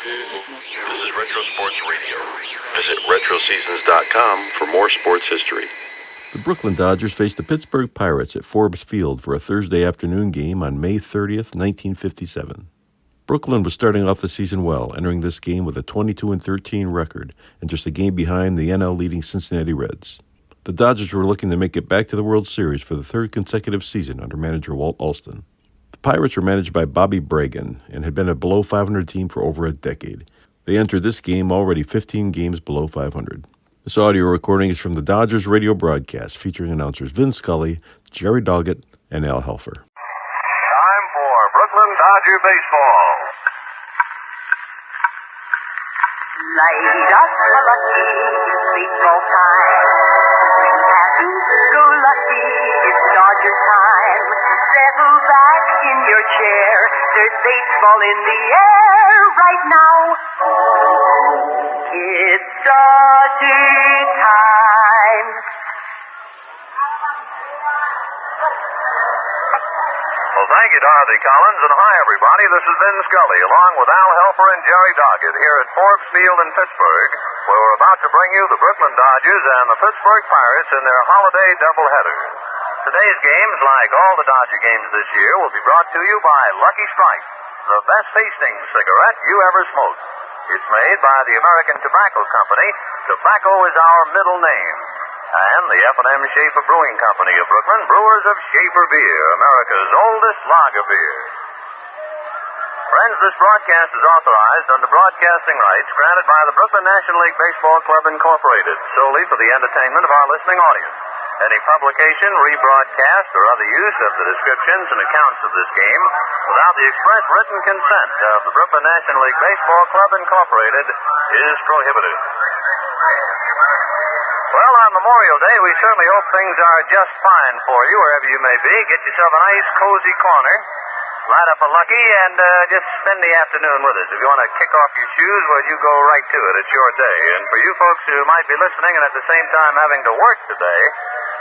This is Retro Sports Radio. Visit RetroSeasons.com for more sports history. The Brooklyn Dodgers faced the Pittsburgh Pirates at Forbes Field for a Thursday afternoon game on May 30th, 1957. Brooklyn was starting off the season well, entering this game with a 22-13 record and just a game behind the NL-leading Cincinnati Reds. The Dodgers were looking to make it back to the World Series for the third consecutive season under manager Walt Alston. The Pirates were managed by Bobby Pregame and had been a below 500 team for over a decade. They entered this game already 15 games below 500. This audio recording is from the Dodgers radio broadcast featuring announcers Vin Scully, Jerry Doggett, and Al Helfer. Time for Brooklyn Dodger baseball. Light up the lucky baseball time. Be happy, go lucky, it's Dodger time. Settle back in your chair. There's baseball in the air right now. It's Dodger time. Well, thank you, Dorothy Collins, and hi, everybody. This is Vin Scully, along with Al Helfer and Jerry Doggett here at Forbes Field in Pittsburgh, where we're about to bring you the Brooklyn Dodgers and the Pittsburgh Pirates in their holiday doubleheader. Today's games, like all the Dodger games this year, will be brought to you by Lucky Strike, the best tasting cigarette you ever smoked. It's made by the American Tobacco Company. Tobacco is our middle name. And the F&M Schaefer Brewing Company of Brooklyn, brewers of Schaefer Beer, America's oldest lager beer. Friends, this broadcast is authorized under broadcasting rights granted by the Brooklyn National League Baseball Club Incorporated, solely for the entertainment of our listening audience. Any publication, rebroadcast, or other use of the descriptions and accounts of this game without the express written consent of the Brooklyn National League Baseball Club Incorporated is prohibited. Well, on Memorial Day, we certainly hope things are just fine for you, wherever you may be. Get yourself a nice, cozy corner, light up a Lucky, and just spend the afternoon with us. If you want to kick off your shoes, well, you go right to it. It's your day. And for you folks who might be listening and at the same time having to work today,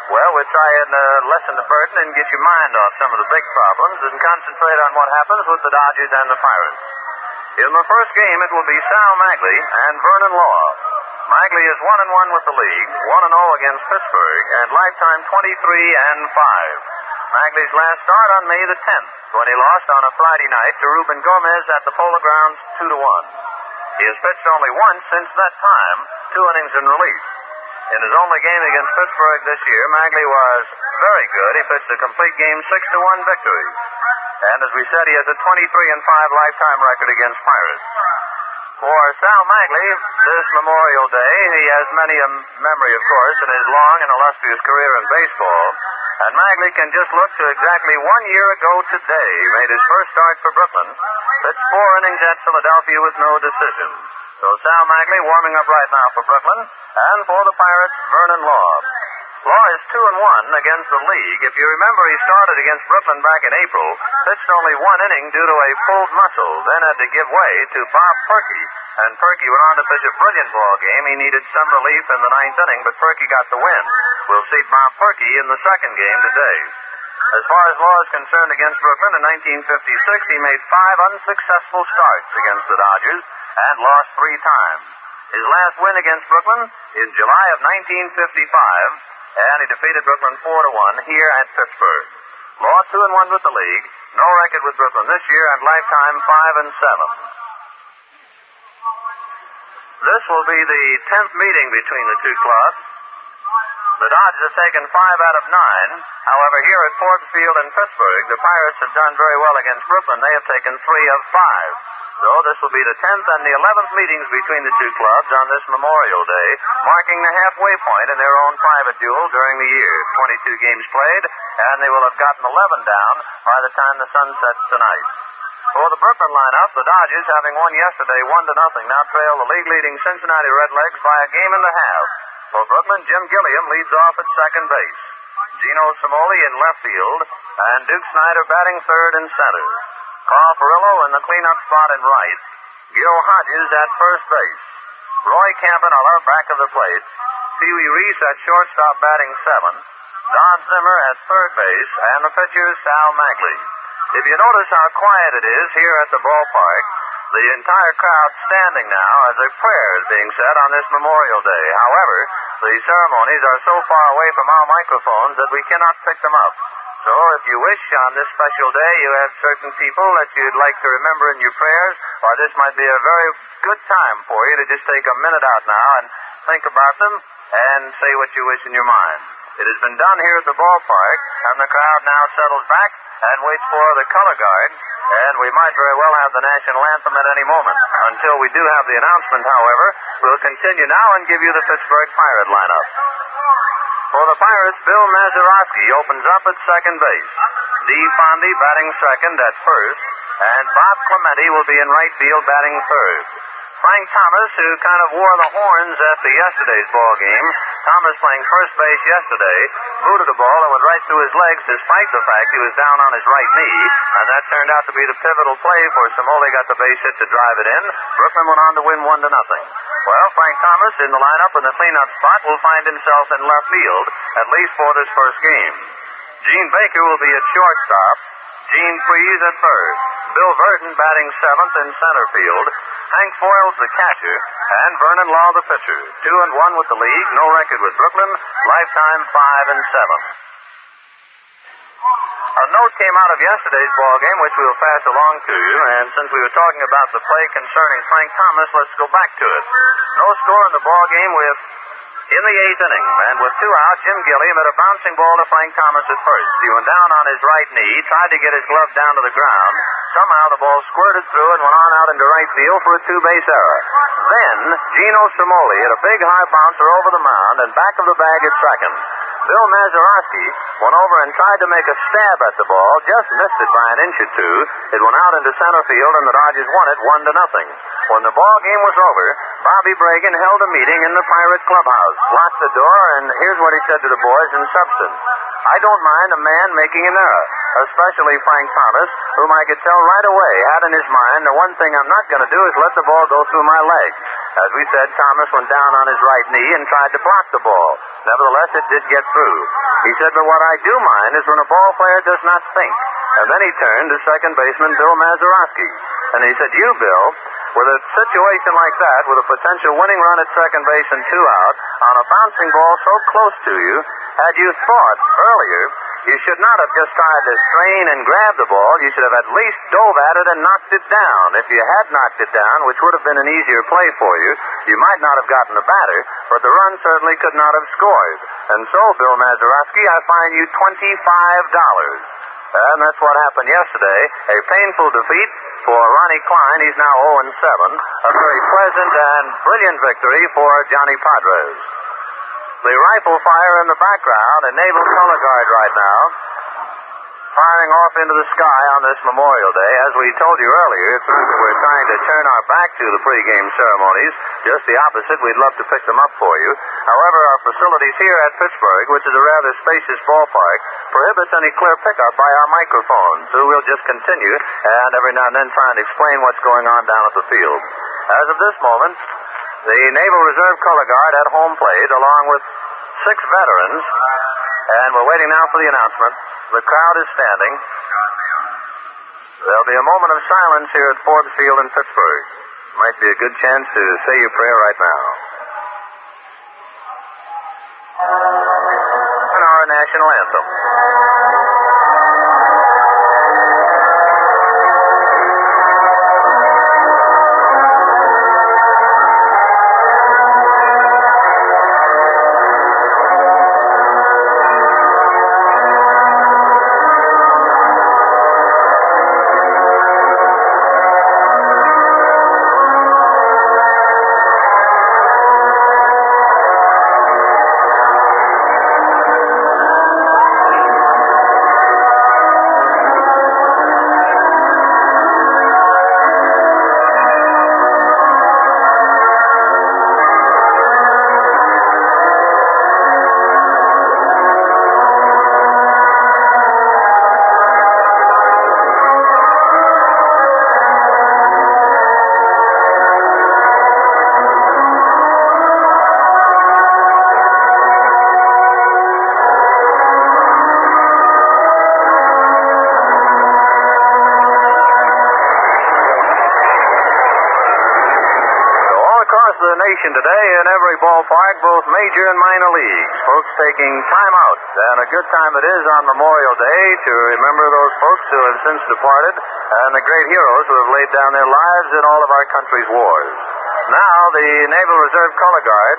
well, we'll try and lessen the burden and get your mind off some of the big problems and concentrate on what happens with the Dodgers and the Pirates. In the first game, it will be Sal Maglie and Vernon Law. Maglie is 1-1 with the league, 1-0 against Pittsburgh, and lifetime 23-5. Maglie's last start on May the 10th, when he lost on a Friday night to Ruben Gomez at the Polo Grounds 2-1. He has pitched only once since that time, 2 innings in relief. In his only game against Pittsburgh this year, Maglie was very good. He pitched a complete game 6-1 victory. And as we said, he has a 23-5 lifetime record against Pirates. For Sal Maglie, this Memorial Day, he has many a memory, of course, in his long and illustrious career in baseball. And Maglie can just look to exactly 1 year ago today. He made his first start for Brooklyn, pitched 4 innings at Philadelphia with no decision. So Sal Maglie warming up right now for Brooklyn, and for the Pirates, Vernon Law. Law is 2-1 against the league. If you remember, he started against Brooklyn back in April, pitched only 1 inning due to a pulled muscle, then had to give way to Bob Perky, and Perky went on to pitch a brilliant ball game. He needed some relief in the 9th inning, but Perky got the win. We'll see Bob Perky in the second game today. As far as Law is concerned against Brooklyn, in 1956, he made 5 unsuccessful starts against the Dodgers and lost 3 times. His last win against Brooklyn in July of 1955, and he defeated Brooklyn 4-1 here at Pittsburgh. Law 2-1 with the league, no record with Brooklyn this year, and lifetime 5-7. This will be the 10th meeting between the two clubs. The Dodgers have taken 5 out of 9. However, here at Forbes Field in Pittsburgh, the Pirates have done very well against Brooklyn. They have taken 3 of 5. So this will be the 10th and the 11th meetings between the two clubs on this Memorial Day, marking the halfway point in their own private duel during the year. 22 games played, and they will have gotten 11 down by the time the sun sets tonight. For the Brooklyn lineup, the Dodgers, having won yesterday 1-0, now trail the league-leading Cincinnati Redlegs by a game and a half. For Brooklyn, Jim Gilliam leads off at second base. Gino Cimoli in left field, and Duke Snider batting third and center. Carl Furillo in the cleanup spot in right. Gil Hodges at first base. Roy Campanella back of the plate. Pee Wee Reese at shortstop batting 7. Don Zimmer at third base, and the pitcher Sal Maglie. If you notice how quiet it is here at the ballpark, the entire crowd standing now as a prayer is being said on this Memorial Day. However, the ceremonies are so far away from our microphones that we cannot pick them up. So if you wish on this special day you have certain people that you'd like to remember in your prayers, or this might be a very good time for you to just take a minute out now and think about them and say what you wish in your mind. It has been done here at the ballpark, and the crowd now settles back and waits for the color guard, and we might very well have the national anthem at any moment. Until we do have the announcement, however, we'll continue now and give you the Pittsburgh Pirate lineup. For the Pirates, Bill Mazeroski opens up at second base. Dee Fondy batting second at first, and Bob Clemente will be in right field batting third. Frank Thomas, who kind of wore the horns after yesterday's ball game, Thomas playing first base yesterday, booted a ball and went right through his legs despite the fact he was down on his right knee, and that turned out to be the pivotal play for Cimoli got the base hit to drive it in. Brooklyn went on to win 1-0. Well, Frank Thomas in the lineup in the cleanup spot will find himself in left field, at least for this first game. Gene Baker will be at shortstop, Gene Freese at first, Bill Burton batting seventh in center field, Hank Foyles the catcher, and Vernon Law the pitcher. 2-1 with the league, no record with Brooklyn, lifetime 5-7. A note came out of yesterday's ball game, which we'll pass along to you, and since we were talking about the play concerning Frank Thomas, let's go back to it. No score in the ball game in the eighth inning, and with 2 out, Jim Gilliam hit a bouncing ball to Frank Thomas at first. He went down on his right knee, tried to get his glove down to the ground. Somehow the ball squirted through and went on out into right field for a 2-base error. Then, Gino Cimoli hit a big high bouncer over the mound and back of the bag at second. Bill Mazeroski went over and tried to make a stab at the ball, just missed it by an inch or two. It went out into center field, and the Dodgers won it 1-0. When the ball game was over, Bobby Pregame held a meeting in the Pirate clubhouse, locked the door, and here's what he said to the boys in substance. I don't mind a man making an error, especially Frank Thomas, whom I could tell right away had in his mind the one thing I'm not going to do is let the ball go through my legs. As we said, Thomas went down on his right knee and tried to block the ball. Nevertheless, it did get through. He said, but what I do mind is when a ball player does not think. And then he turned to second baseman Bill Mazeroski. And he said, you, Bill, with a situation like that, with a potential winning run at second base and 2 out, on a bouncing ball so close to you, had you thought earlier, you should not have just tried to strain and grab the ball. You should have at least dove at it and knocked it down. If you had knocked it down, which would have been an easier play for you, you might not have gotten a batter, but the run certainly could not have scored. And so, Bill Mazeroski, I fine you $25. And that's what happened yesterday. A painful defeat for Ronnie Klein. He's now 0-7. A very pleasant and brilliant victory for Johnny Padres. The rifle fire in the background, a naval color guard right now, firing off into the sky on this Memorial Day. As we told you earlier, it's not that we're trying to turn our back to the pregame ceremonies. Just the opposite. We'd love to pick them up for you. However, our facilities here at Pittsburgh, which is a rather spacious ballpark, prohibits any clear pickup by our microphones. So we'll just continue and every now and then try and explain what's going on down at the field. As of this moment, the Naval Reserve Color Guard at home plate, along with 6 veterans, and we're waiting now for the announcement. The crowd is standing. There'll be a moment of silence here at Forbes Field in Pittsburgh. Might be a good chance to say your prayer right now. And our national anthem. across the nation today in every ballpark, both major and minor leagues. Folks taking time out, and a good time it is on Memorial Day to remember those folks who have since departed and the great heroes who have laid down their lives in all of our country's wars. Now, the Naval Reserve Color Guard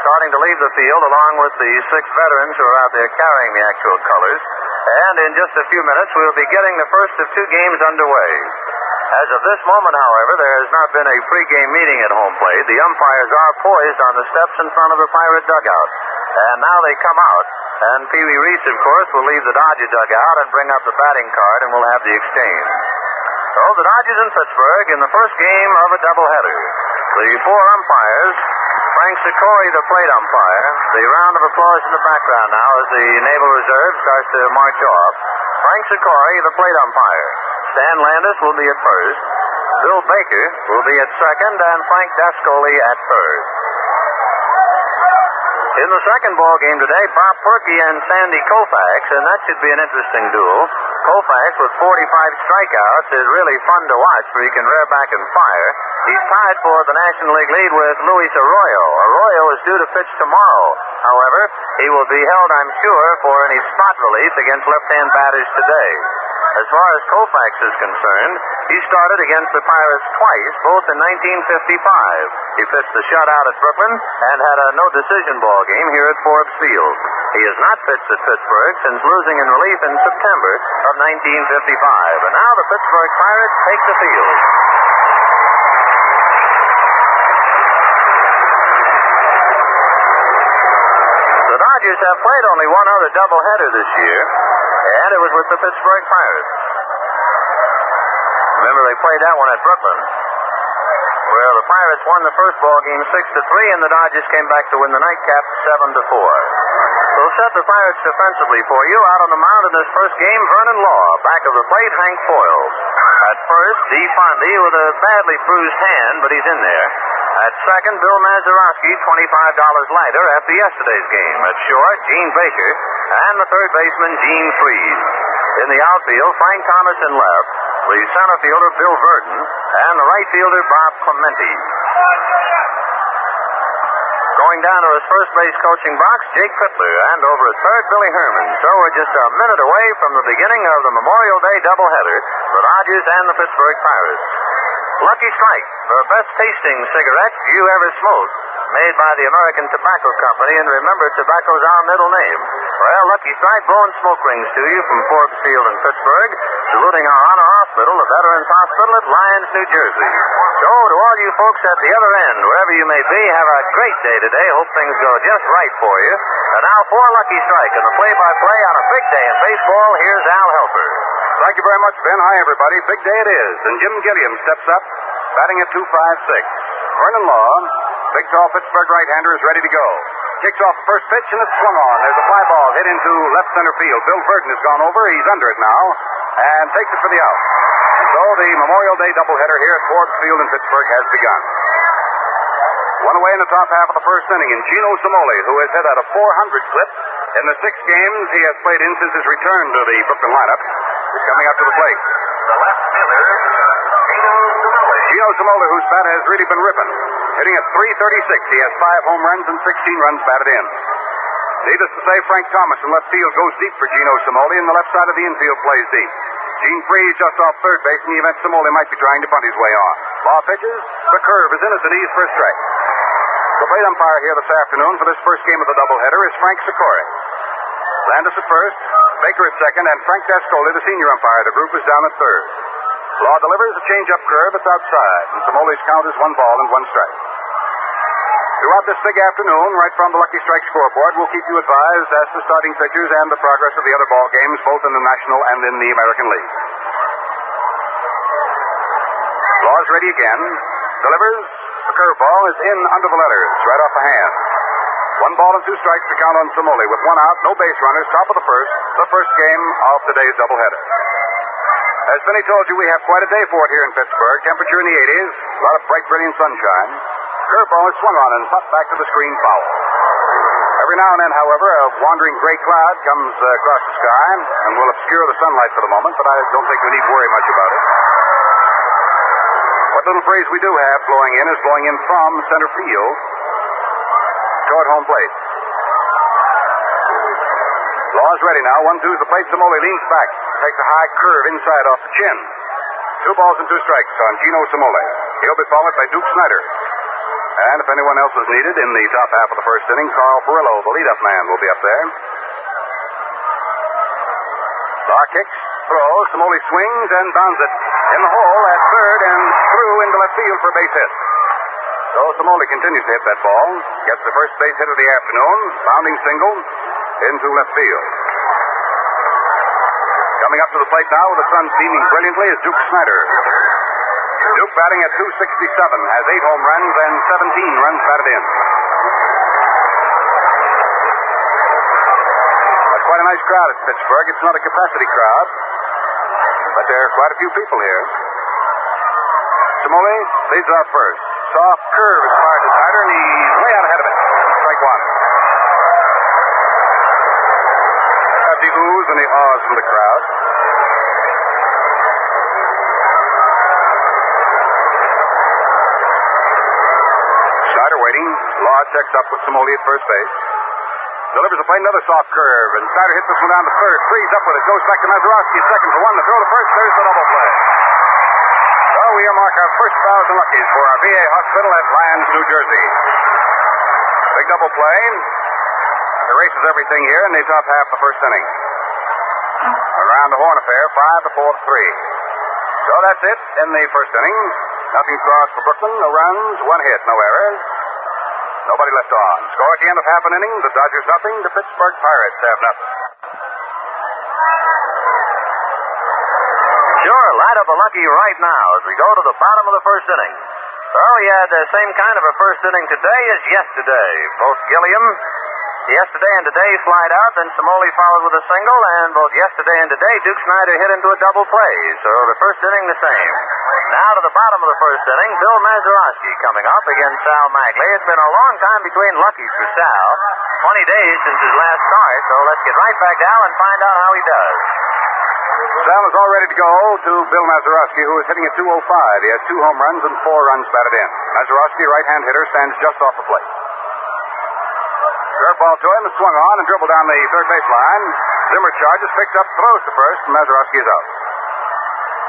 starting to leave the field along with the 6 veterans who are out there carrying the actual colors. And in just a few minutes, we'll be getting the first of 2 games underway. As of this moment, however, there has not been a pregame meeting at home plate. The umpires are poised on the steps in front of the Pirate dugout. And now they come out, and Pee Wee Reese, of course, will leave the Dodger dugout and bring up the batting card, and we'll have the exchange. So the Dodgers in Pittsburgh in the first game of a doubleheader. The 4 umpires, Frank Sikori, the plate umpire. The round of applause in the background now as the Naval Reserve starts to march off. Frank Sikori, the plate umpire. Stan Landis will be at first. Bill Baker will be at second, and Frank Dascoli at third. In the second ball game today, Bob Perky and Sandy Koufax, and that should be an interesting duel. Koufax with 45 strikeouts is really fun to watch, for he can rear back and fire. He's tied for the National League lead with Luis Arroyo. Arroyo is due to pitch tomorrow. However, he will be held, I'm sure, for any spot relief against left-hand batters today. As far as Koufax is concerned, he started against the Pirates twice, both in 1955. He pitched the shutout at Brooklyn and had a no-decision ball game here at Forbes Field. He has not pitched at Pittsburgh since losing in relief in September of 1955. And now the Pittsburgh Pirates take the field. The Dodgers have played only one other doubleheader this year, and it was with the Pittsburgh Pirates. Remember, they played that one at Brooklyn, where the Pirates won the first ball game 6-3, and the Dodgers came back to win the nightcap 7-4. We'll set the Pirates defensively for you. Out on the mound in this first game, Vernon Law. Back of the plate, Hank Foyles. At first, D. Fondy with a badly bruised hand, but he's in there. At second, Bill Mazeroski, $25 lighter after yesterday's game. At short, Gene Baker, and the third baseman, Gene Freed. In the outfield, Frank Thomas in left, the center fielder, Bill Verdon, and the right fielder, Bob Clemente. Going down to his first base coaching box, Jake Pittler, and over at third, Billy Herman. So we're just a minute away from the beginning of the Memorial Day doubleheader, the Dodgers and the Pittsburgh Pirates. Lucky Strike, the best tasting cigarette you ever smoked, made by the American Tobacco Company, and remember, tobacco's our middle name. Well, Lucky Strike blowing smoke rings to you from Forbes Field in Pittsburgh, saluting our honor hospital, the Veterans Hospital at Lyons, New Jersey. So, to all you folks at the other end, wherever you may be, have a great day today. Hope things go just right for you. And now for Lucky Strike and the play-by-play on a big day in baseball, here's Al Helper. Thank you very much, Ben. Hi, everybody. Big day it is. And Jim Gilliam steps up, batting at 2.56. Vernon Law, big, tall Pittsburgh right-hander, is ready to go. Kicks off the first pitch, and it's swung on. There's a fly ball hit into left center field. Bill Verdon has gone over. He's under it now and takes it for the out. So the Memorial Day doubleheader here at Forbes Field in Pittsburgh has begun. One away in the top half of the first inning, and Gino Cimoli, who has hit at a .400 clip in the 6 games he has played in since his return to the Brooklyn lineup, is coming up to the plate. The left fielder, Gino Cimoli. Gino Cimoli, whose bat has really been ripping. Hitting at .336. He has 5 home runs and 16 runs batted in. Needless to say, Frank Thomas in left field goes deep for Gino Cimoli, and the left side of the infield plays deep. Gene Freed just off third base in the event Cimoli might be trying to bunt his way on. Law pitches. The curve is in at the knees for a strike. The plate umpire here this afternoon for this first game of the doubleheader is Frank Sikori. Landis at first, Baker at second, and Frank Dascoli, the senior umpire. The group is down at third. Law delivers a change-up curve. It's outside, and Cimoli's count is 1 ball and 1 strike. Throughout this big afternoon, right from the Lucky Strike scoreboard, we'll keep you advised as to starting pitchers and the progress of the other ball games, both in the National and in the American League. Law's ready again. Delivers. The curveball is in under the letters, right off the hand. 1 ball and 2 strikes to count on Cimoli with 1 out, no base runners, top of the first game of today's doubleheader. As Benny told you, we have quite a day for it here in Pittsburgh. Temperature in the 80s, a lot of bright, brilliant sunshine. Curveball is swung on and popped back to the screen foul. Every now and then, however, a wandering gray cloud comes across the sky and will obscure the sunlight for the moment, but I don't think we need worry much about it. What little breeze we do have blowing in is blowing in from center field toward home plate. Law's ready now. 1-2's the plate. Cimoli leans back. Takes a high curve inside off the chin. 2 balls and 2 strikes on Gino Cimoli. He'll be followed by Duke Snider. And if anyone else is needed in the top half of the first inning, Carl Perillo, the leadoff man, will be up there. Law kicks, throws. Cimoli swings and bounds it in the hole at third and through into left field for a base hit. So Cimoli continues to hit that ball. Gets the first base hit of the afternoon. Bounding single into left field. Coming up to the plate now with the sun beaming brilliantly is Duke Snider. Duke batting at .267, has 8 home runs and 17 runs batted in. That's quite a nice crowd at Pittsburgh. It's not a capacity crowd, but there are quite a few people here. Cimoli leads off first. Soft curve is fired to Snider, and he's way out ahead of it. Strike one. Got the oohs and the ahs from the crowd. Snider waiting. Law checks up with Cimoli at first base. Delivers a play, another soft curve, and Snider hits this one down to third. Frees up with it. Goes back to Mazeroski. Second for 1. The throw to first. There's the double play. So we earmark our first 1,000 luckies for our VA hospital at Lyons, New Jersey. Big double play. Erases everything here in the top half of the first inning. Around the horn affair, 5-4-3. So that's it in the first inning. Nothing crossed for Brooklyn. No runs, 1 hit, no errors. Nobody left on. Score at the end of half an inning, the Dodgers nothing, the Pittsburgh Pirates have nothing. Sure, light up a lucky right now as we go to the bottom of the first inning. Well, we had the same kind of a first inning today as yesterday. Both Gilliam, yesterday and today, slide out, then Cimoli followed with a single, and both yesterday and today, Duke Snider hit into a double play. So the first inning the same. Now to the bottom of the first inning, Bill Mazeroski coming up against Sal Maglie. It's been a long time between luckies for Sal. 20 days since his last start, so let's get right back down and find out how he does. Sal is all ready to go to Bill Mazeroski, who is hitting at .205. He has 2 home runs and 4 runs batted in. Mazeroski, right-hand hitter, stands just off the plate. Curveball to him is swung on and dribbled down the third baseline. Zimmer charges, picks up, throws to first, and Mazeroski is out.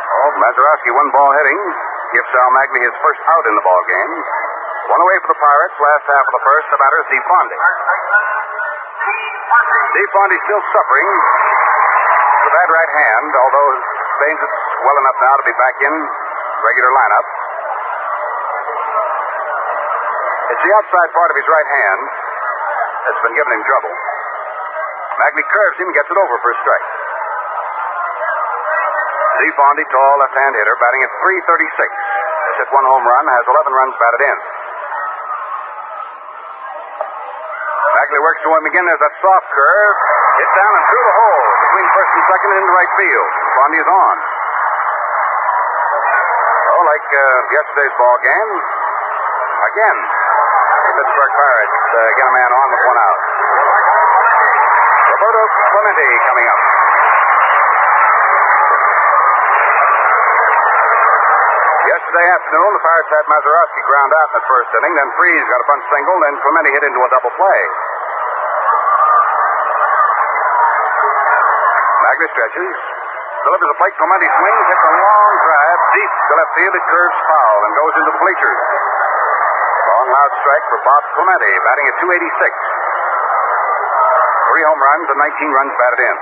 Oh, Mazeroski, 1 ball hitting. Gives Sal Maglie his first out in the ball game. 1 away for the Pirates. Last half of the first, the batter is DeFondy. DeFondy still suffering with a bad right hand, although Baines is well enough now to be back in regular lineup. It's the outside part of his right hand that's been giving him trouble. Maglie curves him, gets it over for a strike. DeFondy, tall left-hand hitter, batting at .336. Has hit 1 home run, has 11 runs batted in. Maglie works to him again. There's that soft curve. Hit down and through the hole between first and second and into right field. DeFondy is on. Oh, like yesterday's ball game. Again, the Pittsburgh Pirates get a man on with 1 out. Roberto Clemente coming up. Yesterday afternoon, the Pirates had Mazeroski ground out in the first inning, then Freese got a bunt single, then Clemente hit into a double play. Maglie stretches, delivers a plate. Clemente swings, hits a long drive deep to left field. It curves foul and goes into the bleachers. Long loud strike for Bob Clemente, batting at .286. 3 home runs and 19 runs batted in.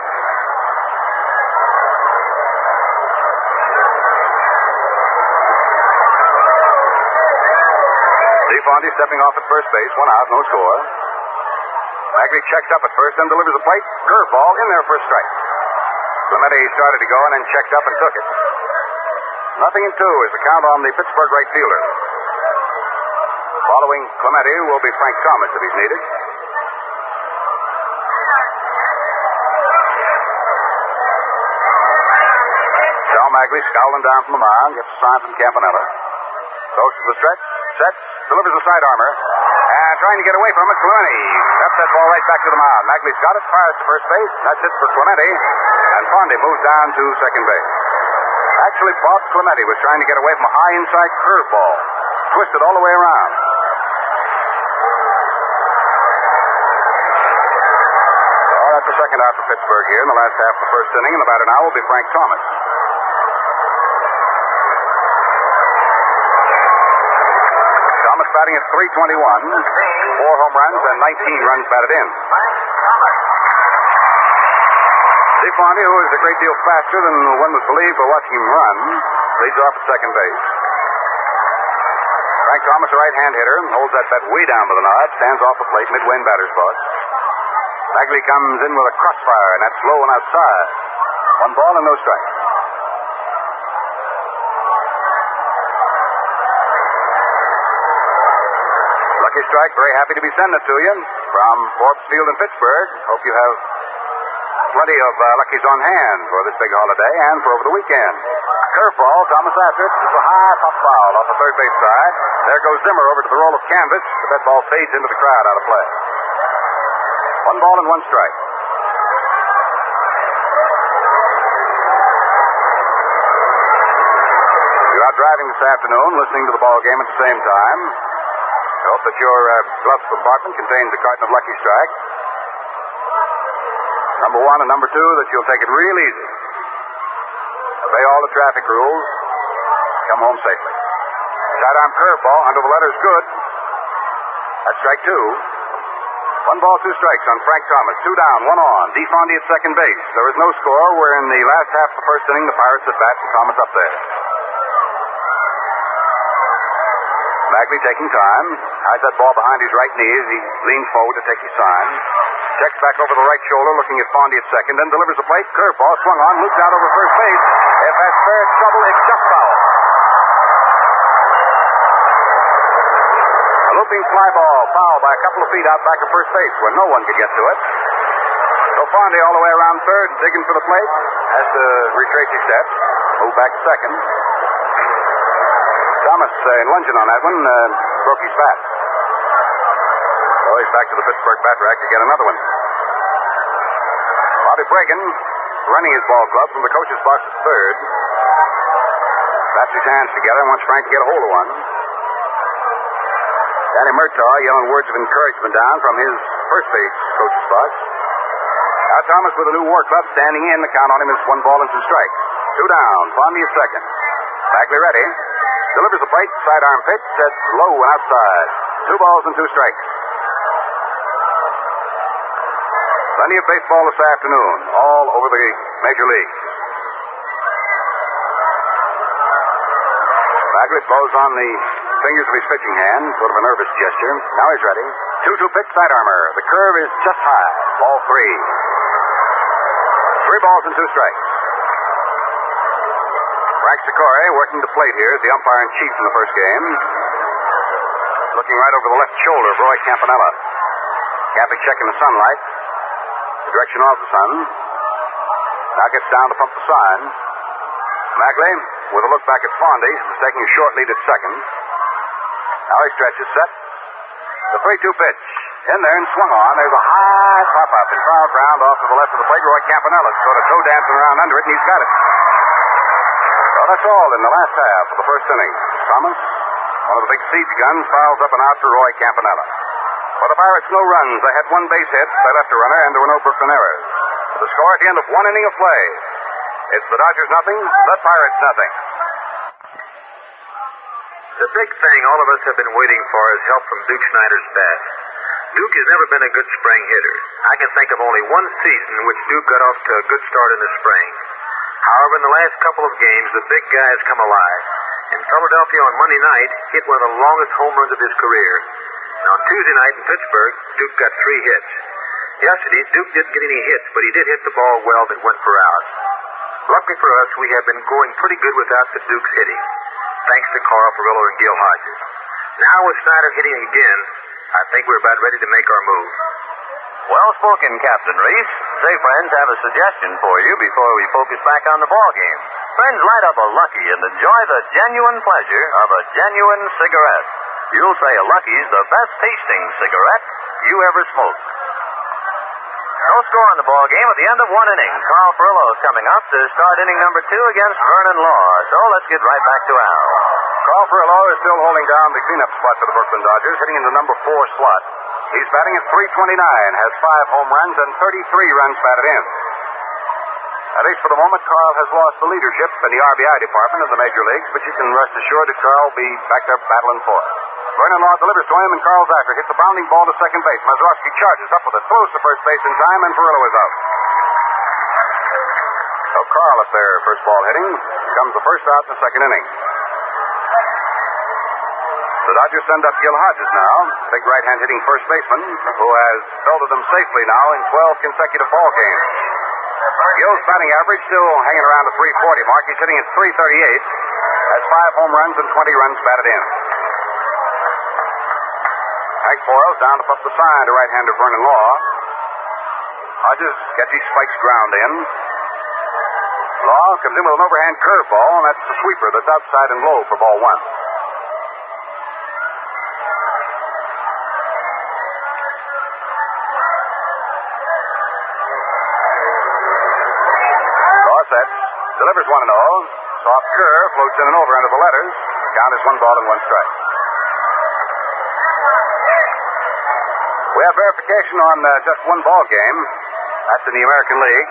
DeFondy stepping off at first base, 1 out, no score. Maglie checks up at first, then delivers a plate. Curveball in there for a strike. Clemente started to go and then checked up and took it. 0-2 is the count on the Pittsburgh right fielder. Following Clemente will be Frank Thomas if he's needed. Sal Maglie scowling down from the mound, gets a sign from Campanella. Goes to the stretch, sets, delivers a side armor, and trying to get away from it, Clemente. That's that ball right back to the mound. Maglie's got it, fires to first base. That's it for Clemente, and Fondy moves down to second base. Actually, Bob Clemente was trying to get away from a high inside curveball. Twisted all the way around. Well, that's the second out for Pittsburgh here in the last half of the first inning, and the batter now will be Frank Thomas. Thomas batting at .321, 4 home runs and 19 runs batted in. DeFonte, who is a great deal faster than one would believe by watching him run, leads off at second base. Frank Thomas, a right-hand hitter, holds that bat way down by the nod, stands off the plate midway in batter's box. Maglie comes in with a crossfire, and that's low and outside. 1 ball and no strike. Lucky Strike, very happy to be sending it to you from Forbes Field in Pittsburgh. Hope you have plenty of luckies on hand for this big holiday and for over the weekend. Curveball, Thomas after it. It's a high pop foul off the third base side. There goes Zimmer over to the roll of canvas, but that ball fades into the crowd out of play. 1 ball and 1 strike. You're out driving this afternoon, listening to the ball game at the same time. I hope that your glove compartment contains a carton of Lucky Strike. Number 1 and number 2, that you'll take it real easy. Obey all the traffic rules. Come home safely. Sidearm curveball under the letters good. That's strike 2. 1 ball, 2 strikes on Frank Thomas. 2 down, 1 on. DeFonte at second base. There is no score. We're in the last half of the first inning. The Pirates at bat and Thomas up there. Maglie taking time. Hides that ball behind his right knee as he leans forward to take his sign. Checks back over the right shoulder, looking at Fondy at second, then delivers a plate. Curveball swung on, looped out over first base. If that's fair trouble, it's just foul. A looping fly ball, foul by a couple of feet out back of first base where no one could get to it. So Fondy all the way around third, digging for the plate. Has to retrace his steps, move back to second. Thomas, in lunging on that one, broke his bat. So he's back to the Pittsburgh bat rack to get another one. Bobby Pregame running his ball club from the coach's box at third. Claps his hands together and wants Frank to get a hold of one. Danny Murtaugh yelling words of encouragement down from his first base coach's box. Now Thomas with a new war club standing in. The count on him is 1 ball and 2 strikes. 2 down. Fondy at second. Maglie ready. Delivers the plate. Sidearm pitch. That's low and outside. 2 balls and 2 strikes. Plenty of baseball this afternoon, all over the major leagues. Maglie blows on the fingers of his pitching hand, sort of a nervous gesture. Now he's ready. 2-2 pitch, sidearmer. The curve is just high. Ball 3. 3 balls and 2 strikes. Frank Sikori working the plate here as the umpire-in-chief in the first game. Looking right over the left shoulder of Roy Campanella. Cappy checking the sunlight. The direction of the sun. Now gets down to pump the sign. Maglie, with a look back at Fondy, who's taking a short lead at second. Now he stretches, set. The 3-2 pitch. In there and swung on. There's a high pop-up in foul ground off to the left of the plate. Roy Campanella sort of toe dancing around under it, and he's got it. Well, that's all in the last half of the first inning. Thomas, one of the big siege guns, fouls up and out for Roy Campanella. For the Pirates, no runs. They had 1 base hit. They left a runner, and there were no Brooklyn errors. The score at the end of 1 inning of play. It's the Dodgers nothing, the Pirates nothing. The big thing all of us have been waiting for is help from Duke Snider's bat. Duke has never been a good spring hitter. I can think of only 1 season in which Duke got off to a good start in the spring. However, in the last couple of games, the big guy has come alive. In Philadelphia on Monday night, hit one of the longest home runs of his career. And on Tuesday night in Pittsburgh, Duke got 3 hits. Yesterday, Duke didn't get any hits, but he did hit the ball well that went for out. Luckily for us, we have been going pretty good without the Duke's hitting, thanks to Carl Perillo and Gil Hodges. Now with Snider hitting again, I think we're about ready to make our move. Well spoken, Captain Reese. Say, friends, have a suggestion for you before we focus back on the ball game. Friends, light up a Lucky and enjoy the genuine pleasure of a genuine cigarette. You'll say a Lucky's the best tasting cigarette you ever smoked. No score in the ball game at the end of one inning. Carl Furillo is coming up to start inning number 2 against Vernon Law. So let's get right back to Al. Carl Furillo is still holding down the cleanup spot for the Brooklyn Dodgers, hitting in the number 4 slot. He's batting at .329, has 5 home runs and 33 runs batted in. At least for the moment, Carl has lost the leadership in the RBI department of the major leagues, but you can rest assured that Carl will be back there battling for it. Vernon Law delivers to him, and Carl's after. Hits a bounding ball to second base. Mazeroski charges up with it, throws to first base in time, and Furillo is out. So Carl up there, first ball hitting, comes the first out in the second inning. The Dodgers send up Gil Hodges now, big right-hand hitting first baseman, who has belted them safely now in 12 consecutive ball games. Gil's batting average still hanging around the .340 mark. He's hitting at .338, has 5 home runs and 20 runs batted in. Hank Boyles down to put the sign to right-hander Vernon Law. Hodges gets his spikes ground in. Law comes in with an overhand curveball, and that's the sweeper that's outside and low for ball 1. Delivers 1-0. Soft curve, floats in and over under the letters. Count is 1 ball and 1 strike. We have verification on just 1 ball game. That's in the American League.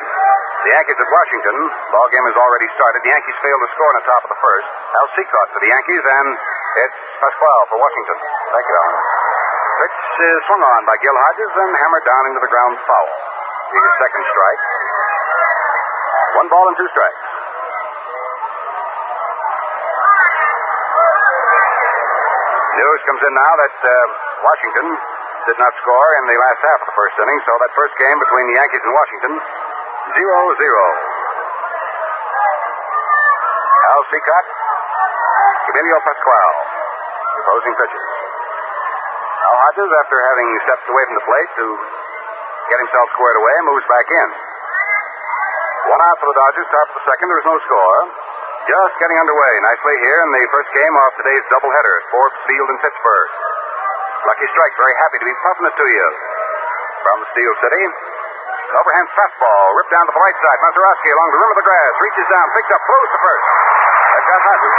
The Yankees at Washington. Ball game has already started. The Yankees failed to score in the top of the first. Al Seacott for the Yankees, and it's Pasquale for Washington. Thank you, Alan. Pitch is swung on by Gil Hodges and hammered down into the ground foul. He's his second strike. 1 ball and 2 strikes. News comes in now that Washington did not score in the last half of the first inning, so that first game between the Yankees and Washington, 0-0. Al Seacott, Emilio Pasquale, opposing pitchers. Al Hodges, after having stepped away from the plate to get himself squared away, moves back in. 1 out for the Dodgers, top of the second, there is no score. Just getting underway nicely here in the first game of today's doubleheader at Forbes Field in Pittsburgh. Lucky Strike, very happy to be puffing it to you from the Steel City. An overhand fastball, ripped down to the right side. Mazeroski along the rim of the grass, reaches down, picks up, throws to first. That's got Hodges.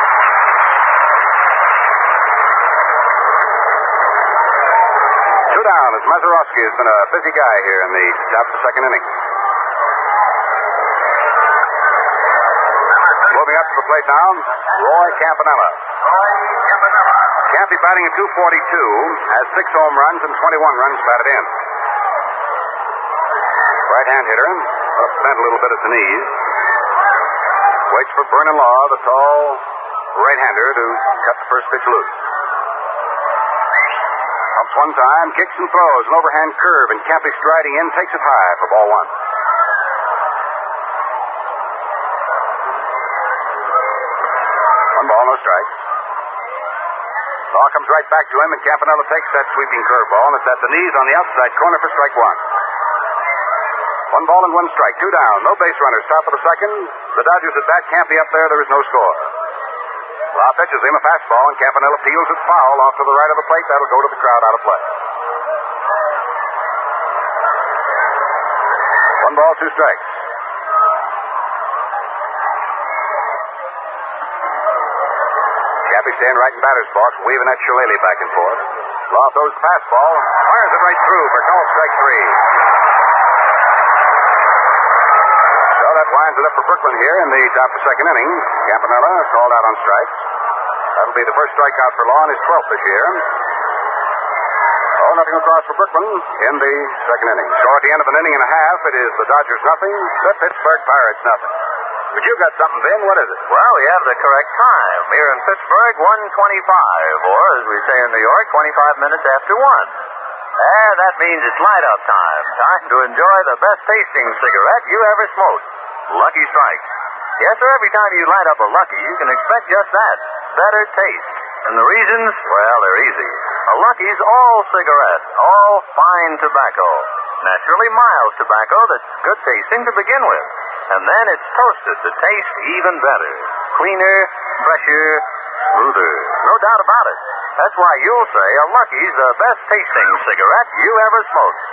2 down as Mazeroski has been a busy guy here in the top of the second inning. Moving up to the plate now, Roy Campanella. Campy batting at .242, has 6 home runs and 21 runs batted in. Right-hand hitter, bent a little bit at the knees. Waits for Vernon Law, the tall right-hander, to cut the first pitch loose. Pumps 1 time, kicks and throws, an overhand curve, and Campy striding in, takes it high for ball 1. 1 ball, no strikes. Law comes right back to him, and Campanella takes that sweeping curveball, and it's at the knees on the outside corner for strike 1. 1 ball and 1 strike, 2 down, no base runners, top of the second. The Dodgers at bat, Campy up there is no score. Law pitches him a fastball, and Campanella peels it foul off to the right of the plate. That'll go to the crowd out of play. 1 ball, 2 strikes. Cappy staying right in batter's box, waving that shillelagh back and forth. Law throws the fastball, fires it right through for call strike 3. So that winds it up for Brooklyn here in the top of the second inning. Campanella called out on strikes. That'll be the first strikeout for Law in his 12th this year. Oh, nothing across for Brooklyn in the second inning. So at the end of an inning and a half, it is the Dodgers nothing, the Pittsburgh Pirates nothing. But you got something, Ben. What is it? Well, we have the correct time. Here in Pittsburgh, 1:25, or as we say in New York, 25 minutes after 1. And that means it's light-up time. Time to enjoy the best tasting cigarette you ever smoked. Lucky Strike. Yes, sir, every time you light up a Lucky, you can expect just that. Better taste. And the reasons? Well, they're easy. A Lucky's all cigarette, all fine tobacco. Naturally mild tobacco that's good tasting to begin with. And then it's toasted to taste even better. Cleaner, fresher, smoother. No doubt about it. That's why you'll say a Lucky's the best tasting cigarette you ever smoked.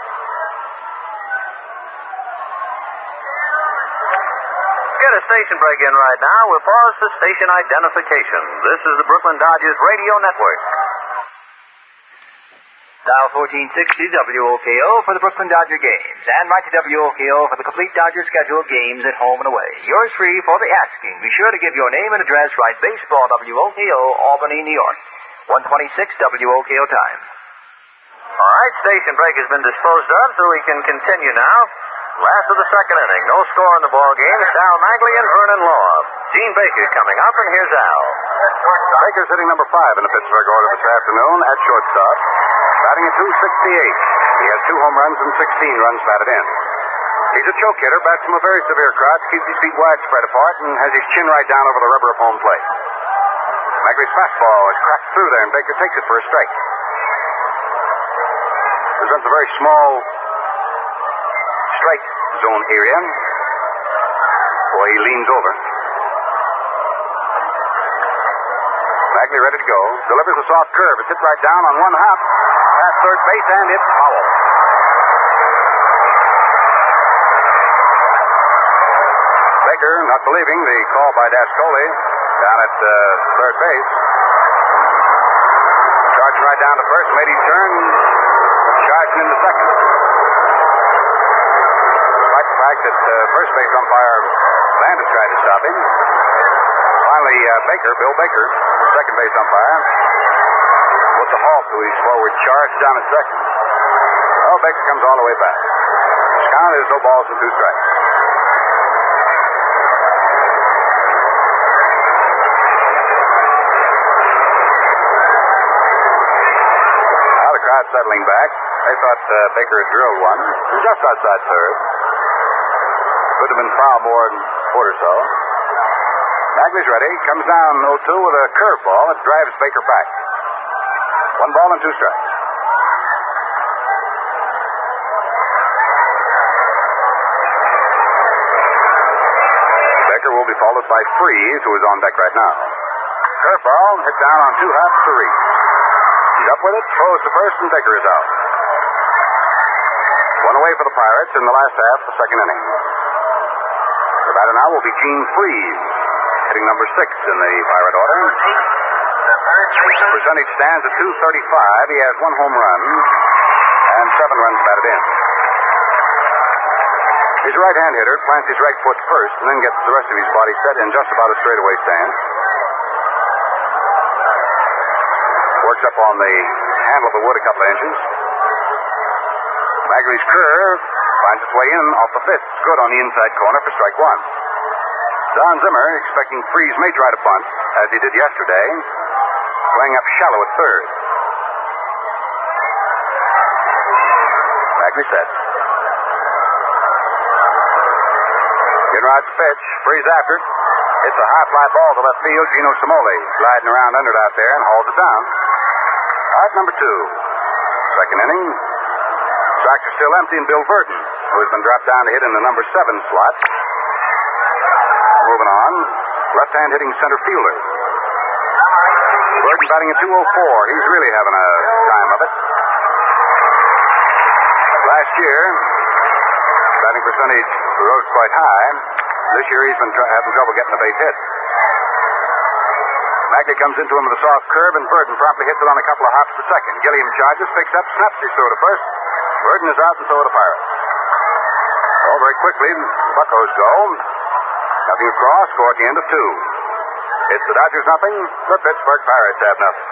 get a station break in right now. We'll pause for station identification. This is the Brooklyn Dodgers Radio Network. Dial 1460 WOKO for the Brooklyn Dodger games. And write to WOKO for the complete Dodger schedule of games at home and away. Yours free for the asking. Be sure to give your name and address. Write Baseball WOKO, Albany, New York. 126 WOKO time. All right, station break has been disposed of, so we can continue now. Last of the second inning. No score in the ball game. Sal Maglie and Vernon Law. Gene Baker coming up, and here's Al. Baker's hitting number 5 in the Pittsburgh order this afternoon at shortstop. Batting at .268. He has 2 home runs and 16 runs batted in. He's a choke hitter, bats from a very severe crouch, keeps his feet wide spread apart, and has his chin right down over the rubber of home plate. Maglie's fastball is cracked through there, and Baker takes it for a strike. Presents a very small strike zone area. Boy, he leans over. Maglie ready to go. Delivers a soft curve. It's hit right down on one hop. Past third base, and it's foul. Baker, not believing the call by Dascoli down at third base. Charging right down to first. Made his turn. Charging into second. Despite the fact that first base umpire Landis tried to stop him. Finally, Bill Baker, the second base umpire, puts a halt to his forward charge down at second. Well, Baker comes all the way back. His count is no balls and 2 strikes. Now the crowd settling back. They thought Baker had drilled one. He was just outside third. Could have been foul more than a foot or so. Maglie's ready. Comes down 0-2 with a curveball that drives Baker back. 1 ball and 2 strikes. Baker will be followed by Freeze, who is on deck right now. Curveball hit down on 2 hops to Reed. He's up with it, throws to first, and Baker is out. 1 away for the Pirates in the last half of the second inning. The batter now will be Gene Freeze, hitting number 6 in the Pirate order. Percentage stands at .235. He has 1 home run and 7 runs batted in. He's a right-hand hitter, plants his right foot first, and then gets the rest of his body set in just about a straightaway stance. Works up on the handle of the wood a couple of inches. Maglie's curve finds its way in off the fifth. It's good on the inside corner for strike 1. Don Zimmer, expecting Freeze may try to bunt, as he did yesterday, playing up shallow at third. Maglie sets. Ginrod's pitch. Freeze after it. It's a high fly ball to left field. Gino Cimoli gliding around under it out there and hauls it down. Out number 2. Second inning. Tracks are still empty, and Bill Burton, who has been dropped down to hit in the number 7 slot. Moving on. Left-hand hitting center fielder. Burton batting at .204. He's really having a time of it. Last year, batting percentage rose quite high. This year he's been having trouble getting a base hit. Maglie comes into him with a soft curve, and Burton promptly hits it on a couple of hops to second. Gilliam charges, picks up, snaps his throw to first. Burton is out, and so are the Pirates. Oh, very quickly, the Buccos go. Nothing across, score at the end of 2. It's the Dodgers nothing, the Pittsburgh Pirates have nothing.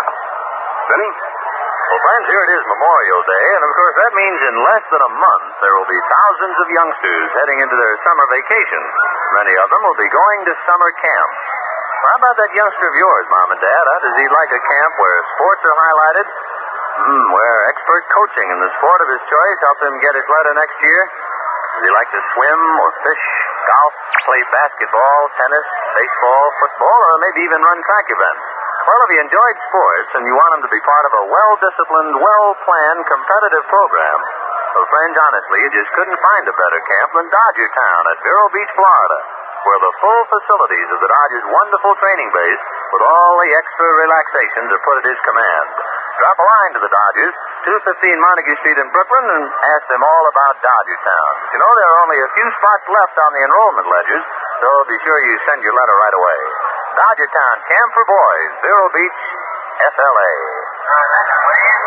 Vinny? Well, friends, here it is Memorial Day, and of course that means in less than a month there will be thousands of youngsters heading into their summer vacation. Many of them will be going to summer camp. How about that youngster of yours, Mom and Dad? Does he like a camp where sports are highlighted? Where expert coaching in the sport of his choice helps him get his letter next year? Does he like to swim or fish, golf, play basketball, tennis, baseball, football, or maybe even run track events? Well, if he enjoyed sports and you want him to be part of a well-disciplined, well-planned, competitive program, well, friends, honestly, you just couldn't find a better camp than Dodger Town at Vero Beach, Florida, where the full facilities of the Dodgers' wonderful training base with all the extra relaxations are put at his command. Drop a line to the Dodgers, 215 Montague Street in Brooklyn, and ask them all about Dodger Town. You know, there are only a few spots left on the enrollment ledgers, so be sure you send your letter right away. Dodgertown Camp for Boys, Vero Beach, FLA.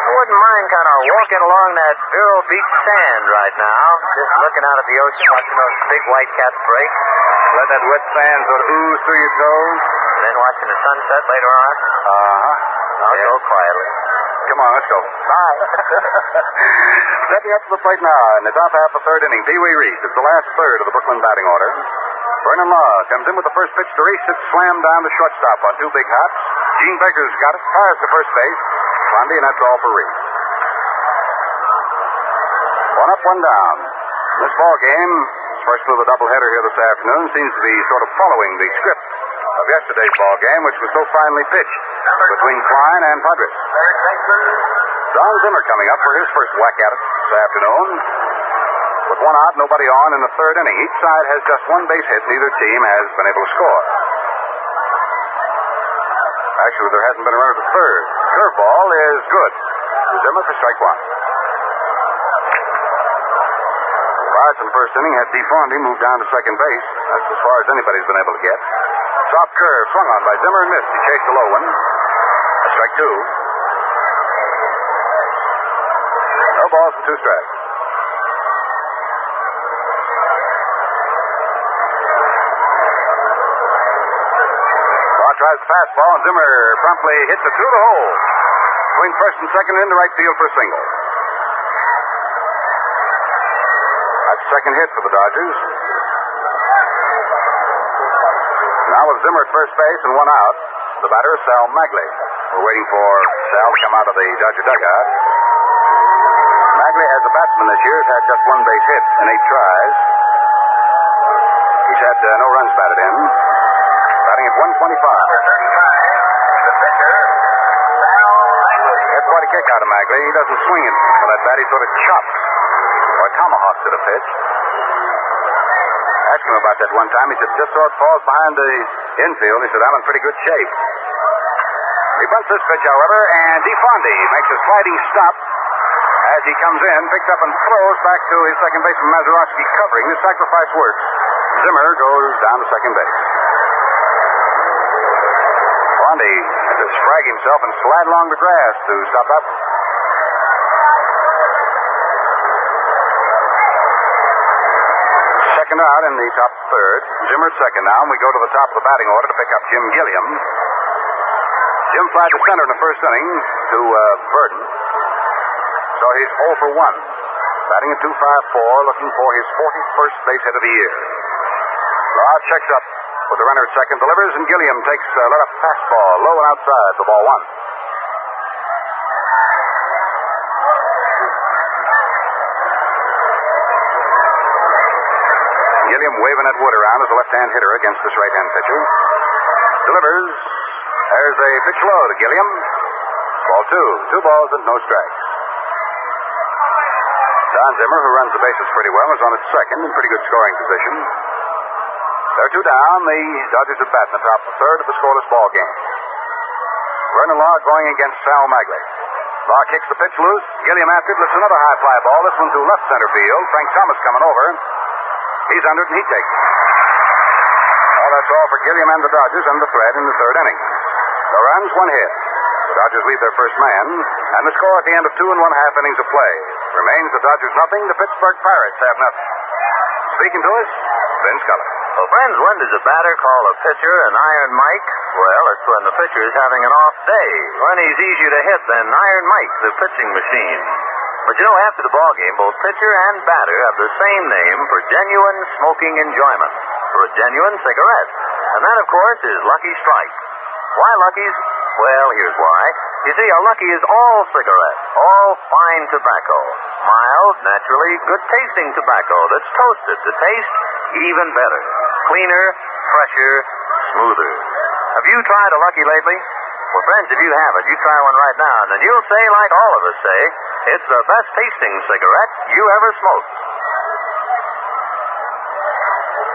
I wouldn't mind kind of walking along that Vero Beach sand right now, just looking out at the ocean, watching those big white caps break. Let that wet sand sort of ooze through your toes. Then watching the sunset later on. I'll go quietly. Come on, let's go. Bye. Stepping up to the plate now in the top half of the third inning, Pee Wee Reese. It's the last third of the Brooklyn batting order. Vernon Law comes in with the first pitch to Reese. It's slammed down to shortstop on two big hops. Gene Baker's got it. Fires to first base. Blondie, and that's all for Reese. One up, one down. This ball game, first of the doubleheader here this afternoon, seems to be sort of following the script of yesterday's ball game, which was so finely pitched between Klein and Padres. Don Zimmer coming up for his first whack at it this afternoon. With one out, nobody on in the third inning. Each side has just one base hit. Neither team has been able to score. Actually, there hasn't been a runner to third. Curveball is good. Zimmer for strike one. Pirates in the first inning had DeFondy moved down to second base. That's as far as anybody's been able to get. Soft curve swung on by Zimmer and missed. He chased a low one. A strike two. No balls and two strikes. Law tries the fastball, and Zimmer promptly hits it through the hole. Between first and second into right field for a single. That's second hit for the Dodgers. Now with Zimmer at first base and one out, the batter is Sal Maglie. We're waiting for Sal to come out of the Dodger dugout. Maglie, as a batsman this year, has had just one base hit in 8 tries. He's had no runs batted in. Batting at 125. That's quite a kick out of Maglie. He doesn't swing it for that bat. He sort of chops or tomahawks at a pitch. Asked him about that one time. He said, just so it falls behind the infield. He said, I'm in pretty good shape. He bunts this pitch, however, and DeFondy makes a sliding stop as he comes in, picks up and throws back to his second baseman, Mazeroski, covering. His sacrifice works. Zimmer goes down to second base. Blondie had to sprag himself and slide along the grass to stop up. Second out in the top third. Zimmer's second now, and we go to the top of the batting order to pick up Jim Gilliam. Jim flied to center in the first inning to Burton. So he's 0 for 1. Batting at .254, looking for his 41st base hit of the year. Law checks up with the runner at second, delivers, and Gilliam takes a let-up fastball, low and outside for ball one. Gilliam waving that wood around as a left-hand hitter against this right-hand pitcher. Delivers. There's a pitch low to Gilliam. Ball two. 2 balls and no strikes. Don Zimmer, who runs the bases pretty well, is on at second in pretty good scoring position. They're 2 down. The Dodgers at bat in the top of the third of the scoreless ball game. Vernon Law going against Sal Maglie. Law kicks the pitch loose. Gilliam after it lifts another high fly ball. This one to left center field. Frank Thomas coming over. He's under it and he takes it. Well, that's all for Gilliam and the Dodgers under threat in the third inning. No runs, 1 hit. The Dodgers leave their first man, and the score at the end of 2 1/2 innings of play remains the Dodgers nothing, the Pittsburgh Pirates have nothing. Speaking to us, Ben Scully. Well, friends, when does a batter call a pitcher an Iron Mike? Well, it's when the pitcher is having an off day. When he's easier to hit than Iron Mike, the pitching machine. But you know, after the ball game, both pitcher and batter have the same name for genuine smoking enjoyment, for a genuine cigarette. And that, of course, is Lucky Strike. Why Lucky's? Well, here's why. You see, a Lucky is all cigarette, all fine tobacco. Mild, naturally, good-tasting tobacco that's toasted to taste even better. Cleaner, fresher, smoother. Have you tried a Lucky lately? Well, friends, if you haven't, you try one right now, and then you'll say, like all of us say, it's the best-tasting cigarette you ever smoked.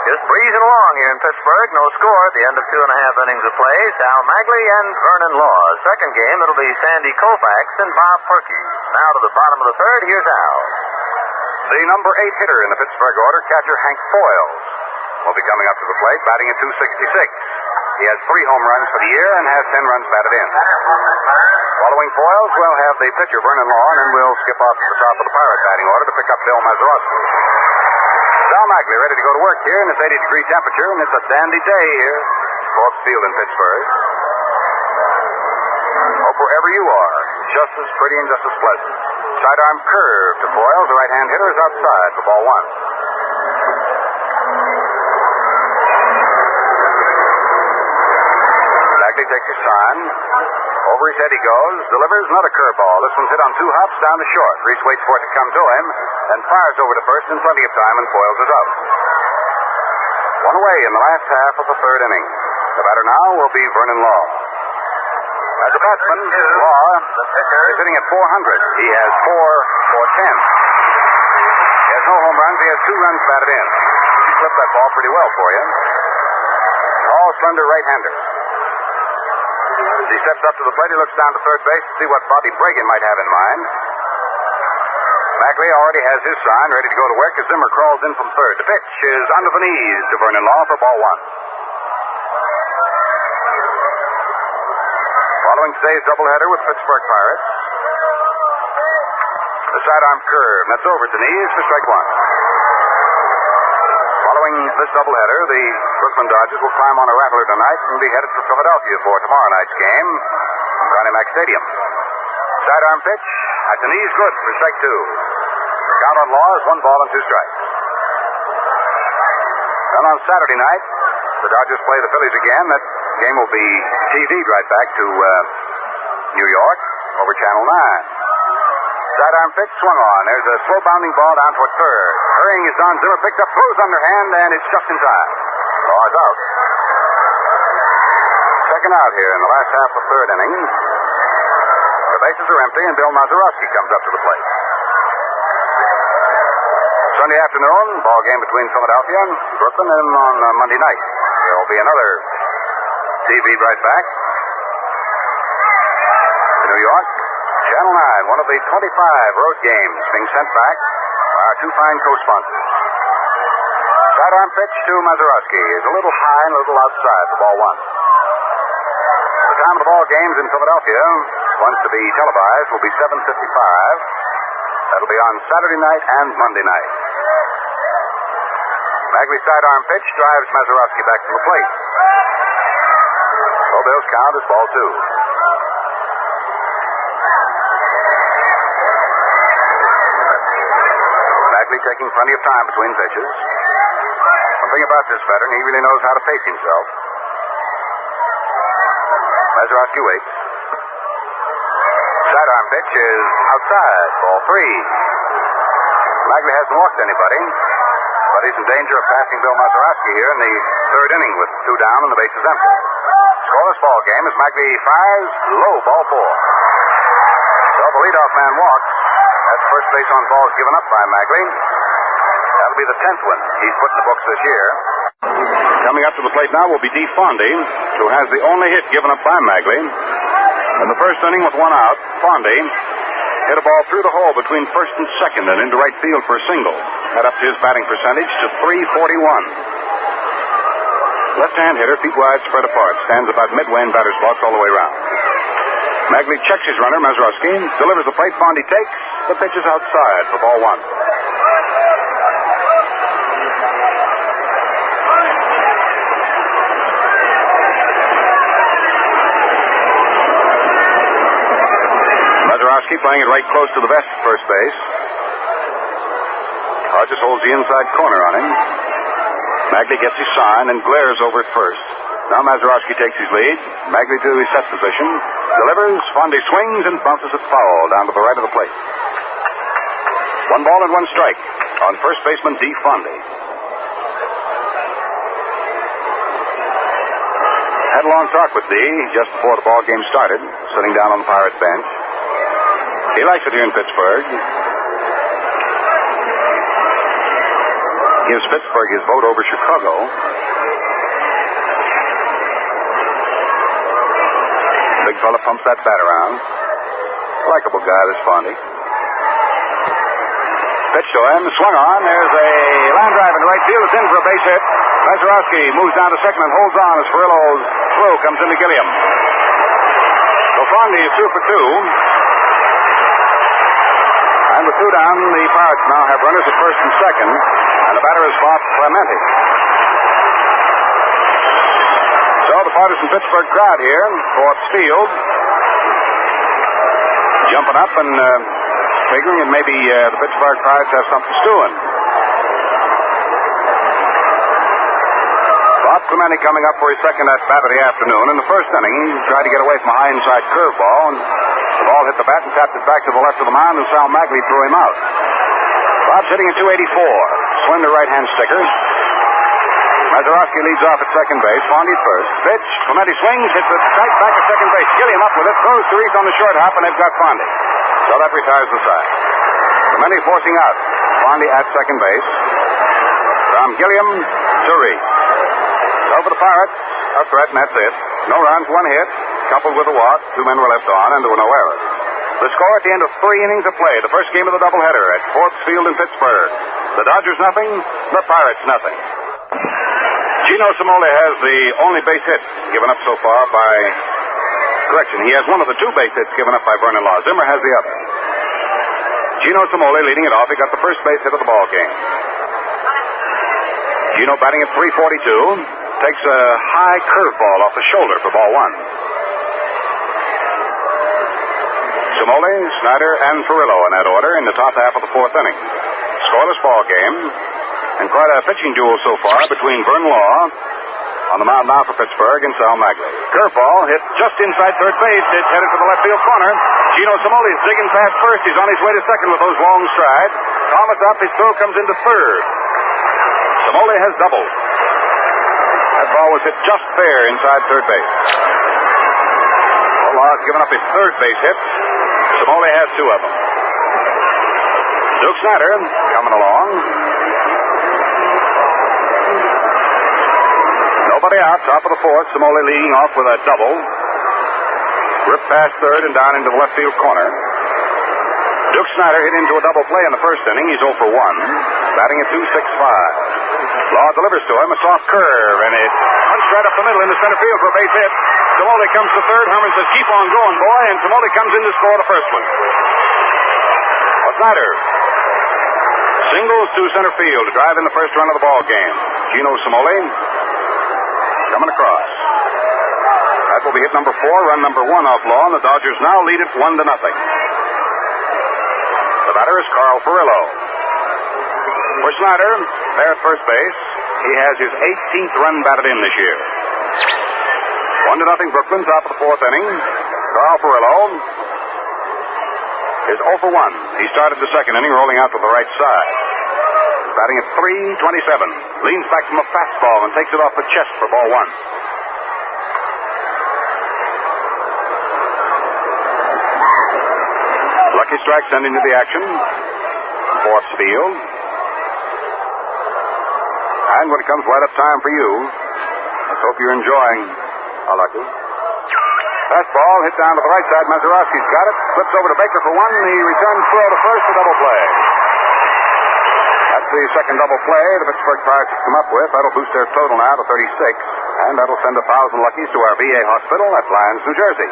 Just breezing along here in Pittsburgh. No score at the end of 2.5 innings of play. Sal Maglie and Vernon Law. Second game, it'll be Sandy Koufax and Bob Perky. Now to the bottom of the third, here's Al. The number 8 hitter in the Pittsburgh order, catcher Hank Foyles. will be coming up to the plate, batting at .266. He has 3 home runs for the year and has 10 runs batted in. Following Foils, we'll have the pitcher, Vernon Law, and then we'll skip off to the top of the Pirate batting order to pick up Bill Mazeroski. Sal Maglie ready to go to work here in this 80-degree temperature, and it's a dandy day here at Forbes Field in Pittsburgh. Hope wherever you are, it's just as pretty and just as pleasant. Sidearm curve to Foils. The right-hand hitter is outside for ball 1. Takes his sign. Over his head he goes. Delivers another curveball. This one's hit on 2 hops down to short. Reese waits for it to come to him, then fires over to first in plenty of time, and Foils is out. 1 away in the last half of the 3rd inning. The batter now will be Vernon Law. As a batsman, Law is hitting at .400. He has 4 for 10. He has no home runs. He has 2 runs batted in. He clipped that ball pretty well for you. Tall, slender right-hander. As he steps up to the plate, he looks down to third base to see what Bobby Pregame might have in mind. Maglie already has his sign, ready to go to work as Zimmer crawls in from third. The pitch is under the knees to Vernon Law for ball 1. Following today's doubleheader with Pittsburgh Pirates. The sidearm curve, and that's over to knees for strike 1. Following this doubleheader, the Brooklyn Dodgers will climb on a rattler tonight and be headed for Philadelphia for tomorrow night's game from Connie Mack Stadium. Sidearm pitch at the knees, good for strike 2. The count on Law is 1 ball and 2 strikes. Then on Saturday night, the Dodgers play the Phillies again. That game will be TV'd right back to New York over Channel 9. Sidearm pitch swung on. There's a slow bounding ball down toward third. Hurrying is Don Zimmer, picked up, throws underhand, and it's just in time. Law is out. Second out here in the last half of 3rd inning. The bases are empty, and Bill Mazeroski comes up to the plate. Sunday afternoon, ball game between Philadelphia and Brooklyn, and on Monday night. There will be another TV right back to New York. Channel 9, one of the 25 road games being sent back by our 2 fine co-sponsors. Sidearm pitch to Mazeroski is a little high and a little outside for ball 1. The time of the ball games in Philadelphia, once to be televised, will be 7:55. That'll be on Saturday night and Monday night. Maglie's sidearm pitch drives Mazeroski back to the plate. So Bill's count is ball 2. Taking plenty of time between pitches. One thing about this veteran, he really knows how to pace himself. Mazeroski waits. Sidearm pitch is outside, ball 3. Maglie hasn't walked anybody, but he's in danger of passing Bill Mazeroski here in the 3rd inning with 2 down and the bases empty. Scoreless ball game as Maglie fires low, ball 4. So the leadoff man walks. That's first base on balls given up by Maglie. That'll be the 10th one he's put in the books this year. Coming up to the plate now will be Dee Fondy, who has the only hit given up by Maglie. In the first inning with 1 out, Fondy hit a ball through the hole between first and second and into right field for a single. That up his batting percentage to .341. Left-hand hitter, feet wide, spread apart, stands about midway in batter's box all the way around. Maglie checks his runner, Mazeroski, delivers the plate. Fondy takes. The pitch is outside for ball 1. Mazeroski playing it right close to the vest at first base. Hodges holds the inside corner on him. Maglie gets his sign and glares over at first. Now Mazeroski takes his lead. Maglie to his set position. Delivers. Fondy swings and bounces it foul down to the right of the plate. 1 ball and 1 strike on first baseman Dee Fondy. Had a long talk with Dee just before the ball game started, sitting down on the Pirates bench. He likes it here in Pittsburgh. Gives Pittsburgh his vote over Chicago. Big fella pumps that bat around. Likeable guy, this Fondy. Pitch to him, swung on. There's a line drive into right field. It's in for a base hit. Mazeroski moves down to second and holds on as Furillo's throw comes into Gilliam. So Fondy is 2 for 2. And with 2 down, the Pirates now have runners at first and second, and the batter is Bob Clemente. So the partisan Pittsburgh crowd here, Forbes Field, jumping up and figuring that maybe the Pittsburgh Pirates have something stewing. Bob Clemente coming up for his second at-bat of the afternoon. In the first inning, he tried to get away from a high inside curveball, and the ball hit the bat and tapped it back to the left of the mound, and Sal Maglie threw him out. Bob's hitting at 284. Slender right-hand sticker. Mazeroski leads off at second base. Fondy at first. Pitch. Clemente swings, hits it tight back at second base. Gilliam up with it, throws to Reese on the short hop, and they've got Fondy. So that retires the side. Clemente forcing out. Fondy at second base. From Gilliam to Reese. Over the Pirates, a threat, and that's it. No runs, 1 hit, coupled with a walk. 2 men were left on, and there were no errors. The score at the end of 3 innings of play, the first game of the doubleheader at Forbes Field in Pittsburgh. The Dodgers nothing, the Pirates nothing. Gino Cimoli has the only base hit given up so far by... Correction, he has one of the 2 base hits given up by Vernon Law. Zimmer has the other. Gino Cimoli leading it off. He got the first base hit of the ball game. Gino batting at 342. Takes a high curveball off the shoulder for ball 1. Cimoli, Snider, and Furillo in that order in the top half of the 4th inning. Scoreless ball game, and quite a pitching duel so far between Vernon Law on the mound now for Pittsburgh and Sal Maglie. Curveball hit just inside third base. It's headed for the left field corner. Gino Cimoli is digging past first. He's on his way to second with those long strides. Thomas up. His throw comes into third. Cimoli has doubled. That ball was hit just fair inside third base. Law has given up his third base hit. Cimoli has 2 of them. Duke Snider coming along. Nobody out, top of the 4th. Cimoli leading off with a double. Ripped past third and down into the left field corner. Duke Snider hit into a double play in the first inning. He's 0 for 1, batting at 265. Law delivers to him a soft curve, and it punched right up the middle into center field for a base hit. Cimoli comes to third. Herman says, "Keep on going, boy," and Cimoli comes in to score the first one. Snider singles to center field to drive in the first run of the ball game. Gino Cimoli coming across. That will be hit number 4, run number 1 off Law, and the Dodgers now lead it 1-0. The batter is Carl Furillo. For Snider, there at first base, he has his 18th run batted in this year. 1-0 Brooklyn, top of the 4th inning. Carl Furillo is 0 for 1. He started the second inning rolling out to the right side. He's batting at 327. Leans back from a fastball and takes it off the chest for ball 1. Lucky strike sent into the action. Forbes Field. And when it comes right up time for you, let's hope you're enjoying a lucky. Fastball hit down to the right side. Mazeroski's got it. Flips over to Baker for 1. He returns throw to first, a double play. That's the second double play the Pittsburgh Pirates have come up with. That'll boost their total now to 36. And that'll send 1,000 luckies to our VA hospital at Lyons, New Jersey.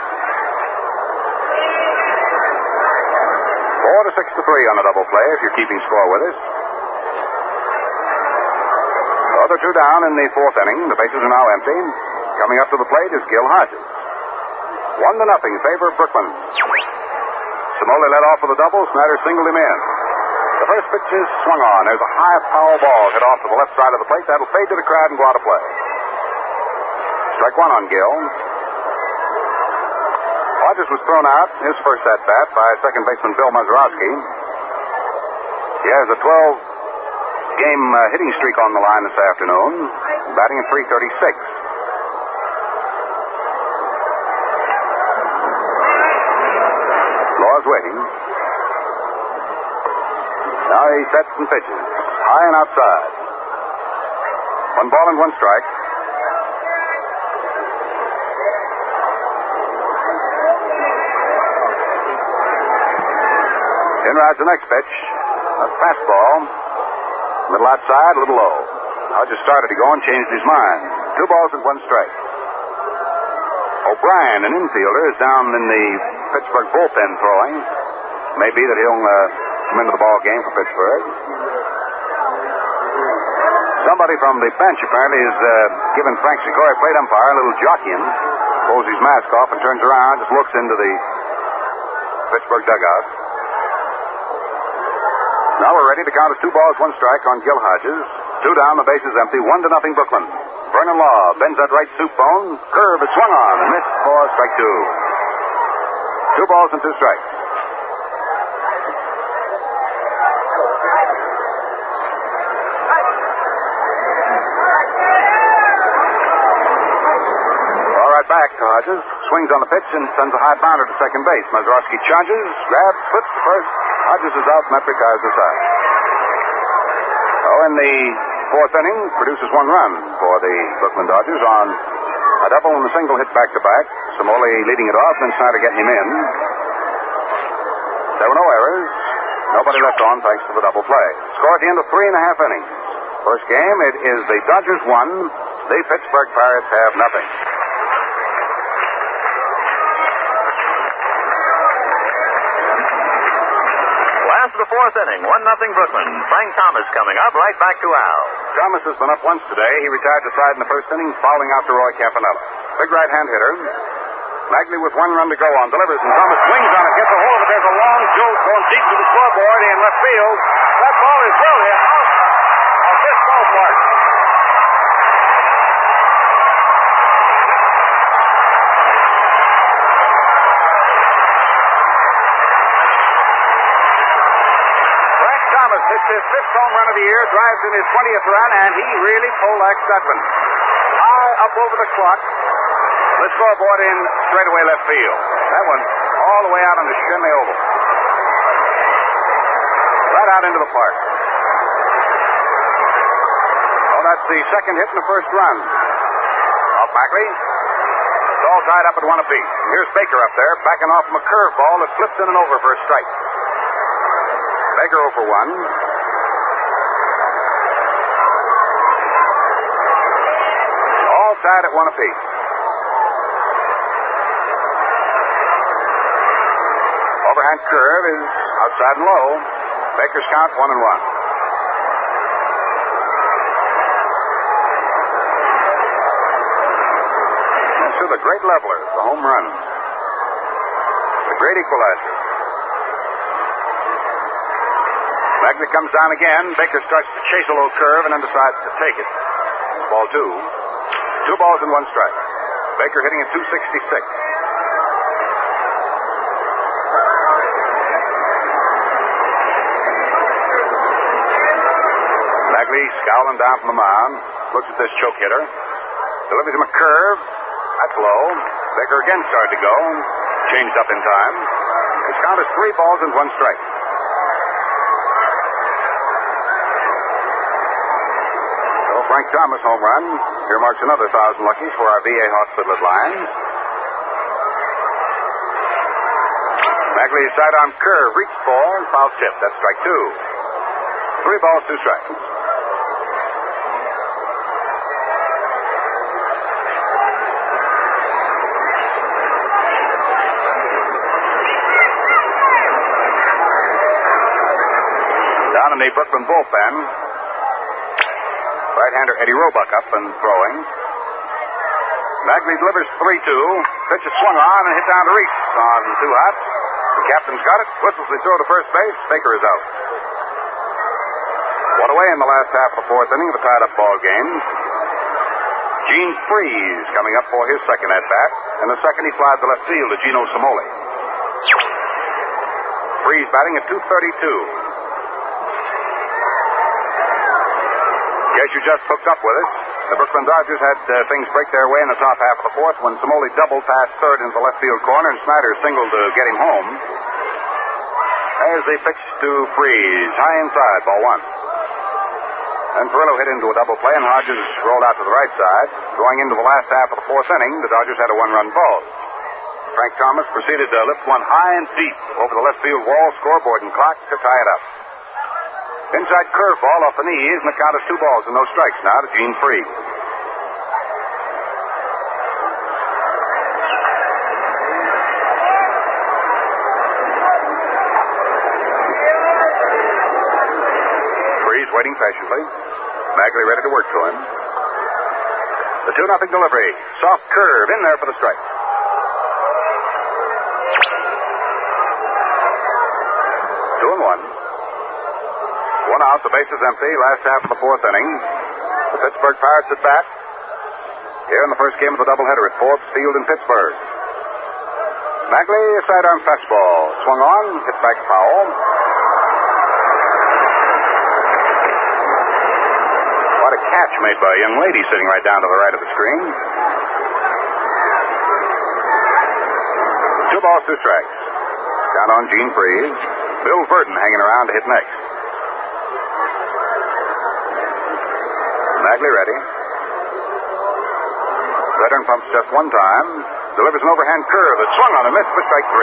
4-6 to 3 on a double play if you're keeping score with us. The other 2 down in the 4th inning. The bases are now empty. Coming up to the plate is Gil Hodges. 1-0 favor of Brooklyn. Cimoli led off with a double. Snider singled him in. The first pitch is swung on. There's a high foul ball hit off to the left side of the plate. That'll fade to the crowd and go out of play. Strike 1 on Gil. Hodges was thrown out his first at-bat by second baseman Bill Mazeroski. He has a 12-game hitting streak on the line this afternoon, batting at 336. Law's waiting. Now he sets and pitches, high and outside. 1 ball and 1 strike. In rides the next pitch. A fastball. Middle outside, a little low. Hodges started to go and changed his mind. 2 balls and 1 strike. O'Brien, an infielder, is down in the Pittsburgh bullpen throwing. Maybe that he'll come into the ball game for Pittsburgh. Somebody from the bench apparently is giving Frank Segura, plate umpire, a little jockeying. Pulls his mask off and turns around, just looks into the Pittsburgh dugout. Now we're ready. The count is 2 balls, 1 strike on Gil Hodges. 2 down, the base is empty. 1-0 Brooklyn. Vernon Law bends that right soup bone. Curve is swung on and missed for strike 2. 2 balls and 2 strikes. All right, back to Hodges. Swings on the pitch and sends a high bounder to second base. Mazeroski charges, grabs, flips to first. Hodges is out. Met retires the side. In the 4th inning, produces 1 run for the Brooklyn Dodgers on a double and a single hit back-to-back. Cimoli leading it off, and Snider getting him in. There were no errors. Nobody left on thanks to the double play. Score at the end of 3.5 innings. First game, it is the Dodgers 1. The Pittsburgh Pirates have nothing. The 4th inning, 1-0 Brooklyn. Frank Thomas coming up, right back to Al. Thomas has been up once today. He retired to side in the 1st inning, fouling out to Roy Campanella. Big right-hand hitter. Maglie with 1 run to go on, delivers, and Thomas swings on it, gets a hold of it. There's a long jolt going deep to the scoreboard in left field. That ball is well hit out of this ballpark. Hits his 5th home run of the year, drives in his 20th run, and he really poleaxed that one. High up over the clock. The scoreboard in straightaway left field. That one all the way out on the Shinley Oval. Right out into the park. Oh, that's the 2nd hit in the 1st run. Off Maglie. It's all tied up at 1 apiece. Here's Baker up there, backing off from a curveball that flips in and over for a strike. Baker 0 for 1. All tied at 1 apiece. Overhand curve is outside and low. Baker's count 1-1. And so the great leveler, the home run. The great equalizer. Maglie comes down again. Baker starts to chase a low curve and then decides to take it. Ball 2. 2 balls and 1 strike. Baker hitting at 266. Maglie scowling down from the mound. Looks at this choke hitter. Delivers him a curve. That's low. Baker again started to go and changed up in time. His count is 3 balls and 1 strike. Frank Thomas home run. Here marks another 1,000 luckies for our VA hospital at Lyons. Maglie's sidearm curve reached for and foul tip. That's strike 2. 3 balls, 2 strikes. Down in the Brooklyn bullpen, right-hander Eddie Roebuck up and throwing. Maglie delivers 3-2. Pitch is swung on and hit down to Reese on 2 hot. The captain's got it. Whistles the throw to first base. Baker is out. 1 away in the last half of the 4th inning of a tied-up ball game. Gene Freeze coming up for his second at-bat. In the second, he flies to left field to Gino Cimoli. Freeze batting at .232. Guess you just hooked up with us. The Brooklyn Dodgers had things break their way in the top half of the 4th when Cimoli doubled past third into the left field corner and Snider singled to get him home. As they pitched to Freeze, high inside, ball 1. Then Perillo hit into a double play and Hodges rolled out to the right side. Going into the last half of the 4th inning, the Dodgers had a 1-run ball. Frank Thomas proceeded to lift one high and deep over the left field wall, scoreboard, and clock to tie it up. Inside curveball off the knees, and the count is 2 balls and no strikes now to Gene Freed. Freed's waiting patiently. Maglie ready to work to him. The 2-0 delivery. Soft curve in there for the strike. 2-1. 1 out, the bases empty, last half of the 4th inning. The Pittsburgh Pirates at bat. Here in the first game of the doubleheader at Forbes Field in Pittsburgh. Maglie, a sidearm fastball. Swung on, hit back foul. What a catch made by a young lady sitting right down to the right of the screen. 2 balls, 2 strikes. Down on Gene Freed. Bill Verdon hanging around to hit next. Maglie ready. Veteran pumps just 1 time. Delivers an overhand curve that swung on and missed for strike 3.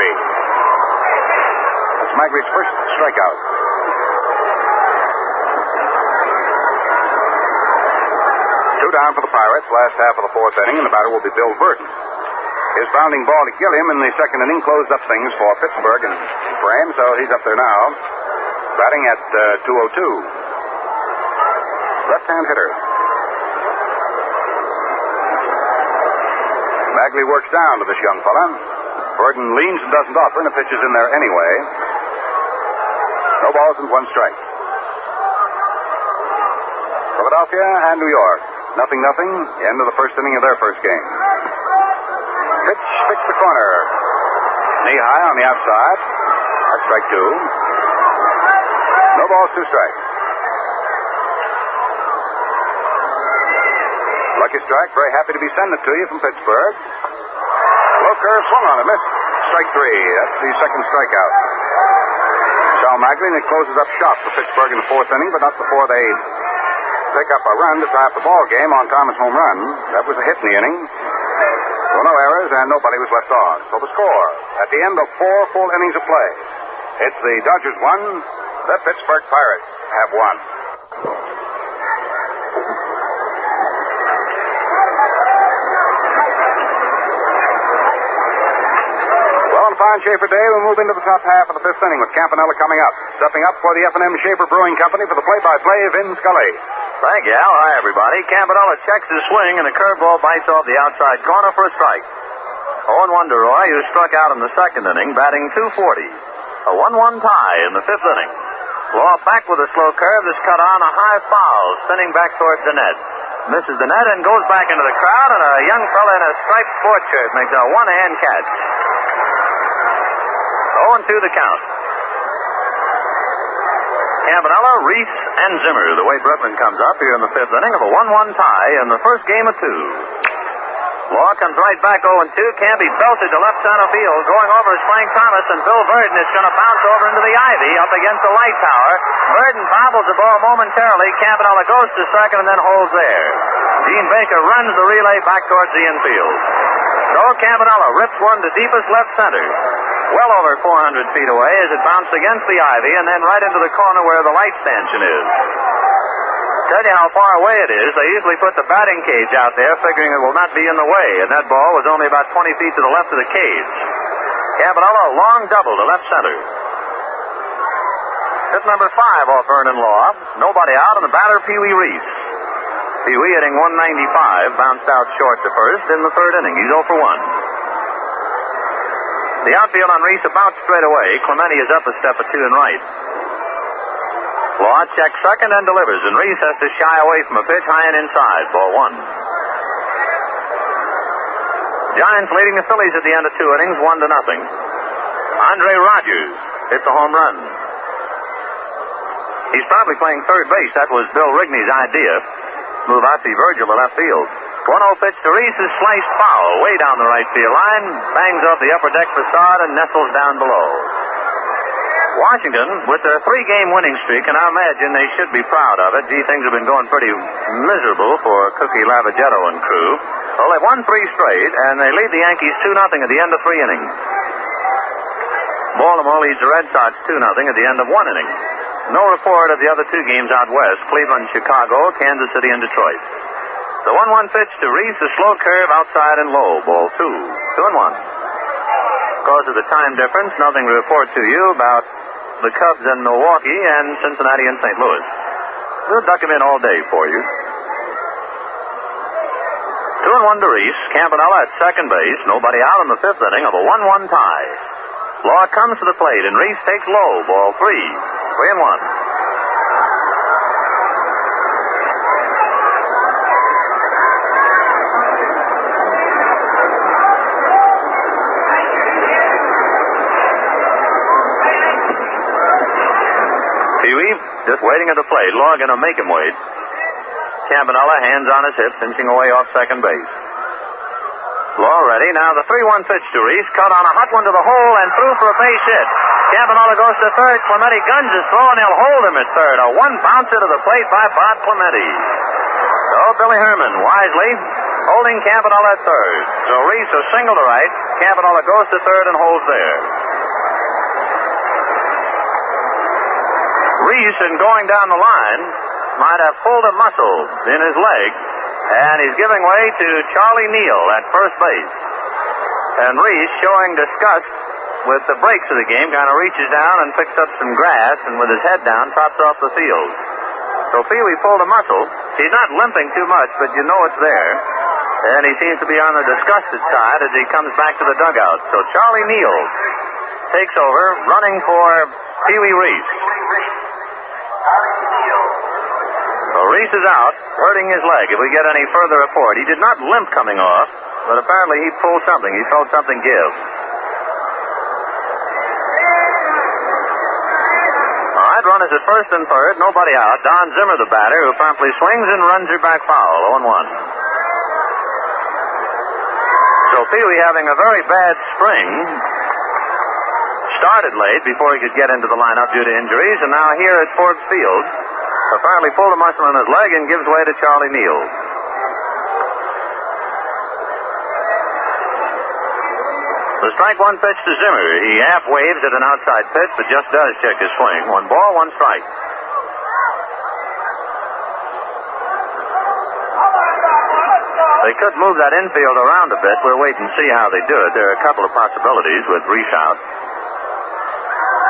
That's Maglie's first strikeout. 2 down for the Pirates, last half of the 4th inning, and the batter will be Bill Verdon. His bounding ball to Gilliam in the 2nd inning closed up things for Pittsburgh and frame, so he's up there now, batting at 202. Left-hand hitter. Maglie works down to this young fella. Verdon leans and doesn't offer, and the pitch is in there anyway. No balls and 1 strike. Philadelphia and New York. 0-0. End of the first inning of their first game. Pitch fixed the corner. Knee high on the outside. That's strike 2. No balls, 2 strikes. Lucky strike. Very happy to be sending it to you from Pittsburgh. Low curve swung on it. Missed. Strike 3. That's the second strikeout. Sal Maglie, and it closes up shop for Pittsburgh in the 4th inning, but not before they pick up a run to tie up the ball game on Thomas' home run. That was a hit in the inning. So no errors, and nobody was left on. So the score, at the end of 4 full innings of play, it's the Dodgers 1, the Pittsburgh Pirates have 1. Well, on a fine Schaefer day, we move into the top half of the 5th inning with Campanella coming up. Stepping up for the F&M Schaefer Brewing Company for the play-by-play, Vin Scully. Thank you, Al. Hi, everybody. Campanella checks his swing, and the curveball bites off the outside corner for a strike. 0-1 to Roy, who struck out in the 2nd inning, batting .240. A 1-1 tie in the 5th inning. Law back with a slow curve that's cut on a high foul, spinning back towards the net. Misses the net and goes back into the crowd, and a young fella in a striped sports shirt makes a one-hand catch. 0-2 the count. Campanella, Reese, and Zimmer, the way Brooklyn comes up here in the 5th inning of a 1-1 tie in the first game of 2. Law comes right back 0-2. Campy belted to left center field. Going over is Frank Thomas, and Bill Verdon is going to bounce over into the ivy up against the light tower. Verdon bobbles the ball momentarily. Campanella goes to second and then holds there. Gene Baker runs the relay back towards the infield. So Campanella rips one to deepest left center. Well over 400 feet away as it bounced against the ivy and then right into the corner where the light stanchion is. Tell you how far away it is, they usually put the batting cage out there figuring it will not be in the way, and that ball was only about 20 feet to the left of the cage. Campanella, a long double to left center. Hit number 5 off Vernon Law. Nobody out, and the batter, Pee Wee Reese. Pee Wee hitting 195, bounced out short to first in the 3rd inning. He's 0 for 1. The outfield on Reese about straight away. Clemente is up a step or 2 and right. Law checks second and delivers, and Reese has to shy away from a pitch high and inside. Ball 1. Giants leading the Phillies at the end of 2 innings, 1-0. Andre Rogers hits a home run. He's probably playing third base. That was Bill Rigney's idea. Move Ozzie Virgil to left field. 1-0 pitch to Reese is sliced foul way down the right field line, bangs off the upper deck facade and nestles down below. Washington, with their 3-game winning streak, and I imagine they should be proud of it. Gee, things have been going pretty miserable for Cookie Lavagetto and crew. Well, they've won 3 straight, and they lead the Yankees 2-0 at the end of 3 innings. Baltimore leads the Red Sox 2-0 at the end of 1 inning. No report of the other two games out west, Cleveland, Chicago, Kansas City, and Detroit. The 1-1 pitch to Reese, a slow curve outside and low, ball 2. 2-1. Because of the time difference, nothing to report to you about the Cubs and Milwaukee and Cincinnati and St. Louis. We'll duck him in all day for you. 2-1 to Reese. Campanella at second base. Nobody out in the fifth inning of a 1-1 tie. Law comes to the plate, and Reese takes low. Ball 3. 3-1. Pee-wee just waiting at the plate. Law going to make him wait. Campanella, hands on his hips, inching away off second base. Law ready. Now the 3-1 pitch to Reese. Cut on a hot one to the hole and through for a base hit. Campanella goes to third. Clemente guns his throw, and they'll hold him at third. A one-bouncer to the plate by Bob Clemente. So Billy Herman wisely holding Campanella at third. So Reese a single to right. Campanella goes to third and holds there. Reese, in going down the line, might have pulled a muscle in his leg, and he's giving way to Charlie Neal at first base. And Reese, showing disgust with the breaks of the game, kind of reaches down and picks up some grass, and with his head down, trots off the field. So Pee-wee pulled a muscle. He's not limping too much, but you know it's there. And he seems to be on the disgusted side as he comes back to the dugout. So Charlie Neal takes over, running for Pee-wee Reese. So Reese is out, hurting his leg. If we get any further report, he did not limp coming off, but apparently he pulled something. He felt something give. All right, runners at first and third, nobody out. Don Zimmer, the batter, who promptly swings and runs her back foul, 0-1. So Pee-wee, having a very bad spring, started late before he could get into the lineup due to injuries, and now here at Forbes Field, apparently pulled a muscle in his leg and gives way to Charlie Neal. The strike one pitch to Zimmer. He half waves at an outside pitch, but just does check his swing. 1 ball, 1 strike. They could move that infield around a bit. We'll wait and see how they do it. There are a couple of possibilities with Reese out.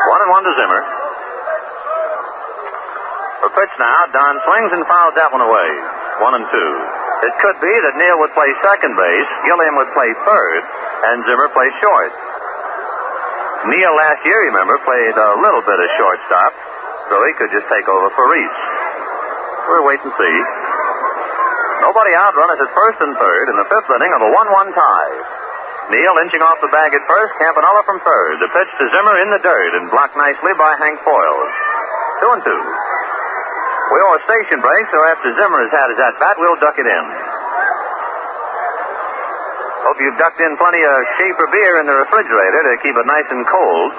1-1 to Zimmer. For pitch now, Don swings and fouls that one away. 1-2. It could be that Neal would play second base, Gilliam would play third, and Zimmer plays short. Neal last year, remember, played a little bit of shortstop, so he could just take over for Reese. We'll wait and see. Nobody out, runners at first and third in the fifth inning of a 1-1 tie. Neal inching off the bag at first, Campanella from third. The pitch to Zimmer in the dirt and blocked nicely by Hank Foyles. 2-2. We owe a station break, so after Zimmer has had his at-bat, we'll duck it in. Hope you've ducked in plenty of Schaefer beer in the refrigerator to keep it nice and cold.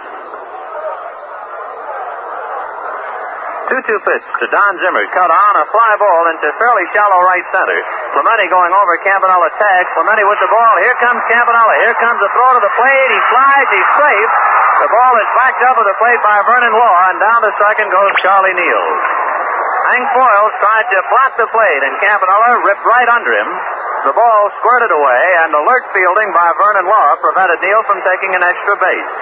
2-2 pitch to Don Zimmer. Cut on a fly ball into fairly shallow right center. Clemente going over. Campanella tags. Clemente with the ball. Here comes Campanella. Here comes the throw to the plate. He flies. He's safe. The ball is backed up at the plate by Vernon Law, and down to second goes Charlie Neal. Hank Foyles tried to block the plate, and Campanella ripped right under him. The ball squirted away, and alert fielding by Vernon Law prevented Neal from taking an extra base.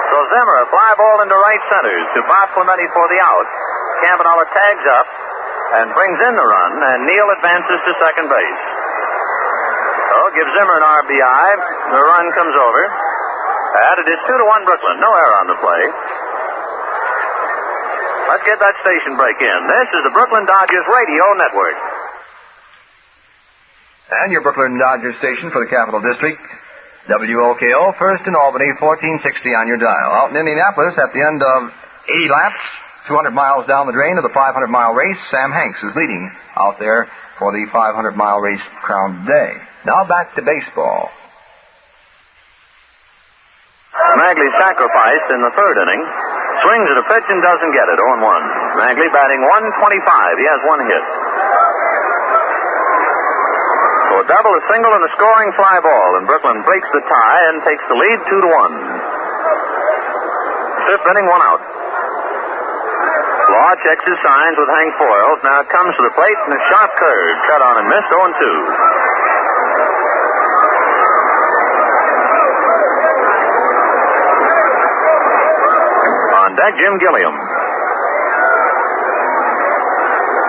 So Zimmer, a fly ball into right center to Bob Clemente for the out. Campanella tags up and brings in the run, and Neal advances to second base. So gives Zimmer an RBI. The run comes over. And it is 2-1 Brooklyn. No error on the play. Let's get that station break in. This is the Brooklyn Dodgers Radio Network. And your Brooklyn Dodgers station for the Capital District. WOKO, first in Albany, 1460 on your dial. Out in Indianapolis, at the end of 80 laps, 200 miles down the drain of the 500-mile race, Sam Hanks is leading out there for the 500-mile race crown today. Now back to baseball. Maglie sacrificed in the third inning. Swings at a pitch and doesn't get it, 0-1. Maglie batting 125. He has 1 hit. So a double, a single, and a scoring fly ball, and Brooklyn breaks the tie and takes the lead 2-1. Fifth inning, 1 out. Law checks his signs with Hank Foils. Now comes to the plate and a sharp curve. Cut on and missed, 0-2. Deck, Jim Gilliam.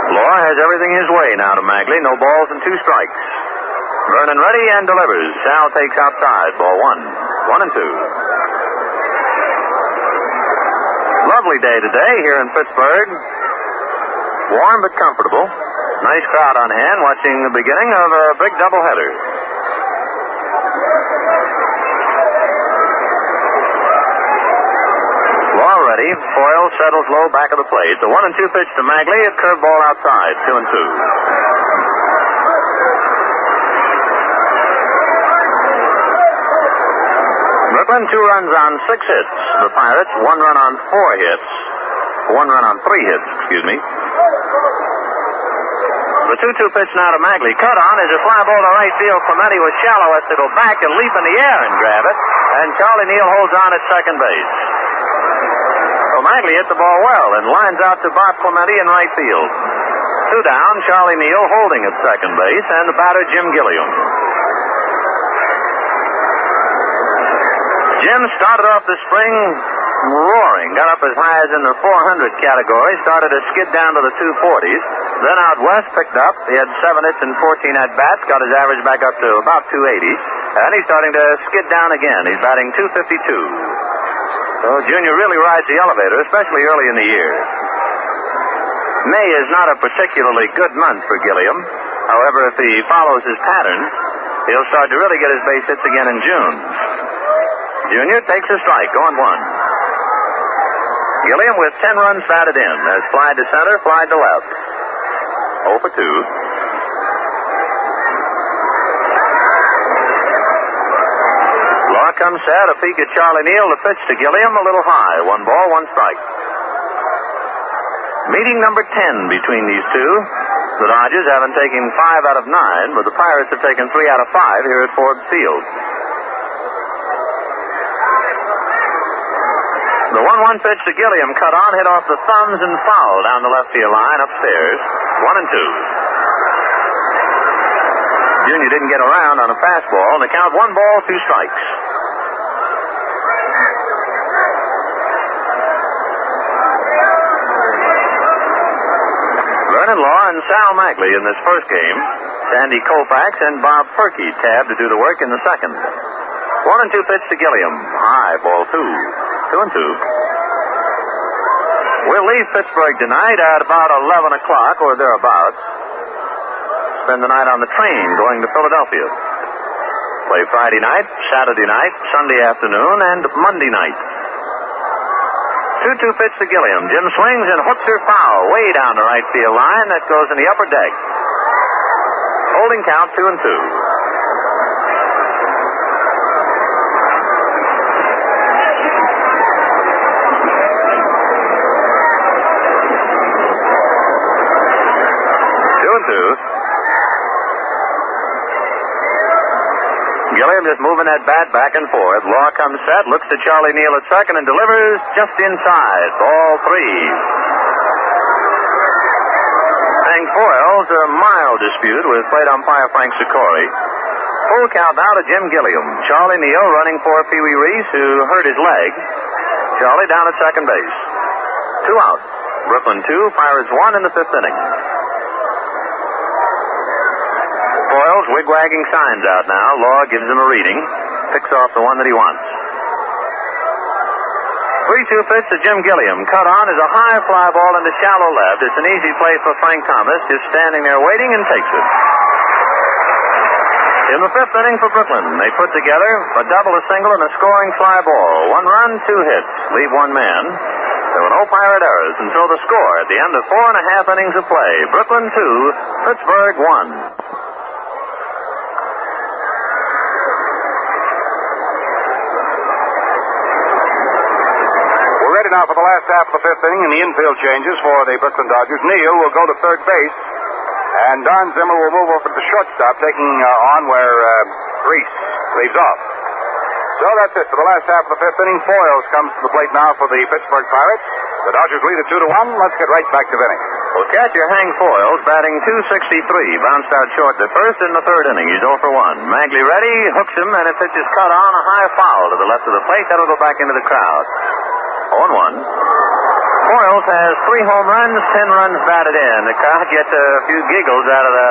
Law has everything his way now to Maglie. No balls and 2 strikes. Vernon ready and delivers. Sal takes outside. Ball 1. 1-2. Lovely day today here in Pittsburgh. Warm but comfortable. Nice crowd on hand watching the beginning of a big doubleheader. Ready. Foyle settles low back of the plate. The 1-2 pitch to Maglie. A curveball outside. 2-2. Brooklyn 2 runs on 6 hits. The Pirates 1 run on 4 hits. 1 run on 3 hits, excuse me. The 2-2 pitch now to Maglie. Cut on is a fly ball to right field. Clemente was shallow, has to go back and leap in the air and grab it. And Charlie Neal holds on at second base. Maglie hit the ball well and lines out to Bob Clemente in right field. 2 down, Charlie Neal holding at second base, and the batter, Jim Gilliam. Jim started off the spring roaring, got up as high as in the 400 category, started to skid down to the 240s. Then out west picked up. He had 7 hits and 14 at-bats, got his average back up to about 280, and he's starting to skid down again. He's batting .252. So Junior really rides the elevator, especially early in the year. May is not a particularly good month for Gilliam. However, if he follows his pattern, he'll start to really get his base hits again in June. Junior takes a strike, 0-1. Gilliam with 10 runs batted in, has flied to center, flied to left. 0 for 2. Comes set, a peek at Charlie Neal, the pitch to Gilliam, a little high. 1 ball, 1 strike. Meeting number 10 between these two. The Dodgers haven't taken 5 out of 9, but the Pirates have taken 3 out of 5 here at Forbes Field. The 1-1 pitch to Gilliam, cut on, hit off the thumbs and foul down the left field line upstairs. 1-2. Junior didn't get around on a fastball, and the count 1 ball, 2 strikes. Vernon Law and Sal Maglie in this first game. Sandy Koufax and Bob Perky tabbed to do the work in the second. 1-2 pitch to Gilliam. High, ball 2. 2-2. We'll leave Pittsburgh tonight at about 11 o'clock or thereabouts. Spend the night on the train going to Philadelphia. Play Friday night, Saturday night, Sunday afternoon, and Monday night. 2-2 pitch to Gilliam. Jim swings and hooks her foul way down the right field line. That goes in the upper deck. Holding count 2-2. Gilliam just moving that bat back and forth. Law comes set, looks to Charlie Neal at second and delivers just inside. Ball 3. Hank Foyle's a mild dispute with plate umpire Frank Sicori. Full count now to Jim Gilliam. Charlie Neal running for Pee Wee Reese, who hurt his leg. Charlie down at second base. 2 out. Brooklyn 2, Pirates 1 in the 5th inning. Foyle's wig-wagging signs out now. Law gives him a reading. Picks off the one that he wants. 3-2 pitch to Jim Gilliam. Cut on is a high fly ball into shallow left. It's an easy play for Frank Thomas. Just standing there waiting and takes it. In the 5th inning for Brooklyn, they put together a double, a single, and a scoring fly ball. 1 run, 2 hits. Leave 1 man. There were no Pirate errors until the score at the end of 4.5 innings of play. Brooklyn 2, Pittsburgh 1. Now for the last half of the 5th inning and the infield changes for the Brooklyn Dodgers. Neal will go to third base, and Don Zimmer will move over to the shortstop, taking on where Reese leaves off. So that's it for the last half of the 5th inning. Foyles comes to the plate now for the Pittsburgh Pirates. The Dodgers lead at 2-1. Let's get right back to Vinny. Well, catcher Hank Foyles, batting .263, bounced out short the first in the third inning. He's 0 for 1. Maglie ready, hooks him, and a pitch is cut on a high foul to the left of the plate. That'll go back into the crowd. 0-1. Foyles has 3 home runs, 10 runs batted in. The crowd gets a few giggles out of the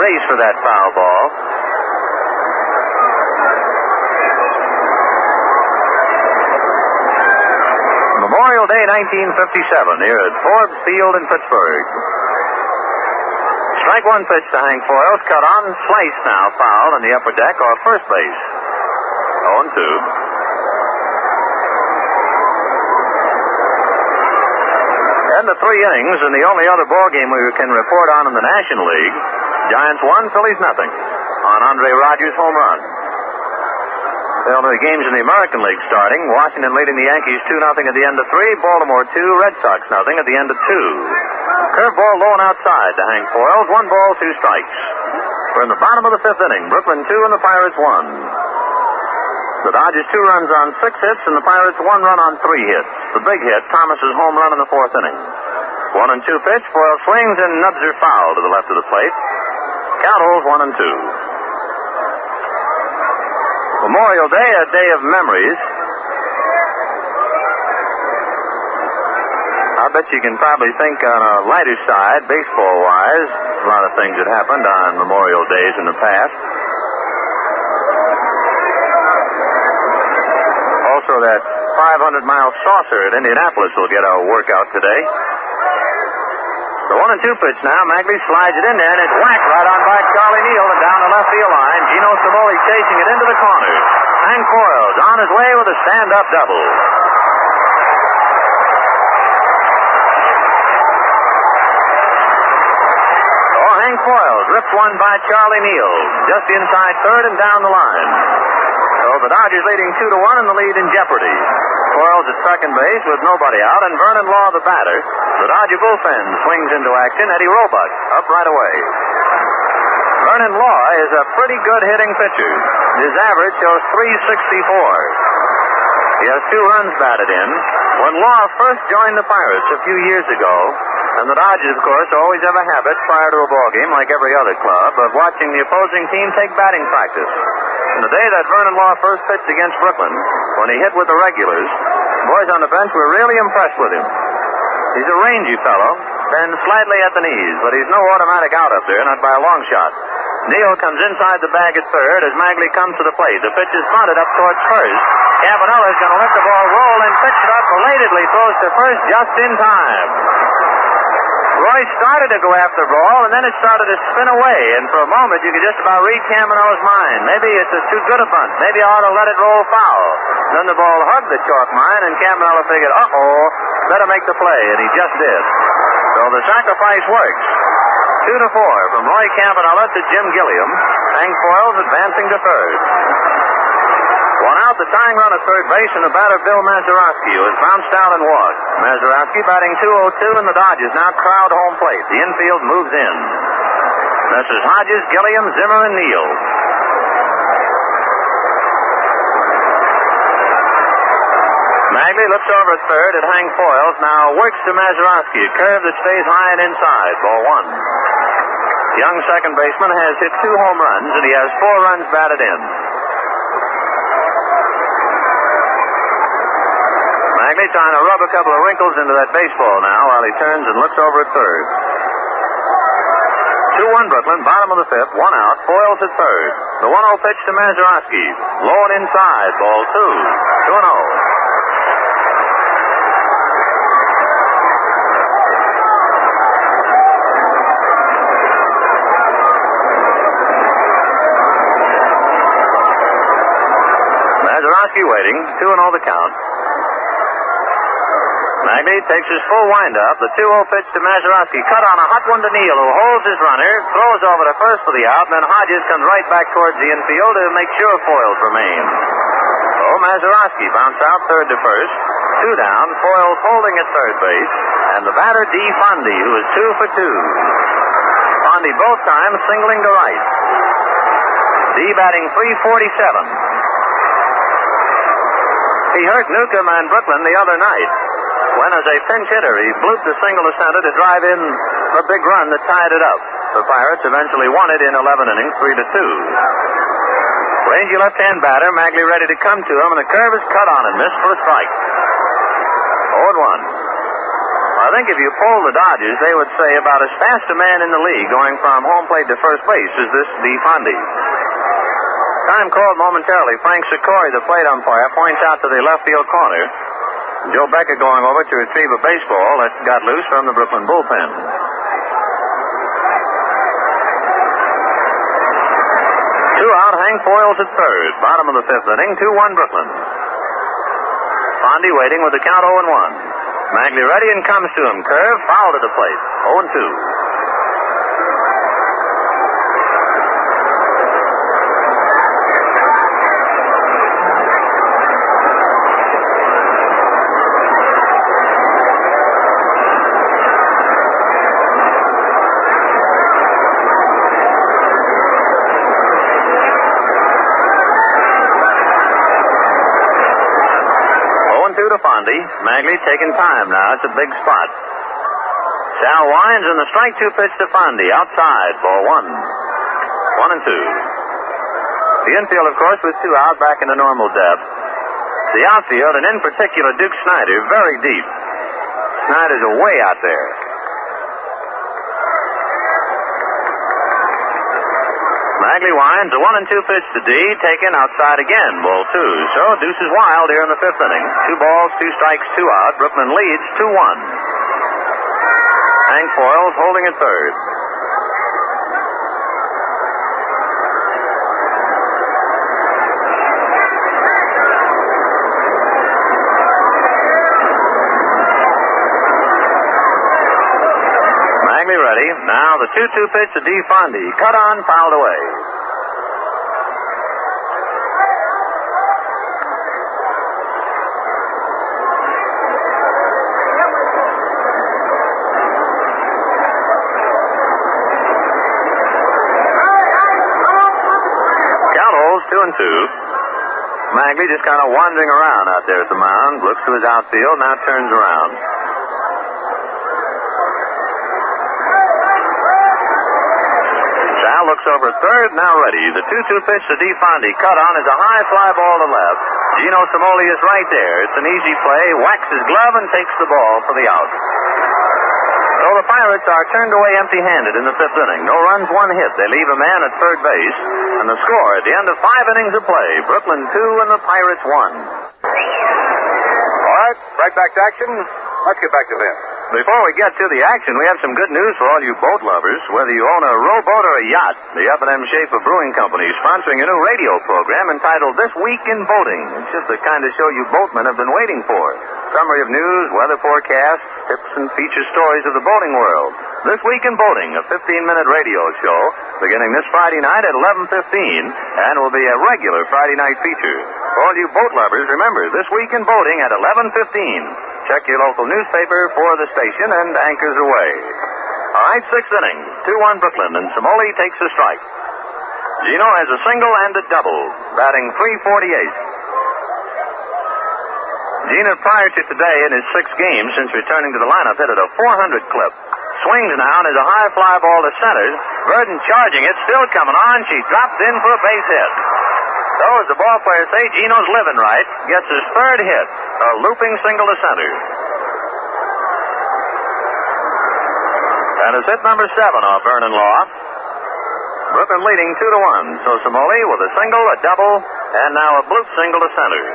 race for that foul ball. Memorial Day 1957 here at Forbes Field in Pittsburgh. Strike one pitch to Hank Foyles, cut on, sliced now, foul in the upper deck or first base. 0-2. And the 3 innings in the only other ball game we can report on in the National League. Giants 1, Phillies nothing on Andre Rogers' home run. Well, the games in the American League starting. Washington leading the Yankees 2-0 at the end of 3. Baltimore 2, Red Sox 0 at the end of 2. Curveball low and outside to Hank Foyles. 1 ball, 2 strikes. We're in the bottom of the 5th inning. Brooklyn 2 and the Pirates 1. The Dodgers 2 runs on 6 hits and the Pirates 1 run on 3 hits. The big hit, Thomas's home run in the 4th inning. 1-2 pitch. Foyles swings and nubs her foul to the left of the plate. Count holds 1-2. Memorial Day, a day of memories. I bet you can probably think on a lighter side, baseball-wise, a lot of things that happened on Memorial Days in the past. Also, that 500-mile saucer at Indianapolis will get a workout today. The 1-2 pitch now. Maglie slides it in there, and it's whacked right on by Charlie Neal and down the left field line. Gino Cimoli chasing it into the corner. Hank Foyles on his way with a stand-up double. Oh, Hank Foyles ripped one by Charlie Neal, just inside third and down the line. So the Dodgers leading 2-1 and the lead in jeopardy. Foyles at second base with nobody out, and Vernon Law the batter. The Dodger bullpen swings into action. Eddie Roebuck up right away. Vernon Law is a pretty good hitting pitcher. His average shows .364. He has 2 runs batted in. When Law first joined the Pirates a few years ago, and the Dodgers, of course, always have a habit prior to a ball game, like every other club, of watching the opposing team take batting practice. And the day that Vernon Law first pitched against Brooklyn, when he hit with the regulars, the boys on the bench were really impressed with him. He's a rangy fellow, bends slightly at the knees, but he's no automatic out up there, not by a long shot. Neal comes inside the bag at third as Maglie comes to the plate. The pitch is bunted up towards first. Campanella's going to let the ball roll and pitch it up belatedly, throws to first just in time. Roy started to go after the ball, and then it started to spin away, and for a moment you could just about read Campanella's mind. Maybe it's too good a bunt. Maybe I ought to let it roll foul. Then the ball hugged the chalk mine, and Campanella figured, better make the play, and he just did. So the sacrifice works. 2-4 from Roy Campanella to Jim Gilliam. Hank Foyles advancing to third. 1 out, the tying run at third base, and the batter Bill Mazeroski, who has bounced out and walked. Mazeroski batting .202, and the Dodgers now crowd home plate. The infield moves in. This is Hodges, Gilliam, Zimmer, and Neal. Maglie looks over at third at Hank Foyles, now works to Mazeroski, a curve that stays high and inside, ball 1. Young second baseman has hit 2 home runs, and he has 4 runs batted in. Maglie trying to rub a couple of wrinkles into that baseball now while he turns and looks over at third. 2-1 Brooklyn, bottom of the 5th, 1 out, Foyles at third. The 1-0 pitch to Mazeroski, low and inside, ball 2, 2-0. Mazeroski waiting, 2-0 the count. Maglie takes his full windup. The 2-0 pitch to Mazeroski. Cut on a hot one to Neal, who holds his runner, throws over to first for the out, and then Hodges comes right back towards the infield to make sure Foyles remains. So Mazeroski bounced out third to first. 2 down. Foyles holding at third base. And the batter, D. Fondy, who is 2 for 2. Fondy both times singling to right. D batting .347. He hurt Newcomb and Brooklyn the other night. when, as a pinch hitter, he blooped a single to center to drive in a big run that tied it up. The Pirates eventually won it in 11 innings, 3-2. Rangy left-hand batter, Maglie ready to come to him, and the curve is cut on and missed for a strike. 0-1. I think if you poll the Dodgers, they would say about as fast a man in the league going from home plate to first base as this DeFonde. Time called momentarily. Frank Sikori, the plate umpire, points out to the left field corner. Joe Becker going over to retrieve a baseball that got loose from the Brooklyn bullpen. 2 out, Hank Foyles at third. Bottom of the 5th inning, 2-1 Brooklyn. Fondy waiting with the count 0-1. Maglie ready and comes to him. Curve, foul to the plate. 0-2. Maglie taking time now. It's a big spot. Sal winds and the strike 2 pitch to Fondy. Outside. Ball 1. 1-2. The infield, of course, with 2 out back into normal depth. The outfield, and in particular Duke Snider, very deep. Snider's way out there. Maglie winds, a 1-2 pitch to D, taken outside again, ball 2. So deuce is wild here in the 5th inning. 2 balls, 2 strikes, 2 out. Brooklyn leads 2-1. Hank Foyles holding at third. Ready. Now the 2-2 pitch to DeFonde. Cut on, fouled away. Count holds 2-2. Maglie just kind of wandering around out there at the mound. Looks to his outfield, now turns around. Looks over third, now ready. The 2-2 pitch to DeFonde. Cut on is a high fly ball to left. Gino Cimoli is right there. It's an easy play. Whacks his glove and takes the ball for the out. So the Pirates are turned away empty-handed in the 5th inning. No runs, 1 hit. They leave a man at third base. And the score at the end of 5 innings of play, Brooklyn 2 and the Pirates 1. All right, right back to action. Let's get back to this. Before we get to the action, we have some good news for all you boat lovers. Whether you own a rowboat or a yacht, the F&M Schaefer Brewing Company is sponsoring a new radio program entitled This Week in Boating. It's just the kind of show you boatmen have been waiting for. Summary of news, weather forecasts, tips and feature stories of the boating world. This Week in Boating, a 15-minute radio show beginning this Friday night at 11:15 and will be a regular Friday night feature. For all you boat lovers, remember, This Week in Boating at 11:15. Check your local newspaper for the station and anchors away. All right, 6th inning. 2-1 Brooklyn, and Cimoli takes the strike. Gino has a single and a double, batting .348. Gino, prior to today, in his 6 games since returning to the lineup, hit at a .400 clip. Swings now and is a high fly ball to center. Burden charging it, still coming on. She drops in for a base hit. So, as the ball players say, Gino's living right. Gets his 3rd hit, a looping single to center. And it's hit number 7 off Vernon Law. Brooklyn leading 2-1. So Cimoli with a single, a double, and now a bloop single to center.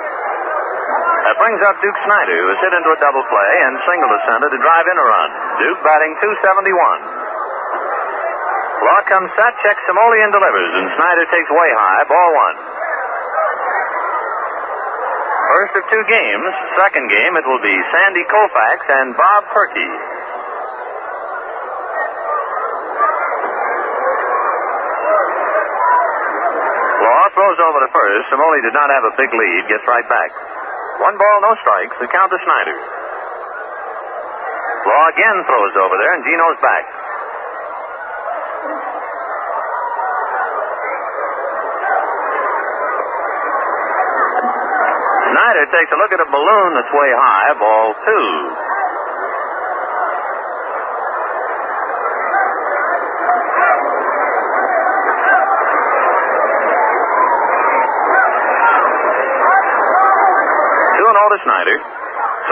That brings up Duke Snider, who has hit into a double play and single to center to drive in a run. Duke batting .271. Law comes set, checks Cimoli and delivers, and Snider takes way high, ball 1. First of 2 games. 2nd game, it will be Sandy Koufax and Bob Perky. Law throws over to first. Cimoli did not have a big lead. Gets right back. 1 ball, no strikes. The count to Snider. Law again throws over there, and Gino's back. Snider takes a look at a balloon that's way high, ball 2.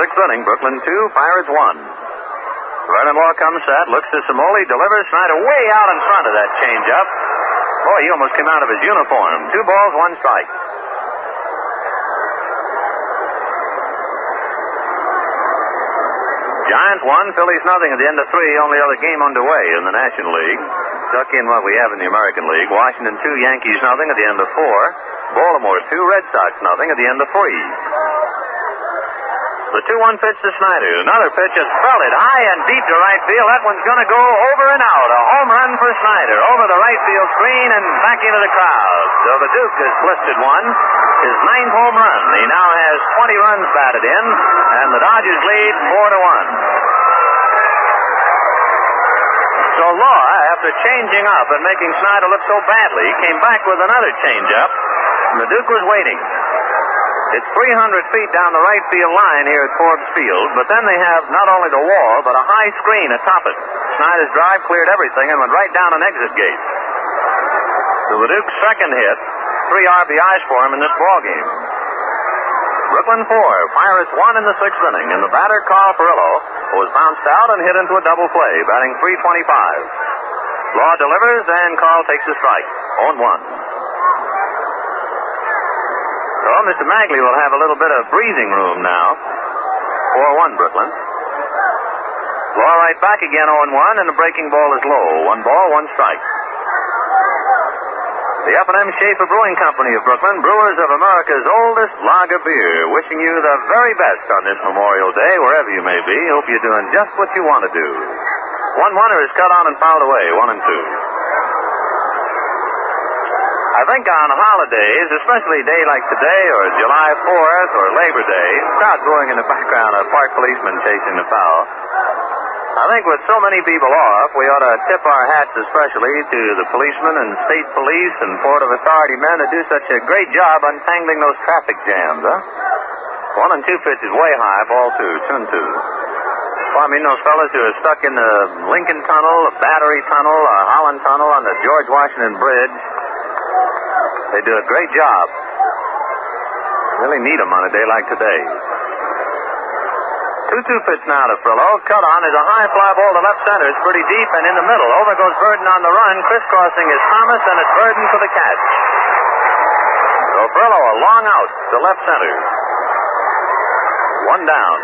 sixth inning, Brooklyn 2, Pirates 1. Vernon Law comes set, looks to Cimoli, delivers. Snider way out in front of that changeup. Boy, he almost came out of his uniform. 2 balls, 1 strike. Giants 1, Phillies nothing at the end of 3. Only other game underway in the National League. Stuck in what we have in the American League. Washington 2, Yankees nothing at the end of 4. Baltimore 2, Red Sox nothing at the end of 3. The 2-1 pitch to Snider. Another pitch is belted high and deep to right field. That one's going to go over and out. A home run for Snider. Over the right field screen and back into the crowd. So the Duke has blistered one. His 9th home run. He now has 20 runs batted in. And the Dodgers lead 4-1. So Law, after changing up and making Snider look so badly, came back with another changeup. And the Duke was waiting. It's 300 feet down the right field line here at Forbes Field, but then they have not only the wall, but a high screen atop it. Snider's drive cleared everything and went right down an exit gate. So the Duke's second hit, 3 RBIs for him in this ballgame. Brooklyn 4, Pirates 1 in the 6th inning, and the batter, Carl Perillo, was bounced out and hit into a double play, batting .325. Law delivers, and Carl takes a strike. 0-1. So Mr. Maglie will have a little bit of breathing room now. 4-1 Brooklyn. Law right back again 0-1, and the breaking ball is low. 1 ball, 1 strike. The F&M Schaefer Brewing Company of Brooklyn, brewers of America's oldest lager beer, wishing you the very best on this Memorial Day, wherever you may be. Hope you're doing just what you want to do. 1-1er is cut on and fouled away, 1-2. I think on holidays, especially a day like today or July 4th or Labor Day, crowd booing in the background, a park policeman chasing the foul. I think with so many people off, we ought to tip our hats especially to the policemen and state police and Port of Authority men that do such a great job untangling those traffic jams, huh? 1 and 2 pitch is way high, ball 2, 2-2. Well, I mean those fellas who are stuck in the Lincoln Tunnel, the Battery Tunnel, Holland Tunnel, on the George Washington Bridge. They do a great job. Really need them on a day like today. 2-2 pitch now to Frillo. Cut on is a high fly ball to left center. It's pretty deep and in the middle. Over goes Burden on the run. Crisscrossing is Thomas, and it's Burden for the catch. So Frillo a long out to left center. 1 down.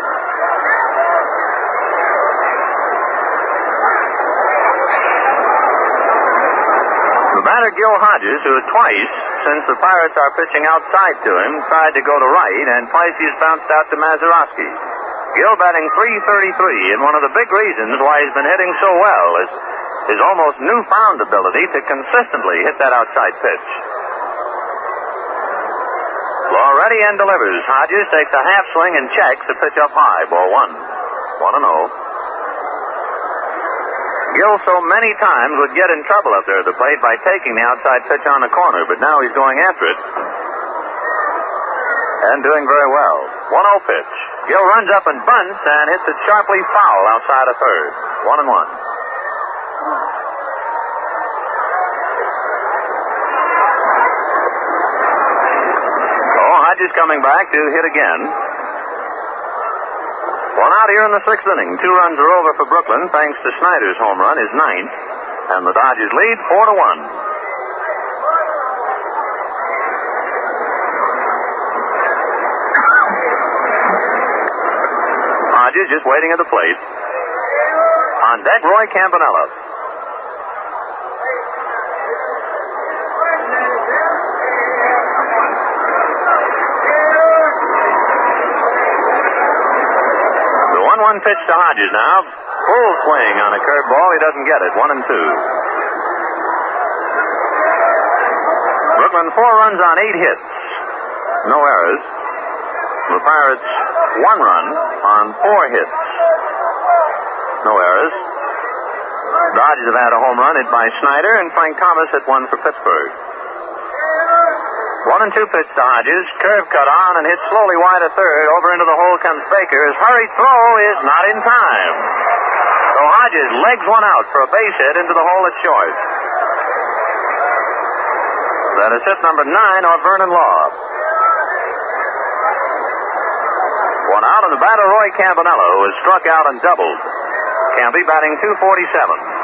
The batter, Gil Hodges, who twice, since the Pirates are pitching outside to him, tried to go to right, and twice he's bounced out to Mazeroski. Gil batting .333, and one of the big reasons why he's been hitting so well is his almost newfound ability to consistently hit that outside pitch. Law ready and delivers. Hodges takes a half swing and checks the pitch up high. Ball 1. 1-0. Gil so many times would get in trouble up there at the plate by taking the outside pitch on the corner, but now he's going after it and doing very well. 1-0 pitch. Gil runs up and bunts and hits it sharply foul outside of third. 1-1. Oh, Hodges coming back to hit again. 1 out here in the 6th inning. 2 runs are over for Brooklyn, thanks to Snider's home run, his 9th. And the Dodgers lead 4-1. Hodges just waiting at the plate. On deck, Roy Campanella. Pitch to Hodges now. Full swing on a curveball. He doesn't get it. 1-2. Brooklyn 4 runs on 8 hits. No errors. The Pirates 1 run on 4 hits. No errors. Dodgers have had a home run hit by Snider, and Frank Thomas hit one for Pittsburgh. 1-2 pitch to Hodges. Curve cut on and hit slowly wide of third. Over into the hole comes Baker. His hurried throw is not in time. So Hodges legs one out for a base hit into the hole at short. That is hit number 9 of Vernon Law. One out, and the batter, Roy Campanello, is struck out and doubled. Campy batting .247.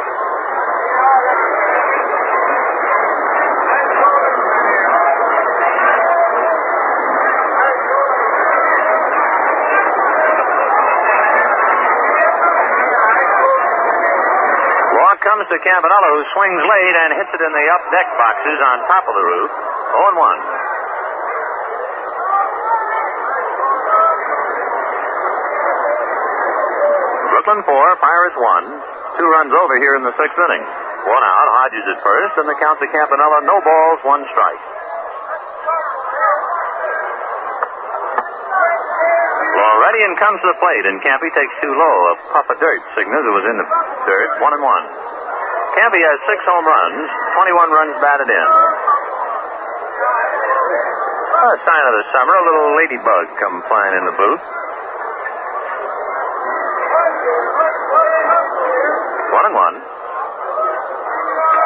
Comes to Campanello, who swings late and hits it in the up deck boxes on top of the roof. 0-1. Brooklyn 4, Pirates 1. 2 runs over here in the 6th inning. 1 out, Hodges at first, and the count to Campanello, no balls, 1 strike. Floridian comes to the plate, and Campy takes too low. A puff of dirt signals it was in the dirt. 1-1. Campy has 6 home runs, 21 runs batted in. A sign of the summer, a little ladybug come flying in the booth. 1-1.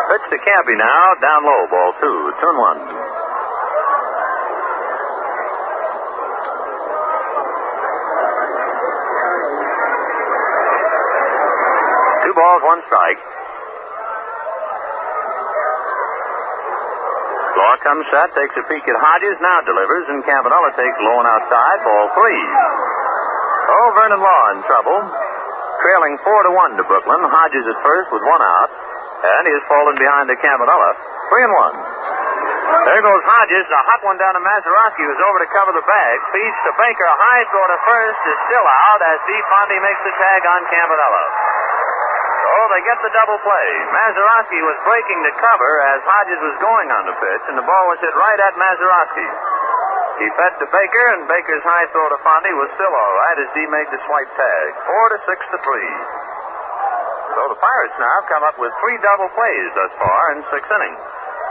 Pitch to Campy now, down low, ball 2, 2-1. Two balls, 1 strike. Law comes set, takes a peek at Hodges, now delivers, and Campanello takes low and outside, ball 3. Oh, Vernon Law in trouble. Trailing 4-1 to Brooklyn. Hodges at first with 1 out, and he has fallen behind to Campanello. 3-1. There goes Hodges, a hot one down to Mazeroski, who's over to cover the bag. Feeds to Baker, high throw to first, is still out as Steve Fondy makes the tag on Campanello. Oh, they get the double play. Mazeroski was breaking to cover as Hodges was going on the pitch, and the ball was hit right at Mazeroski. He fed to Baker, and Baker's high throw to Fondy was still all right as he made the swipe tag. 4-6 to 3. So the Pirates now come up with 3 double plays thus far in 6 innings.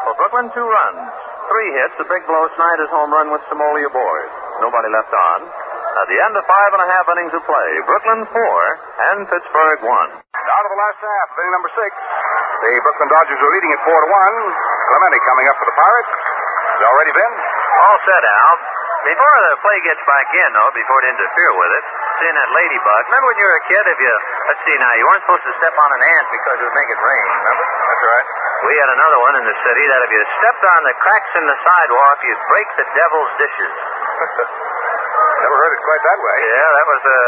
For Brooklyn, 2 runs, 3 hits, a big blow, Snider's home run with Cimoli aboard. Nobody left on. At the end of 5.5 innings of play, Brooklyn 4 and Pittsburgh 1. Down to the last half, inning number 6. The Brooklyn Dodgers are leading at 4-1. Clemente coming up for the Pirates. Has already been? All set, Al. Before the play gets back in, though, before it interfere with it, seeing that ladybug. Remember when you were a kid, let's see now, you weren't supposed to step on an ant because it would make it rain, remember? That's right. We had another one in the city that if you stepped on the cracks in the sidewalk, you'd break the devil's dishes. Never heard it quite that way. Yeah, that was a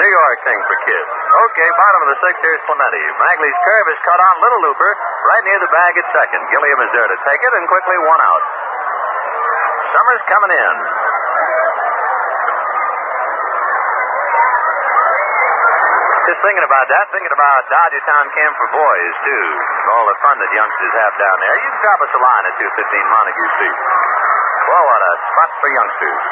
New York thing for kids. Okay, bottom of the 6th, here's Clemente. Maglie's curve is cut on, little looper, right near the bag at second. Gilliam is there to take it, and quickly 1 out. Summers coming in. Just thinking about that, thinking about Dodger Town Camp for Boys, too. All the fun that youngsters have down there. You can drop us a line at 215 Montague Street. Well, what a spot for youngsters.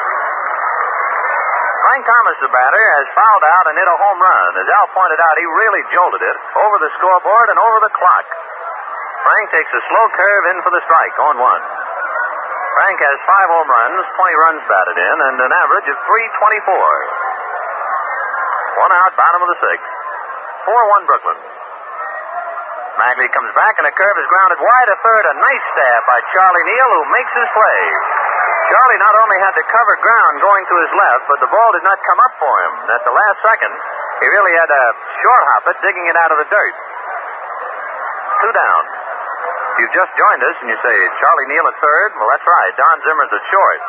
Frank Thomas, the batter, has fouled out and hit a home run. As Al pointed out, he really jolted it over the scoreboard and over the clock. Frank takes a slow curve in for the strike, 0-1. Frank has 5 home runs, 20 runs batted in, and an average of .324. 1 out, bottom of the 6th. 4-1 Brooklyn. Maglie comes back, and a curve is grounded wide to third. A nice stab by Charlie Neal, who makes his play. Charlie not only had to cover ground going to his left, but the ball did not come up for him. At the last second, he really had to short hop it, digging it out of the dirt. 2 down. If you've just joined us and you say, Charlie Neal at third, well, that's right. Don Zimmer's at short.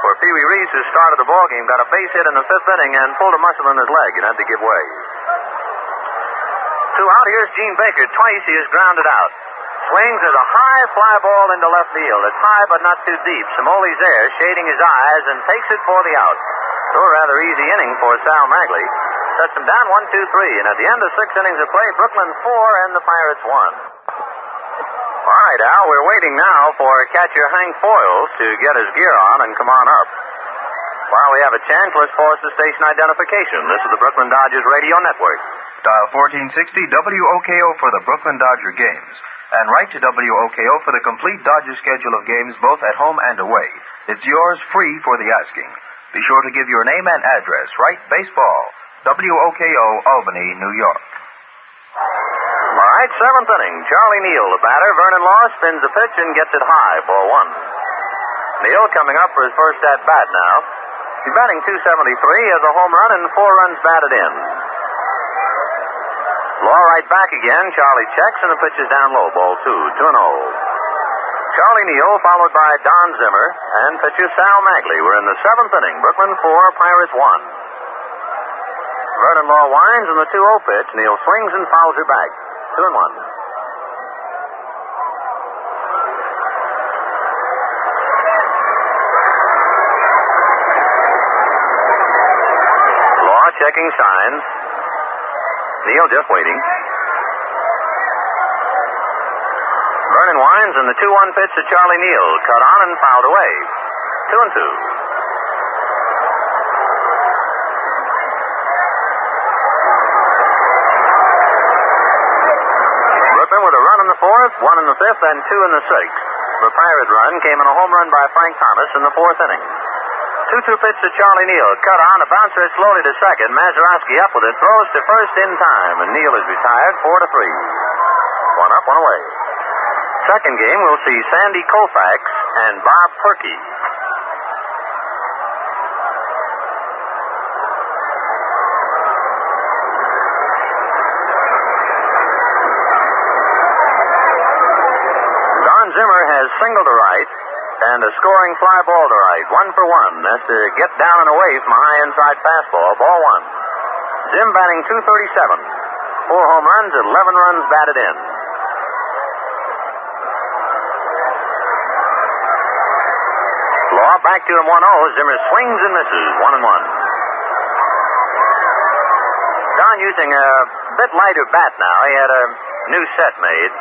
For Pee Wee Reese, who started the ballgame, got a base hit in the 5th inning and pulled a muscle in his leg and had to give way. 2 out. Here's Gene Baker. Twice he is grounded out. Swings as a high fly ball into left field. It's high but not too deep. Cimoli's there, shading his eyes, and takes it for the out. So a rather easy inning for Sal Maglie. Sets him down 1-2-3. And at the end of 6 innings of play, Brooklyn 4 and the Pirates 1. All right, Al, we're waiting now for catcher Hank Foyles to get his gear on and come on up. While we have a chance, let's pause the station identification. This is the Brooklyn Dodgers Radio Network. Dial 1460 WOKO for the Brooklyn Dodger games. And write to WOKO for the complete Dodger schedule of games both at home and away. It's yours free for the asking. Be sure to give your name and address. Write baseball, WOKO, Albany, New York. All right, 7th inning. Charlie Neal, the batter. Vernon Law spins the pitch and gets it high, ball 1. Neal coming up for his first at-bat now. He's batting .273, has a home run and 4 runs batted in. Law right back again. Charlie checks and the pitch is down low. Ball 2, 2-0. Charlie Neal followed by Don Zimmer and pitcher Sal Maglie. We're in the 7th inning. Brooklyn 4, Pirates 1. Vernon Law winds in the 2-0 pitch. Neal swings and fouls her back. 2-1. Checking signs. Neal just waiting. Vernon winds and the 2-1 pitch to Charlie Neal. Cut on and fouled away. 2-2. Brooklyn with a run in the 4th, 1 in the 5th, and 2 in the 6th. The Pirate run came in a home run by Frank Thomas in the 4th inning. 2-2 pitch to Charlie Neal. Cut on, a bouncer slowly to second. Mazeroski up with it, throws to first in time, and Neal is retired 4-3. 1 up, 1 away. Second game, we'll see Sandy Koufax and Bob Perky. Don Zimmer has singled to right and a scoring fly ball to right. 1 for 1. That's to get down and away from a high inside fastball. Ball 1. Zim batting .237. 4 home runs, 11 runs batted in. Law back to him 1-0. Zimmer swings and misses. 1-1. Don using a bit lighter bat now. He had a new set made.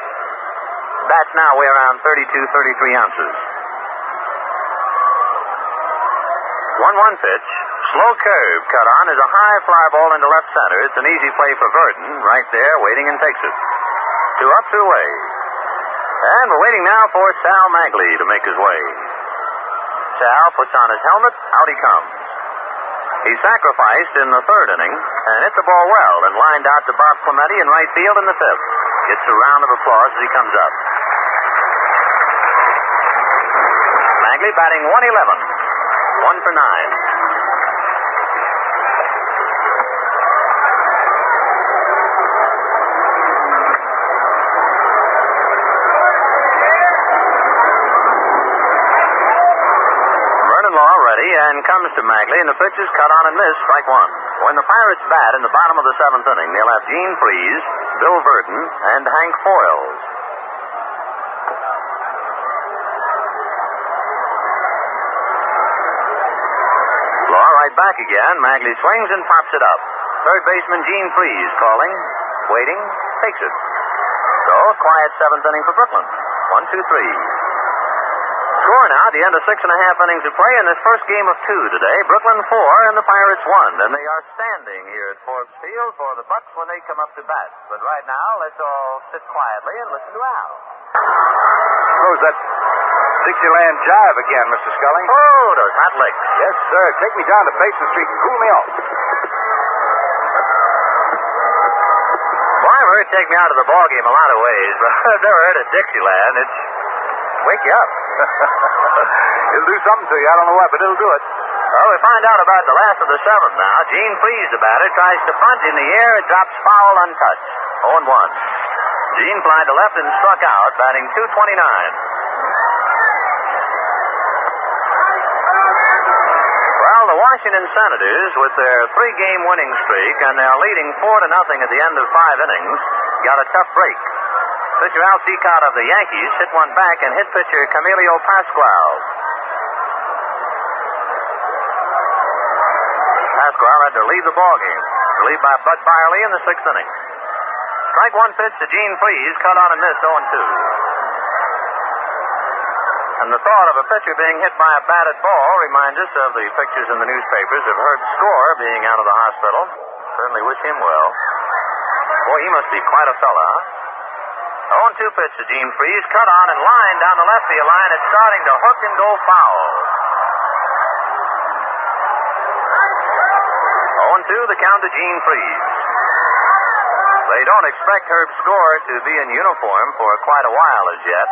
Bats now weigh around 32, 33 ounces. 1-1 pitch. Slow curve cut on is a high fly ball into left center. It's an easy play for Verdon. Right there, waiting and takes it. 2 up, 2 away. And we're waiting now for Sal Maglie to make his way. Sal puts on his helmet. Out he comes. He sacrificed in the 3rd inning and hit the ball well and lined out to Bob Clemente in right field in the 5th. Gets a round of applause as he comes up. Maglie batting .111. 1 for 9. Vernon Law ready and comes to Maglie, and the pitch is cut on and missed. Strike 1. When the Pirates bat in the bottom of the 7th inning, they'll have Gene Freese, Bill Verdon, and Hank Foyles. Back again. Maglie swings and pops it up. Third baseman Gene Freese calling, waiting, takes it. So, quiet 7th inning for Brooklyn. 1, 2, 3. Score now at the end of 6.5 innings of play in this first game of 2 today. Brooklyn 4 and the Pirates 1. And they are standing here at Forbes Field for the Bucks when they come up to bat. But right now, let's all sit quietly and listen to Al. Suppose that Dixieland jive again, Mr. Scully. Oh, those hot licks. Yes, sir. Take me down to Basin Street and cool me off. Well, I've heard take me out of the ballgame a lot of ways, but I've never heard of Dixieland. It's wake you up. It'll do something to you. I don't know what, but it'll do it. Well, we find out about the last of the 7th now. Gene Freese, the batter, tries to punt in the air. It drops foul untouched. 0-1. Gene flied to left and struck out, batting .229. Well, the Washington Senators, with their 3-game winning streak, and they're leading 4-0 at the end of 5 innings, got a tough break. Pitcher Al Cicotte of the Yankees hit one back and hit pitcher Camilo Pascual. Pascual had to leave the ballgame, relieved by Bud Byerly in the 6th inning. Strike 1 pitch to Gene Freese, cut on and missed 0-2. And the thought of a pitcher being hit by a batted ball reminds us of the pictures in the newspapers of Herb Score being out of the hospital. Certainly wish him well. Boy, he must be quite a fella, huh? 0-2 pitch to Gene Freese, cut on and line down the left field line. It's starting to hook and go foul. 0-2, the count to Gene Freese. They don't expect Herb Score to be in uniform for quite a while as yet.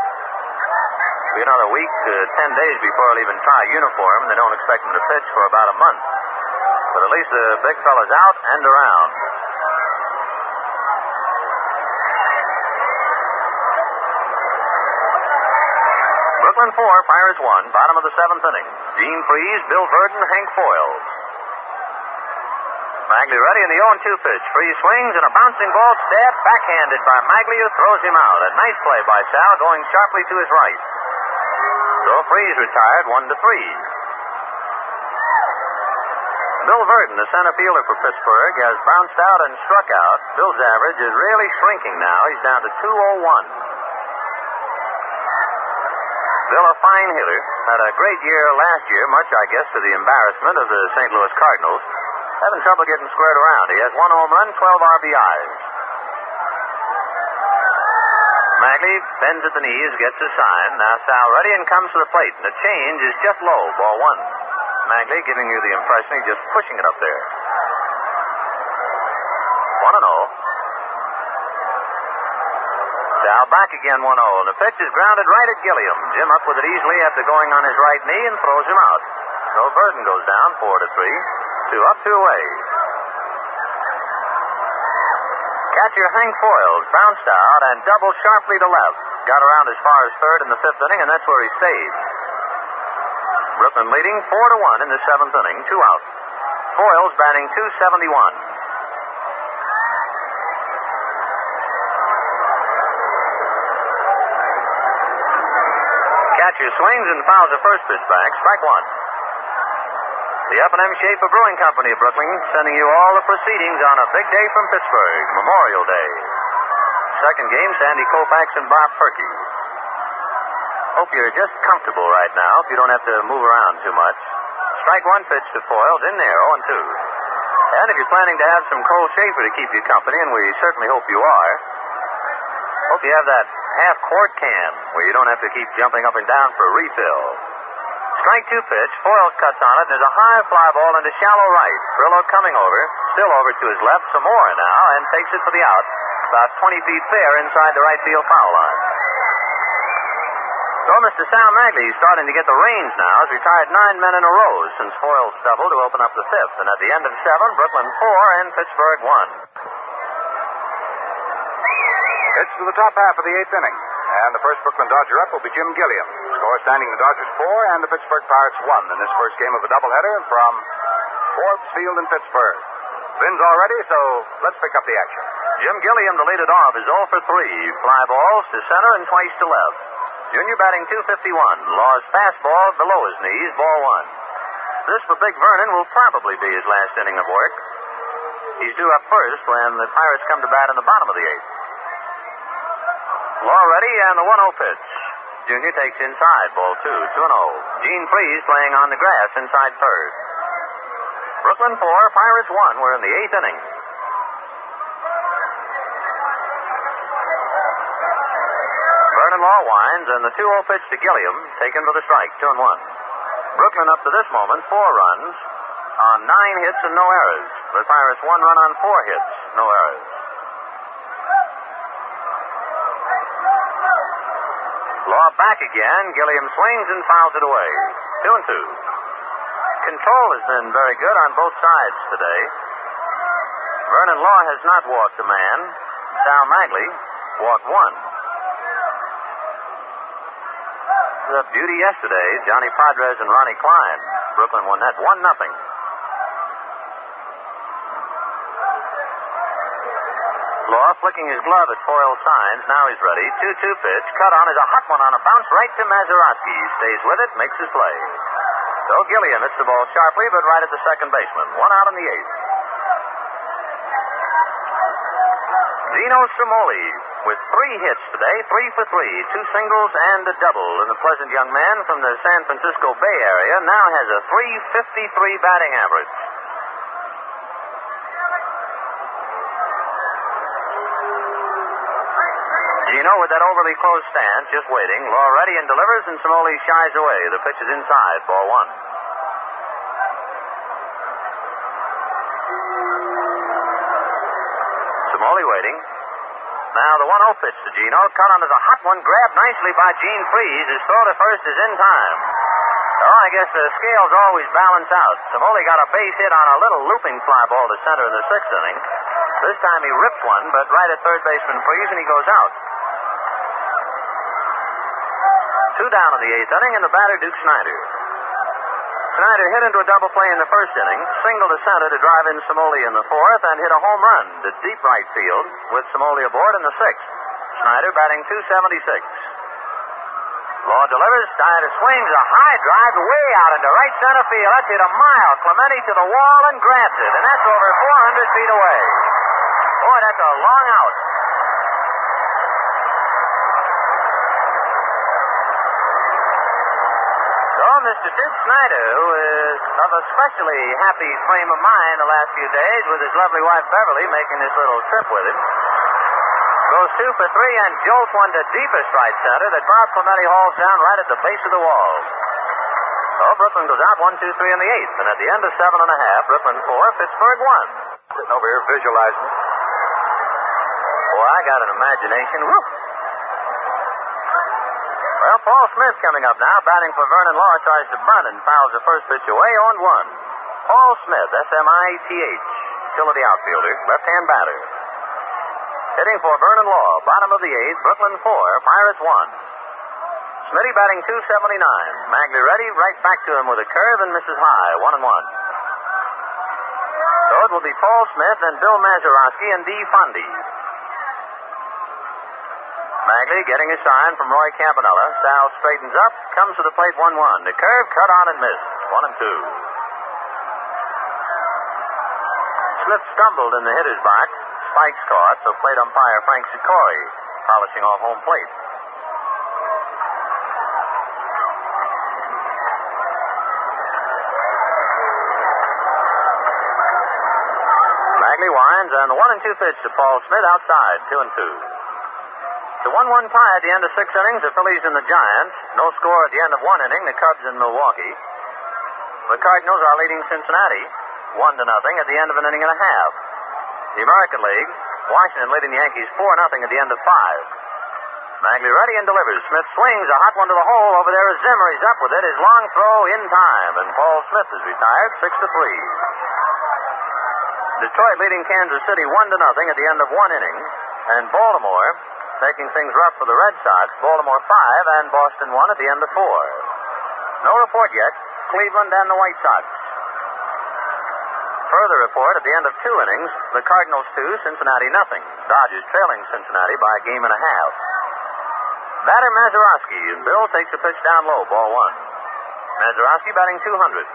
Be another week to 10 days before he'll even try uniform, and they don't expect him to pitch for about a month. But at least the big fella's out and around. Brooklyn 4, Pirates 1, bottom of the 7th inning. Gene Freese, Bill Verdon, Hank Foyles. Maglie ready in the 0-2 pitch. Freese swings and a bouncing ball stabbed backhanded by Maglie, who throws him out. A nice play by Sal, going sharply to his right. So Freese retired 1-3. Bill Verdon, the center fielder for Pittsburgh, has bounced out and struck out. Bill's average is really shrinking now. He's down to 201. Bill, a fine hitter, had a great year last year, much, I guess, to the embarrassment of the St. Louis Cardinals. Having trouble getting squared around. He has 1 home run, 12 RBIs. Maglie bends at the knees, gets a sign. Now Sal ready and comes to the plate. And the change is just low, ball 1. Maglie giving you the impression he's just pushing it up there. 1-0. Sal back again 1-0. And the pitch is grounded right at Gilliam. Jim up with it easily after going on his right knee and throws him out. So Verdon goes down 4-3. 2 up, 2 away. Catcher Hank Foyles bounced out and doubled sharply to left. Got around as far as third in the 5th inning, and that's where he stayed. Brooklyn leading 4-1 in the 7th inning, 2 out. Foyles batting .271. Catcher swings and fouls the first pitch back. Strike 1. The F&M Schaefer Brewing Company of Brooklyn sending you all the proceedings on a big day from Pittsburgh, Memorial Day. Second game, Sandy Koufax and Bob Perky. Hope you're just comfortable right now if you don't have to move around too much. Strike 1 pitch to Foyles in there, 0-2. And if you're planning to have some cold Schaefer to keep you company, and we certainly hope you are, hope you have that half-quart can where you don't have to keep jumping up and down for a refill. Strike 2 pitch. Foyles cuts on it. There's a high fly ball into shallow right. Brillo coming over, still over to his left, Zamora now, and takes it for the out. About 20 feet fair inside the right field foul line. So Mr. Sal Maglie is starting to get the reins now. He's retired 9 men in a row since Foyles doubled to open up the 5th. And at the end of 7, Brooklyn 4 and Pittsburgh 1. It's to the top half of the 8th inning. And the first Brooklyn Dodger up will be Jim Gilliam. Score standing the Dodgers 4 and the Pittsburgh Pirates 1 in this first game of a doubleheader from Forbes Field in Pittsburgh. Vin's all ready, so let's pick up the action. Jim Gilliam to lead it off is 0 for 3. Fly balls to center and twice to left. Junior batting .251. Law's fastball below his knees, ball 1. This for Big Vernon will probably be his last inning of work. He's due up first when the Pirates come to bat in the bottom of the 8th. Law ready and the 1-0 pitch. Junior takes inside, ball 2, 2-0. Gene Freese playing on the grass inside third. Brooklyn 4, Pirates 1. We're in the 8th inning. Vernon Law winds, and the 2-0 pitch to Gilliam, taken for the strike, 2-1. Brooklyn up to this moment, 4 runs on 9 hits and no errors. The Pirates 1 run on 4 hits, no errors. Law back again. Gilliam swings and fouls it away. 2-2. Control has been very good on both sides today. Vernon Law has not walked a man. Sal Maglie walked 1. The beauty yesterday, Johnny Padres and Ronnie Klein. Brooklyn won that 1-0. Law flicking his glove at Foyles' signs. Now he's ready. 2-2 pitch. Cut on is a hot one on a bounce right to Mazeroski. Stays with it, makes his play. So Gilliam hits the ball sharply, but right at the second baseman. 1 out in the 8th. Gino Cimoli with 3 hits today, 3 for 3, 2 singles and a double. And the pleasant young man from the San Francisco Bay Area now has a .353 batting average. Gino with that overly close stance, just waiting. Law ready and delivers, and Cimoli shies away. The pitch is inside, ball 1. Cimoli waiting. Now the 1-0 pitch to Gino. Cut on as a hot one, grabbed nicely by Gene Freeze. His throw to first is in time. Oh, I guess the scales always balance out. Cimoli got a base hit on a little looping fly ball to center in the 6th inning. This time he ripped one, but right at third baseman Freeze, and he goes out. 2 down in the 8th inning, and the batter Duke Snider. Snider hit into a double play in the 1st inning, singled to center to drive in Cimoli in the 4th, and hit a home run to deep right field with Cimoli aboard in the 6th. Snider batting .276. Law delivers. Snider swings a high drive way out into right center field. That's hit a mile. Clemente to the wall and grabs it, and that's over 400 feet away. Boy, that's a long out. So, Mr. Duke Snider, who is of a especially happy frame of mind the last few days with his lovely wife Beverly making this little trip with him, goes 2 for 3 and jolts one to deepest right center that Bob Clemente hauls down right at the base of the wall. So Brooklyn goes out 1-2-3 in the 8th, and at the end of 7.5, Brooklyn 4, Pittsburgh 1. Sitting over here visualizing it. Boy, I got an imagination. Woo! Well, Paul Smith coming up now, batting for Vernon Law, tries to bunt and fouls the first pitch away, 0-1. Paul Smith, S-M-I-T-H, still of the outfielder, left-hand batter. Hitting for Vernon Law, bottom of the 8th, Brooklyn 4, Pirates 1. Smitty batting .279. Maglie ready, right back to him with a curve and misses high, 1-1. So it will be Paul Smith and Bill Mazeroski and Dee Fundy. Maglie getting a sign from Roy Campanella. Sal straightens up, comes to the plate 1-1. The curve cut on and missed, 1-2. Smith stumbled in the hitter's box. Spikes caught, so plate umpire Frank Sikori polishing off home plate. Maglie winds, and the 1-2 pitch to Paul Smith outside, 2-2. The 1-1 tie at the end of 6 innings, the Phillies and the Giants. No score at the end of 1 inning, the Cubs in Milwaukee. The Cardinals are leading Cincinnati 1-0 at the end of an inning and a half. The American League, Washington leading the Yankees 4-0 at the end of 5. Maglie ready and delivers. Smith swings a hot one to the hole. Over there is Zimmer. He's up with it. His long throw in time, and Paul Smith is retired 6-3. Detroit leading Kansas City 1-0 at the end of 1 inning, and Baltimore making things rough for the Red Sox. Baltimore 5 and Boston 1 at the end of 4. No report yet. Cleveland and the White Sox. Further report at the end of 2 innings, the Cardinals 2, Cincinnati nothing. Dodgers trailing Cincinnati by a game and a half. Batter Mazeroski, and Bill takes a pitch down low, ball 1. Mazeroski batting .200.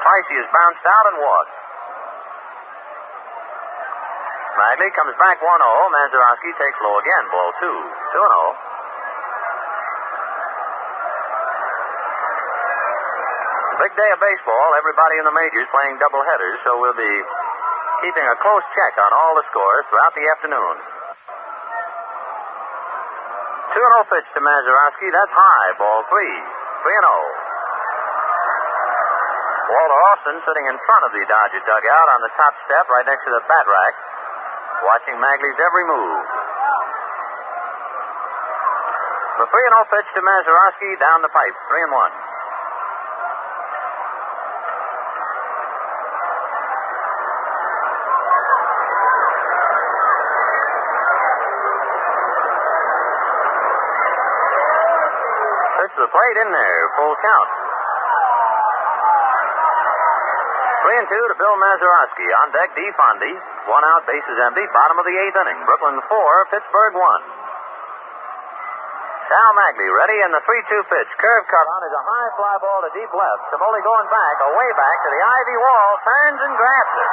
Twice he has bounced out and walked. Maglie comes back 1-0. Mazeroski takes low again, ball 2. 2-0. Big day of baseball. Everybody in the majors playing doubleheaders, so we'll be keeping a close check on all the scores throughout the afternoon. 2-0 pitch to Mazeroski. That's high, ball 3. 3-0. Walter Austin sitting in front of the Dodger dugout on the top step right next to the bat rack, watching Maglie's every move. The 3-0 pitch to Mazeroski down the pipe, 3-1. Pitch to the plate in there, full count. 3-2 to Bill Mazeroski. On deck, Dee Fondy. 1 out, bases empty. Bottom of the 8th inning. Brooklyn 4, Pittsburgh 1. Sal Maglie ready, and the 3-2 pitch. Curve cut on is a high fly ball to deep left. Cimoli going back, away back to the ivy wall. Turns and grabs it.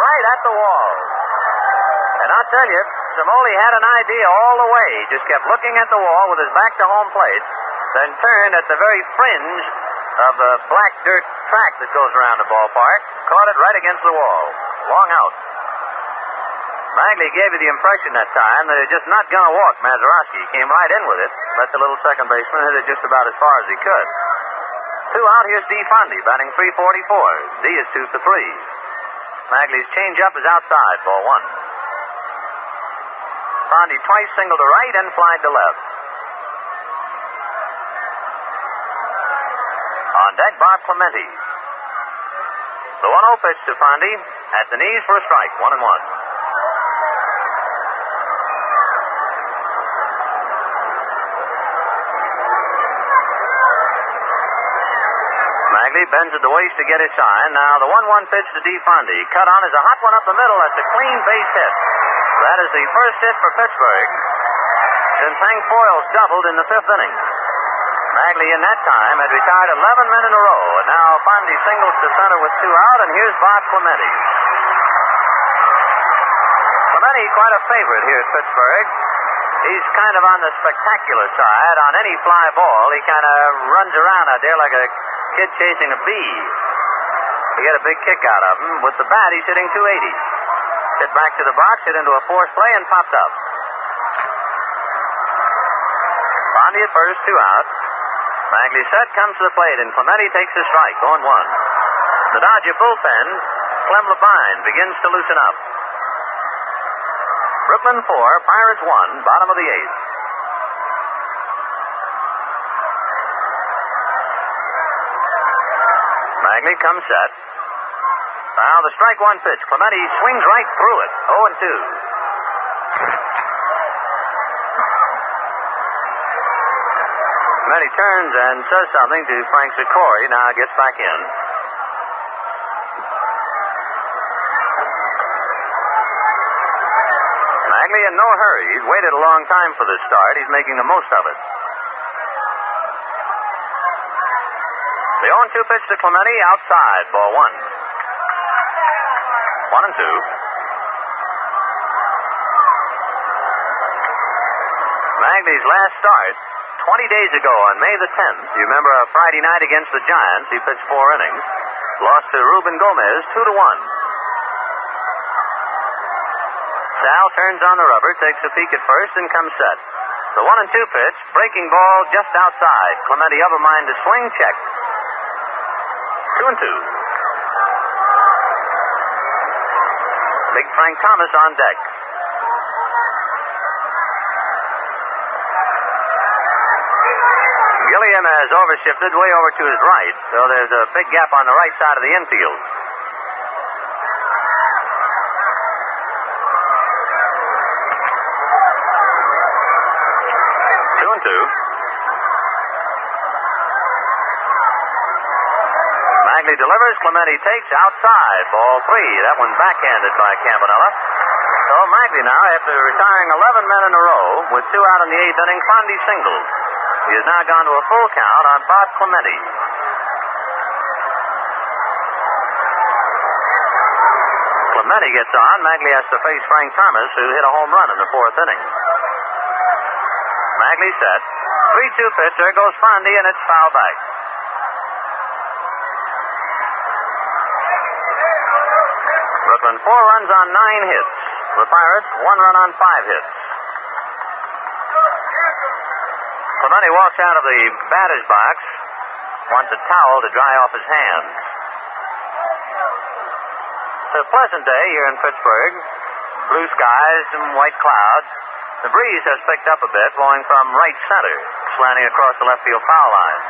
Right at the wall. And I'll tell you, Cimoli had an idea all the way. He just kept looking at the wall with his back to home plate, then turned at the very fringe of the black dirt track that goes around the ballpark, caught it right against the wall. Long out. Maglie gave you the impression that time that they're just not going to walk Mazeroski. He came right in with it, let the little second baseman hit it just about as far as he could. 2 out, here's Dee Fondy, batting .344. Dee is 2 for 3. Maglie's changeup is outside, ball 1. Fondy twice singled to right and flied to left. On deck, Bob Clemente. The 1-0 pitch to Fondy at the knees for a strike, 1-1. Maglie bends at the waist to get his sign. Now the 1-1 pitch to D. Fondy. Cut on is a hot one up the middle. That's a clean base hit. That is the first hit for Pittsburgh since Hank Foyles doubled in the 5th inning. Maglie in that time had retired 11 men in a row. And now Fondy singles to center with 2 out, and here's Bob Clemente. Clemente, quite a favorite here at Pittsburgh. He's kind of on the spectacular side. On any fly ball, he kind of runs around out there like a kid chasing a bee. You get a big kick out of him. With the bat, he's hitting .280. Hit back to the box, hit into a forced play, and popped up. Fondy at first, 2 out. Maglie set, comes to the plate, and Clemente takes the strike, 0-1. The Dodger bullpen, Clem Labine, begins to loosen up. Brooklyn 4, Pirates 1, bottom of the 8th. Maglie comes set. Now the strike 1 pitch. Clemente swings right through it, 0-2. Clemente turns and says something to Frank Zicori. Now gets back in. Maglie in no hurry. He's waited a long time for this start. He's making the most of it. The 0-2 pitch to Clemente outside, ball 1. 1-2. Maglie's last start 20 days ago on May the 10th. You remember a Friday night against the Giants. He pitched 4 innings. Lost to Ruben Gomez 2-1. Sal turns on the rubber, takes a peek at first, and comes set. The 1-2 pitch, breaking ball just outside. Clemente of a mind to swing, check. 2-2. Big Frank Thomas on deck. Gilliam has overshifted way over to his right, so there's a big gap on the right side of the infield. Maglie delivers. Clemente takes outside. Ball 3. That one backhanded by Campanella. So Maglie now, after retiring 11 men in a row, with 2 out in the 8th inning, Fondy singled. He has now gone to a full count on Bob Clemente. Clemente gets on. Maglie has to face Frank Thomas, who hit a home run in the 4th inning. Maglie set. 3-2 pitch. There goes Fondy, and it's foul back. Brooklyn 4 runs on 9 hits. The Pirates 1 run on 5 hits. Clemente walks out of the batter's box, wants a towel to dry off his hands. It's a pleasant day here in Pittsburgh. Blue skies and white clouds. The breeze has picked up a bit, blowing from right center, slanting across the left field foul line.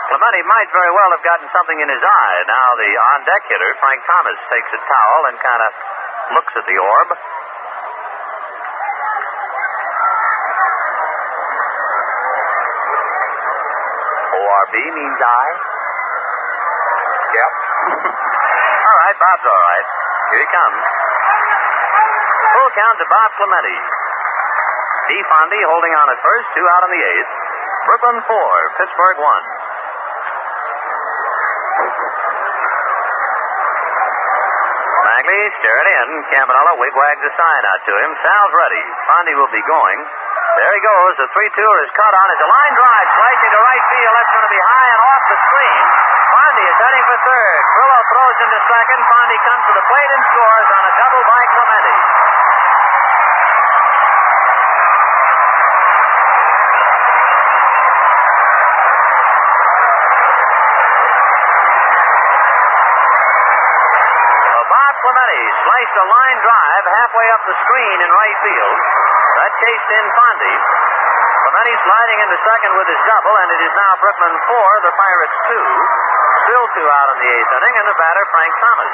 Clemente might very well have gotten something in his eye. Now the on-deck hitter, Frank Thomas, takes a towel and kind of looks at the orb. ORB means eye? Yep. All right, Bob's all right. Here he comes. Full count to Bob Clemente. D. Fondy holding on at first, 2 out in the 8th. Brooklyn 4, Pittsburgh 1. Maglie staring in. Campanella wigwags a sign out to him. Sal's ready. Fondy will be going. There he goes. The 3-2er is caught on. It's a line drive. Slicing to right field. That's going to be high and off the screen. Fondy is heading for third. Grillo throws into second. Fondy comes to the plate and scores on a double by Clemente. Clemente sliced a line drive halfway up the screen in right field. That chased in Fondy. Clemente sliding into second with his double, and it is now Brooklyn 4, the Pirates 2. Still 2 out in the 8th inning, and the batter, Frank Thomas.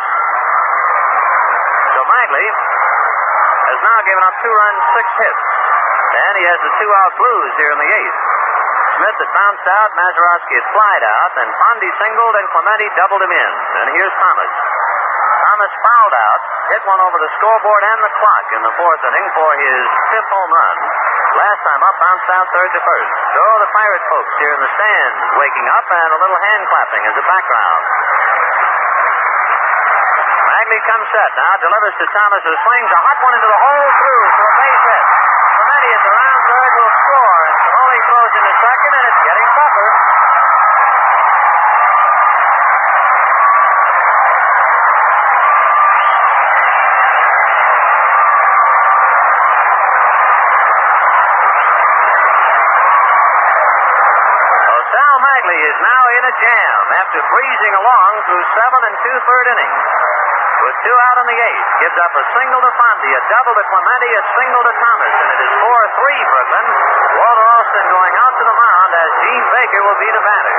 So Maglie has now given up 2 runs, 6 hits. And he has the 2-out blues here in the 8th. Smith had bounced out, Mazeroski had flied out, and Fondy singled, and Clemente doubled him in. And here's Thomas. Thomas fouled out, hit one over the scoreboard and the clock in the 4th inning for his 5th home run. Last time up, bounced out third to first. So the Pirate folks here in the stands waking up, and a little hand clapping as a background. Maglie comes set now, delivers to Thomas, who swings a hot one into the hole through for a base hit. Clemente at the round third will score, and Cimoli throws into second, and it's getting tougher. Sal Maglie is now in a jam after breezing along through 7 2/3 innings. With 2 out in the 8th, gives up a single to Fondy, a double to Clemente, a single to Thomas, and it is 4-3 Brooklyn. Walter Alston going out to the mound as Gene Baker will be the batter.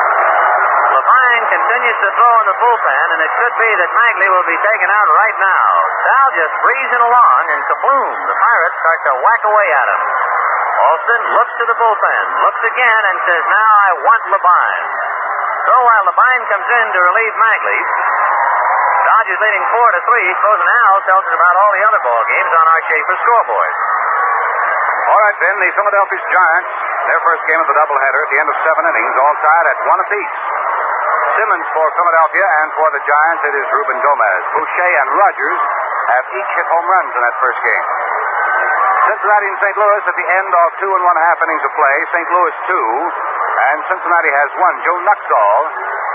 Labine continues to throw in the bullpen, and it could be that Maglie will be taken out right now. Sal just breezing along, and kabloom, the Pirates start to whack away at him. Alston looks to the bullpen, looks again, and says, now I want Labine. So while Labine comes in to relieve Maglie, Dodgers leading 4-3. Frozen Al tells us about all the other ball games on our Schaefer scoreboard. All right, then, the Philadelphia Giants, their first game of the doubleheader at the end of 7 innings, all tied at 1 apiece. Simmons for Philadelphia, and for the Giants, it is Ruben Gomez. Boucher and Rogers have each hit home runs in that first game. Cincinnati and St. Louis at the end of 2 1/2 innings of play. St. Louis 2, and Cincinnati has 1. Joe Nuxall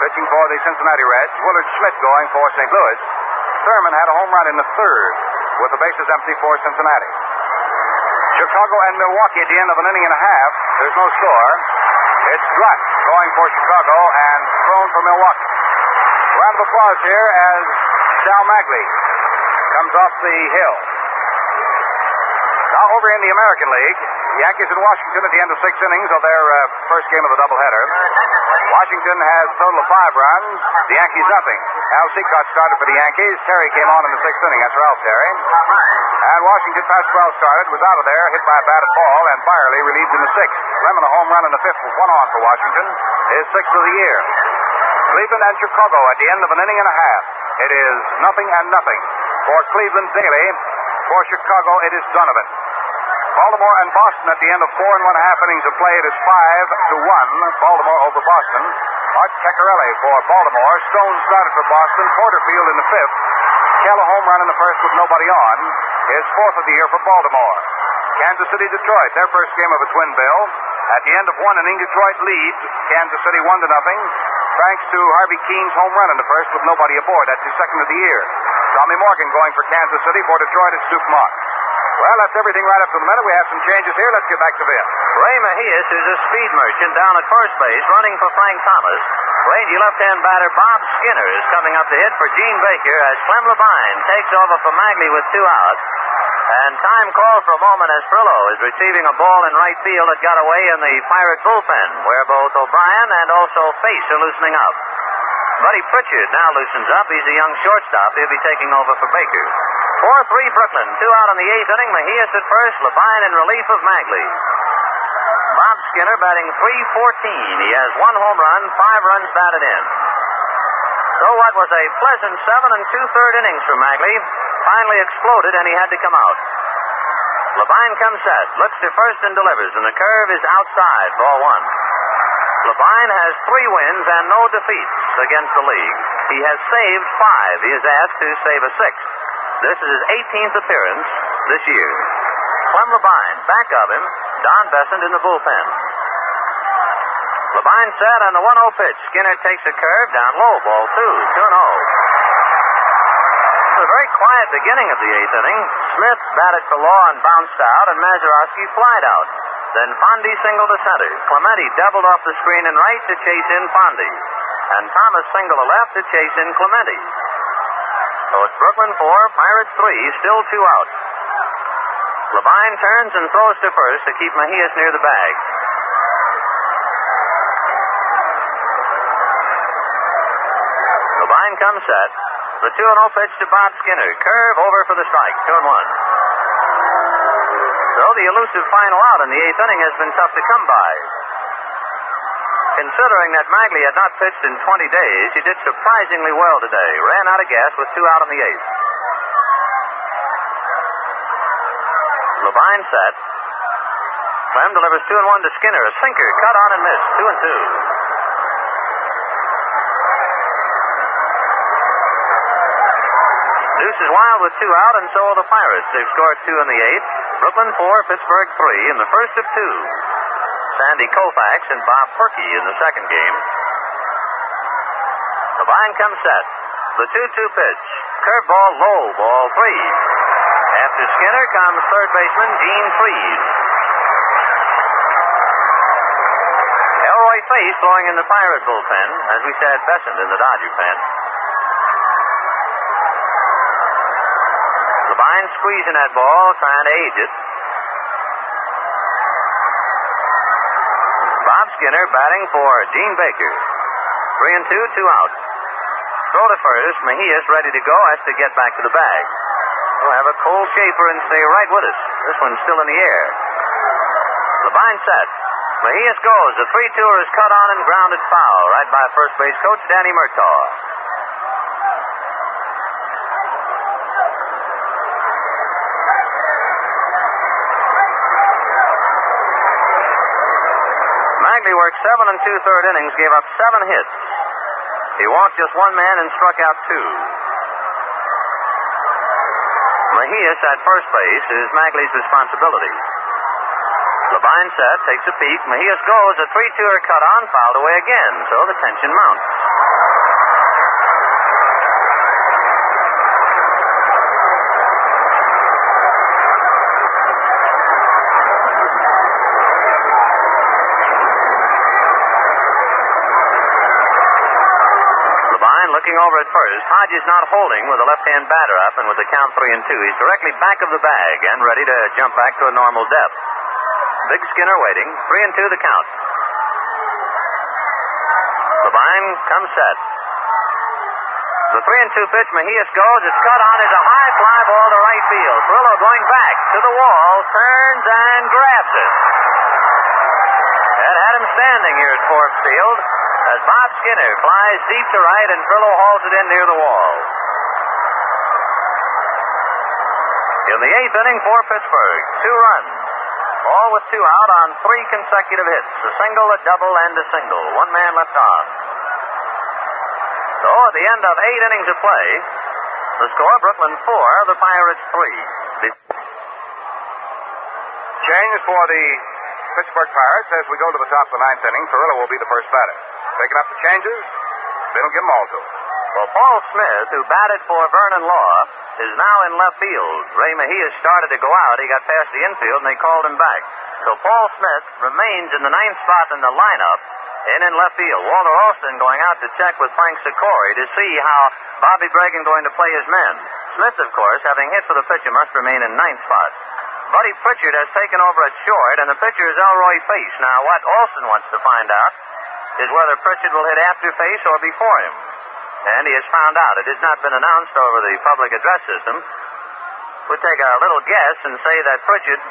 pitching for the Cincinnati Reds. Willard Schmidt going for St. Louis. Thurman had a home run in the 3rd with the bases empty for Cincinnati. Chicago and Milwaukee at the end of an inning and a half. There's no score. It's Drutt going for Chicago and thrown for Milwaukee. Round of applause here as Sal Maglie comes off the hill. Now over in the American League, Yankees in Washington at the end of 6 innings of their first game of the doubleheader. Washington has a total of 5 runs. The Yankees nothing. Al Seacott started for the Yankees. Terry came on in the 6th inning. That's Ralph Terry. And Washington, Pasquale started, was out of there, hit by a batted ball, and Byerly relieved in the 6th. Lemon a home run in the 5th with 1 on for Washington. His 6th of the year. Cleveland and Chicago at the end of an inning and a half. It is 0-0. For Cleveland daily. For Chicago, it is Donovan. Baltimore and Boston at the end of 4 1/2 innings of play. It is 5-1. Baltimore over Boston. Art Ceccarelli for Baltimore. Stone started for Boston. Porterfield in the 5th. Kell a home run in the 1st with nobody on. His 4th of the year for Baltimore. Kansas City, Detroit, their first game of a twin bill. At the end of 1 inning, Detroit leads Kansas City 1-0. Thanks to Harvey Keene's home run in the 1st with nobody aboard. That's his 2nd of the year. Tommy Morgan going for Kansas City. For Detroit, it's Duke Mark. Well, that's everything right up to the minute. We have some changes here. Let's get back to Bill. Ray Mejias is a speed merchant down at first base, running for Frank Thomas. Rangy left-hand batter Bob Skinner is coming up to hit for Gene Baker as Clem Labine takes over for Maglie with 2 outs. And time called for a moment as Frillo is receiving a ball in right field that got away in the Pirate bullpen, where both O'Brien and also Face are loosening up. Buddy Pritchard now loosens up. He's a young shortstop. He'll be taking over for Baker. 4-3 Brooklyn. 2 out in the 8th inning. Mejias at first. Labine in relief of Maglie. Bob Skinner batting .314. He has 1 home run, 5 runs batted in. So what was a pleasant 7 2/3 innings for Maglie finally exploded, and he had to come out. Labine comes set, looks to first and delivers, and the curve is outside, ball 1. Labine has 3 wins and no defeats against the league. He has saved 5. He is asked to save a 6th. This is his 18th appearance this year. Clem Labine, back of him, Don Besant in the bullpen. Labine set on the 1-0 pitch. Skinner takes a curve down low, ball 2, 2-0. It was a very quiet beginning of the 8th inning. Smith batted for Law and bounced out, and Mazeroski flied out. Then Fondy singled to center. Clemente doubled off the screen and right to chase in Fondy. And Thomas singled to left to chase in Clemente. So it's Brooklyn 4, Pirates 3, still 2 out. Labine turns and throws to first to keep Mejias near the bag. Labine comes set. The 2-0 pitch to Bob Skinner. Curve over for the strike. 2-1. So the elusive final out in the 8th inning has been tough to come by. Considering that Maglie had not pitched in 20 days, he did surprisingly well today. Ran out of gas with 2 out in the 8th. Labine set. Clem delivers 2-1 to Skinner. A sinker, cut on and missed. 2-2. Deuce is wild with 2 out, and so are the Pirates. They've scored 2 in the 8th. Brooklyn 4, Pittsburgh 3 in the first of 2. Sandy Koufax and Bob Perky in the second game. Labine comes set. The 2-2 pitch. Curveball low, ball 3. After Skinner comes third baseman Gene Freed. Elroy Face throwing in the Pirate bullpen. As we said, Besant in the Dodger pen. Labine squeezing that ball, trying to age it. Bob Skinner batting for Gene Baker. 3-2, 2 out. Throw to first. Mejias ready to go. Has to get back to the bag. We'll have a cold shaper and stay right with us. This one's still in the air. Labine set. Mejias goes. The 3-2er is cut on and grounded foul. Right by first base coach Danny Murtaugh. Maglie worked 7 2/3 innings, gave up 7 hits. He walked just 1 man and struck out 2. Mejias at first base is Maglie's responsibility. Labine set, takes a peek. Mejias goes. A 3-2er cut on, fouled away again, so the tension mounts. Looking over at first. Hodges not holding with the left-hand batter up, and with the count 3-2, he's directly back of the bag and ready to jump back to a normal depth. Big Skinner waiting. 3-2 the count. Labine comes set. The 3-2 pitch. Mejias goes. It's cut on. It's a high fly ball to right field. Perillo going back to the wall, turns and grabs it. That had him standing here at Forbes Field. As Bob Skinner flies deep to right and Perillo hauls it in near the wall. In the 8th inning for Pittsburgh, 2 runs. All with 2 out on 3 consecutive hits. A single, a double, and a single. 1 man left on. So at the end of 8 innings of play, the score, Brooklyn 4, the Pirates 3. Change for the Pittsburgh Pirates as we go to the top of the 9th inning. Perillo will be the first batter. Picking up the changes, they'll give them all to him. Well, Paul Smith, who batted for Vernon Law, is now in left field. Ray Mejias started to go out. He got past the infield, and they called him back. So Paul Smith remains in the 9th spot in the lineup and in left field. Walter Alston going out to check with Frank Sikori to see how Bobby Bregan going to play his men. Smith, of course, having hit for the pitcher, must remain in 9th spot. Buddy Pritchard has taken over at short, and the pitcher is Elroy Face. Now, what Alston wants to find out is whether Pritchard will hit after Face or before him. And he has found out. It has not been announced over the public address system. We'll take a little guess and say that Pritchard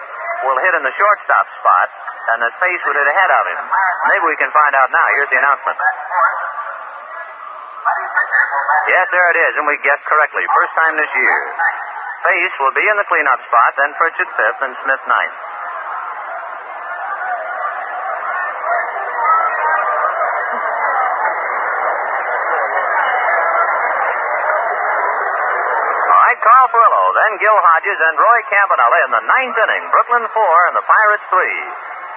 will hit in the shortstop spot and that Face would hit ahead of him. Maybe we can find out now. Here's the announcement. Yes, there it is, and we guessed correctly. First time this year. Face will be in the cleanup spot, then Pritchard 5th and Smith 9th. Carl Perillo, then Gil Hodges and Roy Campanella in the 9th inning. Brooklyn 4 and the Pirates 3.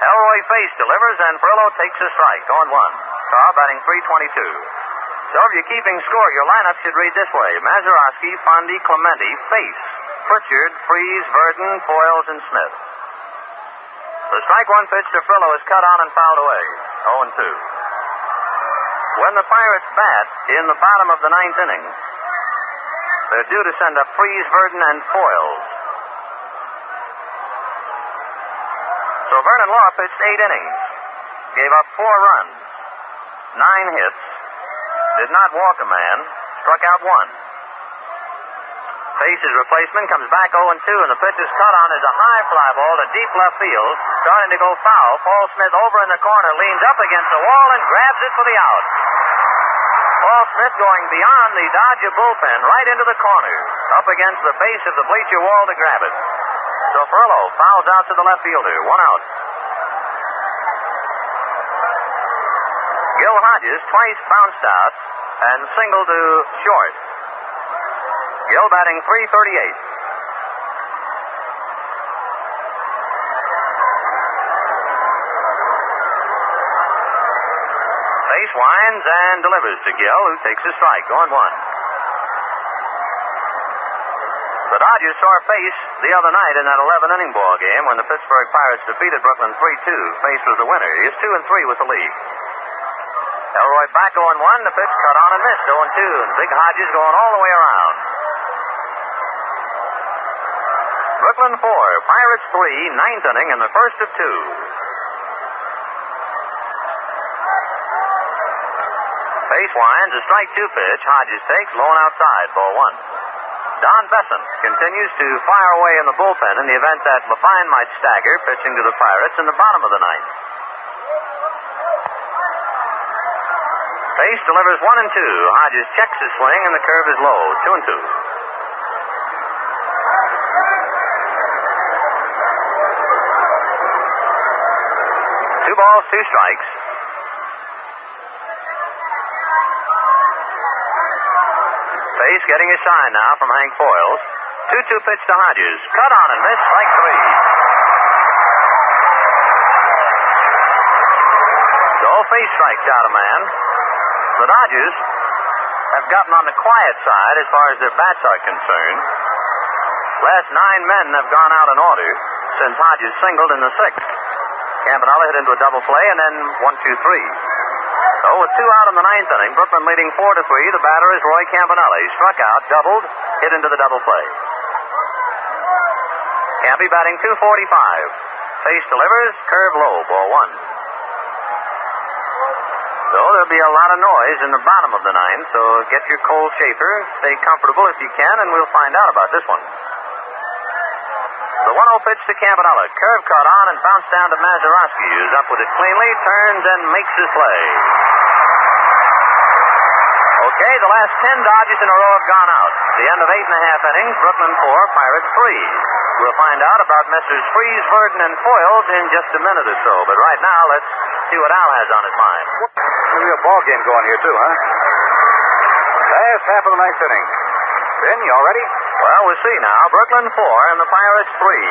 Elroy Face delivers and Perillo takes a strike on 1. Carl batting .322. So if you're keeping score, your lineup should read this way: Mazeroski, Fondy, Clemente, Face, Pritchard, Freeze, Verdon, Foyles, and Smith. The strike 1 pitch to Perillo is cut on and fouled away. 0-2. When the Pirates bat in the bottom of the 9th inning, they're due to send up Freeze, Verdon, and Foyles. So Vernon Law pitched 8 innings, gave up 4 runs, 9 hits, did not walk a man, struck out 1. Face's replacement comes back 0-2, and the pitch is cut on as a high fly ball to deep left field, starting to go foul. Paul Smith over in the corner, leans up against the wall and grabs it for the out. Paul Smith going beyond the Dodger bullpen, right into the corner, up against the base of the bleacher wall to grab it. So Furlow fouls out to the left fielder, 1 out. Gil Hodges twice bounced out and singled to short. Gil batting .338. Face winds and delivers to Gil, who takes a strike, going 1. The Dodgers saw Face the other night in that 11-inning ball game when the Pittsburgh Pirates defeated Brooklyn 3-2. Face was the winner. He is 2-3 with the lead. Elroy back 0-1. The pitch cut on and missed 0-2. And Big Hodges going all the way around. Brooklyn 4, Pirates 3, 9th inning and the first of 2. Face winds, a strike 2 pitch. Hodges takes, low and outside, ball 1. Don Besson continues to fire away in the bullpen in the event that Labine might stagger, pitching to the Pirates in the bottom of the 9th. Face delivers 1-2. Hodges checks his swing, and the curve is low, 2-2. 2 balls, 2 strikes. Face getting a sign now from Hank Foils. 2-2 pitch to Hodges. Cut on and miss, strike 3. So Face strikes out a man. The Dodgers have gotten on the quiet side as far as their bats are concerned. Last 9 men have gone out in order since Hodges singled in the 6th. Campanella hit into a double play, and then 1-2-3. So with 2 out in the 9th inning, Brooklyn leading 4-3. The batter is Roy Campanella. He struck out, doubled, hit into the double play. Campy batting .245. Face delivers, curve low, ball 1. So there'll be a lot of noise in the bottom of the 9th, so get your cold shaper, stay comfortable if you can, and we'll find out about this one. The 1-0 pitch to Campanella. Curve caught on and bounced down to Mazeroski, who's up with it cleanly, turns and makes his play. Okay, the last 10 Dodgers in a row have gone out. The end of 8.5 innings, Brooklyn 4, Pirates 3. We'll find out about Messrs. Freeze, Verdon, and Foils in just a minute or so. But right now, let's see what Al has on his mind. There'll be a ball game going here, too, huh? Last half of the 9th inning. Ben, you all ready? Well, we'll see now. Brooklyn 4 and the Pirates 3.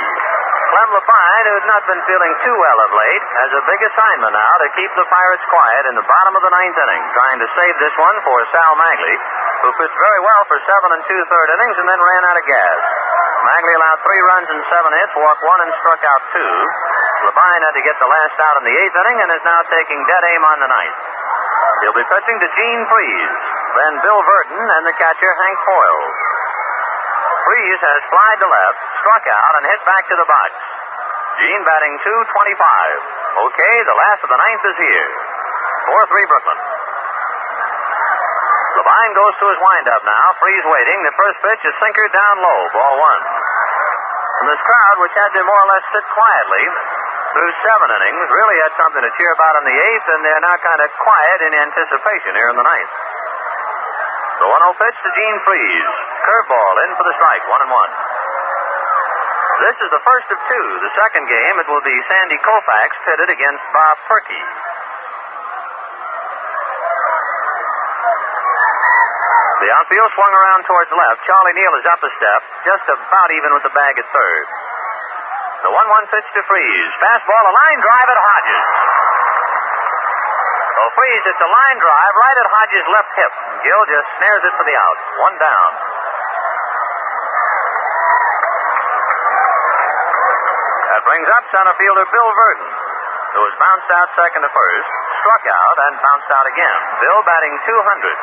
Clem Labine, who has not been feeling too well of late, has a big assignment now to keep the Pirates quiet in the bottom of the 9th inning, trying to save this one for Sal Maglie, who pitched very well for 7 2/3 innings and then ran out of gas. Maglie allowed 3 runs and 7 hits, walked 1 and struck out 2. Labine had to get the last out in the 8th inning and is now taking dead aim on the 9th. He'll be pitching to Gene Freeze, then Bill Verdon, and the catcher Hank Foils. Freeze has flied to left, struck out, and hit back to the box. Gene batting .225. Okay, the last of the 9th is here. 4-3 Brooklyn. Labine goes to his windup now. Freeze waiting. The first pitch is sinker down low, ball 1. And this crowd, which had to more or less sit quietly through 7 innings, really had something to cheer about in the 8th, and they're now kind of quiet in anticipation here in the 9th. The 1-0 pitch to Gene Freeze. Curveball in for the strike, 1-1. This is the first of 2. The second game, it will be Sandy Koufax pitted against Bob Perky. The outfield swung around towards left. Charlie Neal is up a step, just about even with the bag at third. The 1-1 pitch to Freeze. Fastball, a line drive at Hodges. So Freeze hits a line drive right at Hodges' left hip. Gill just snares it for the out. 1 down. That brings up center fielder Bill Verdon, who was bounced out second to first, struck out, and bounced out again. Bill batting .200.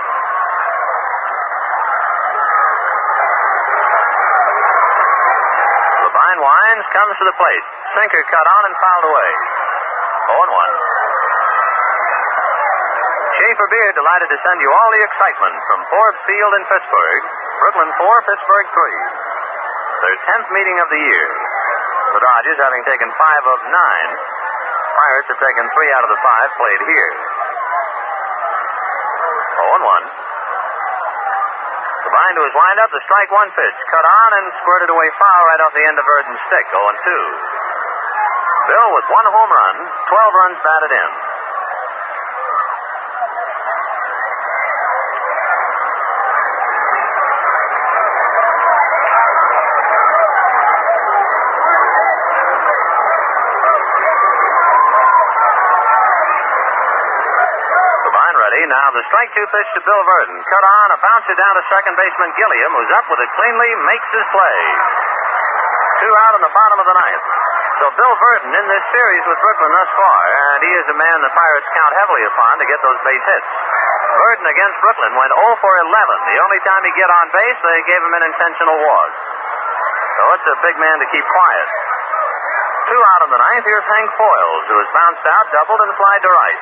Labine winds, comes to the plate. Sinker cut on and fouled away. 0-1. Schaefer Beer delighted to send you all the excitement from Forbes Field in Pittsburgh. Brooklyn 4, Pittsburgh 3. Their 10th meeting of the year. The Dodgers having taken 5 of 9. Pirates have taken 3 out of the 5 played here. 0-1. Labine to his windup, the strike one pitch. Cut on and squirted away foul right off the end of Verdon's stick. 0-2. Bill with 1 home run, 12 runs batted in. Now the strike 2 pitch to Bill Verdon. Cut on, a bouncer down to second baseman Gilliam, who's up with it cleanly, makes his play. 2 out in the bottom of the 9th. So Bill Verdon in this series with Brooklyn thus far, and he is a man the Pirates count heavily upon to get those base hits. Verdon against Brooklyn went 0 for 11. The only time he get on base, they gave him an intentional walk. So it's a big man to keep quiet. 2 out in the 9th. Here's Hank Foyles, who has bounced out, doubled, and flied to right.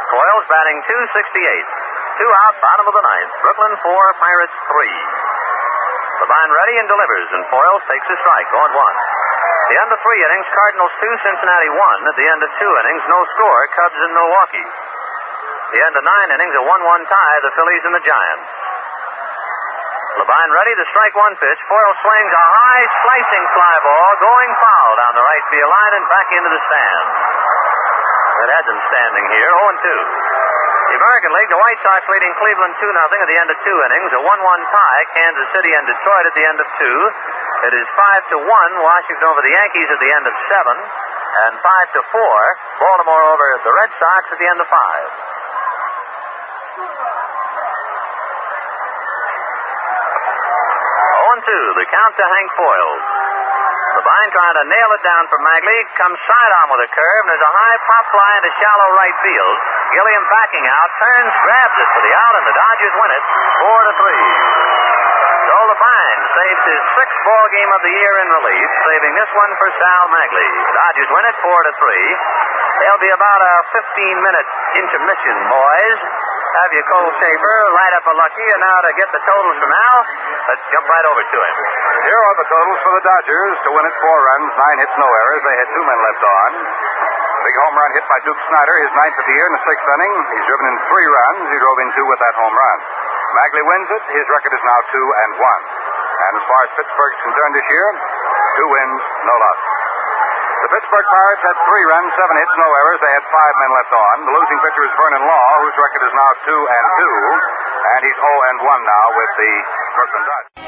Foyles batting .268. 2 out, bottom of the 9th. Brooklyn 4, Pirates 3. Labine ready and delivers, and Foyles takes a strike, 0-1. The end of 3 innings, Cardinals 2, Cincinnati 1. At the end of 2 innings, no score, Cubs in Milwaukee. The end of 9 innings, a 1-1 tie, the Phillies and the Giants. Labine ready, the strike 1 pitch. Foyles swings a high, slicing fly ball, going foul down the right field line and back into the stands. That had them standing here, 0-2. The American League, the White Sox leading Cleveland 2-0 at the end of 2 innings. A 1-1 tie, Kansas City and Detroit at the end of 2. It is 5-1, Washington over the Yankees at the end of 7. And 5-4, Baltimore over the Red Sox at the end of 5. 0-2, the count to Hank Foyles. Labine trying to nail it down for Maglie. Comes sidearm with a curve, and there's a high pop fly into shallow right field. Gilliam backing out, turns, grabs it for the out, and the Dodgers win it 4-3. So Labine saves his 6th ball game of the year in relief, saving this one for Sal Maglie. Dodgers win it 4-3. There'll be about a 15-minute intermission, boys. Have your Cole Schaefer light up a lucky, and now to get the totals from Al, let's jump right over to him. Here are the totals for the Dodgers to win it: 4 runs, 9 hits, no errors. They had 2 men left on. Big home run hit by Duke Snider, his 9th of the year in the 6th inning. He's driven in 3 runs. He drove in 2 with that home run. Maglie wins it. His record is now 2-1. And as far as Pittsburgh's concerned this year, 2 wins, no losses. The Pittsburgh Pirates had 3 runs, 7 hits, no errors. They had 5 men left on. The losing pitcher is Vernon Law, whose record is now 2-2, and he's 0-1 now with the Brooklyn Dodgers.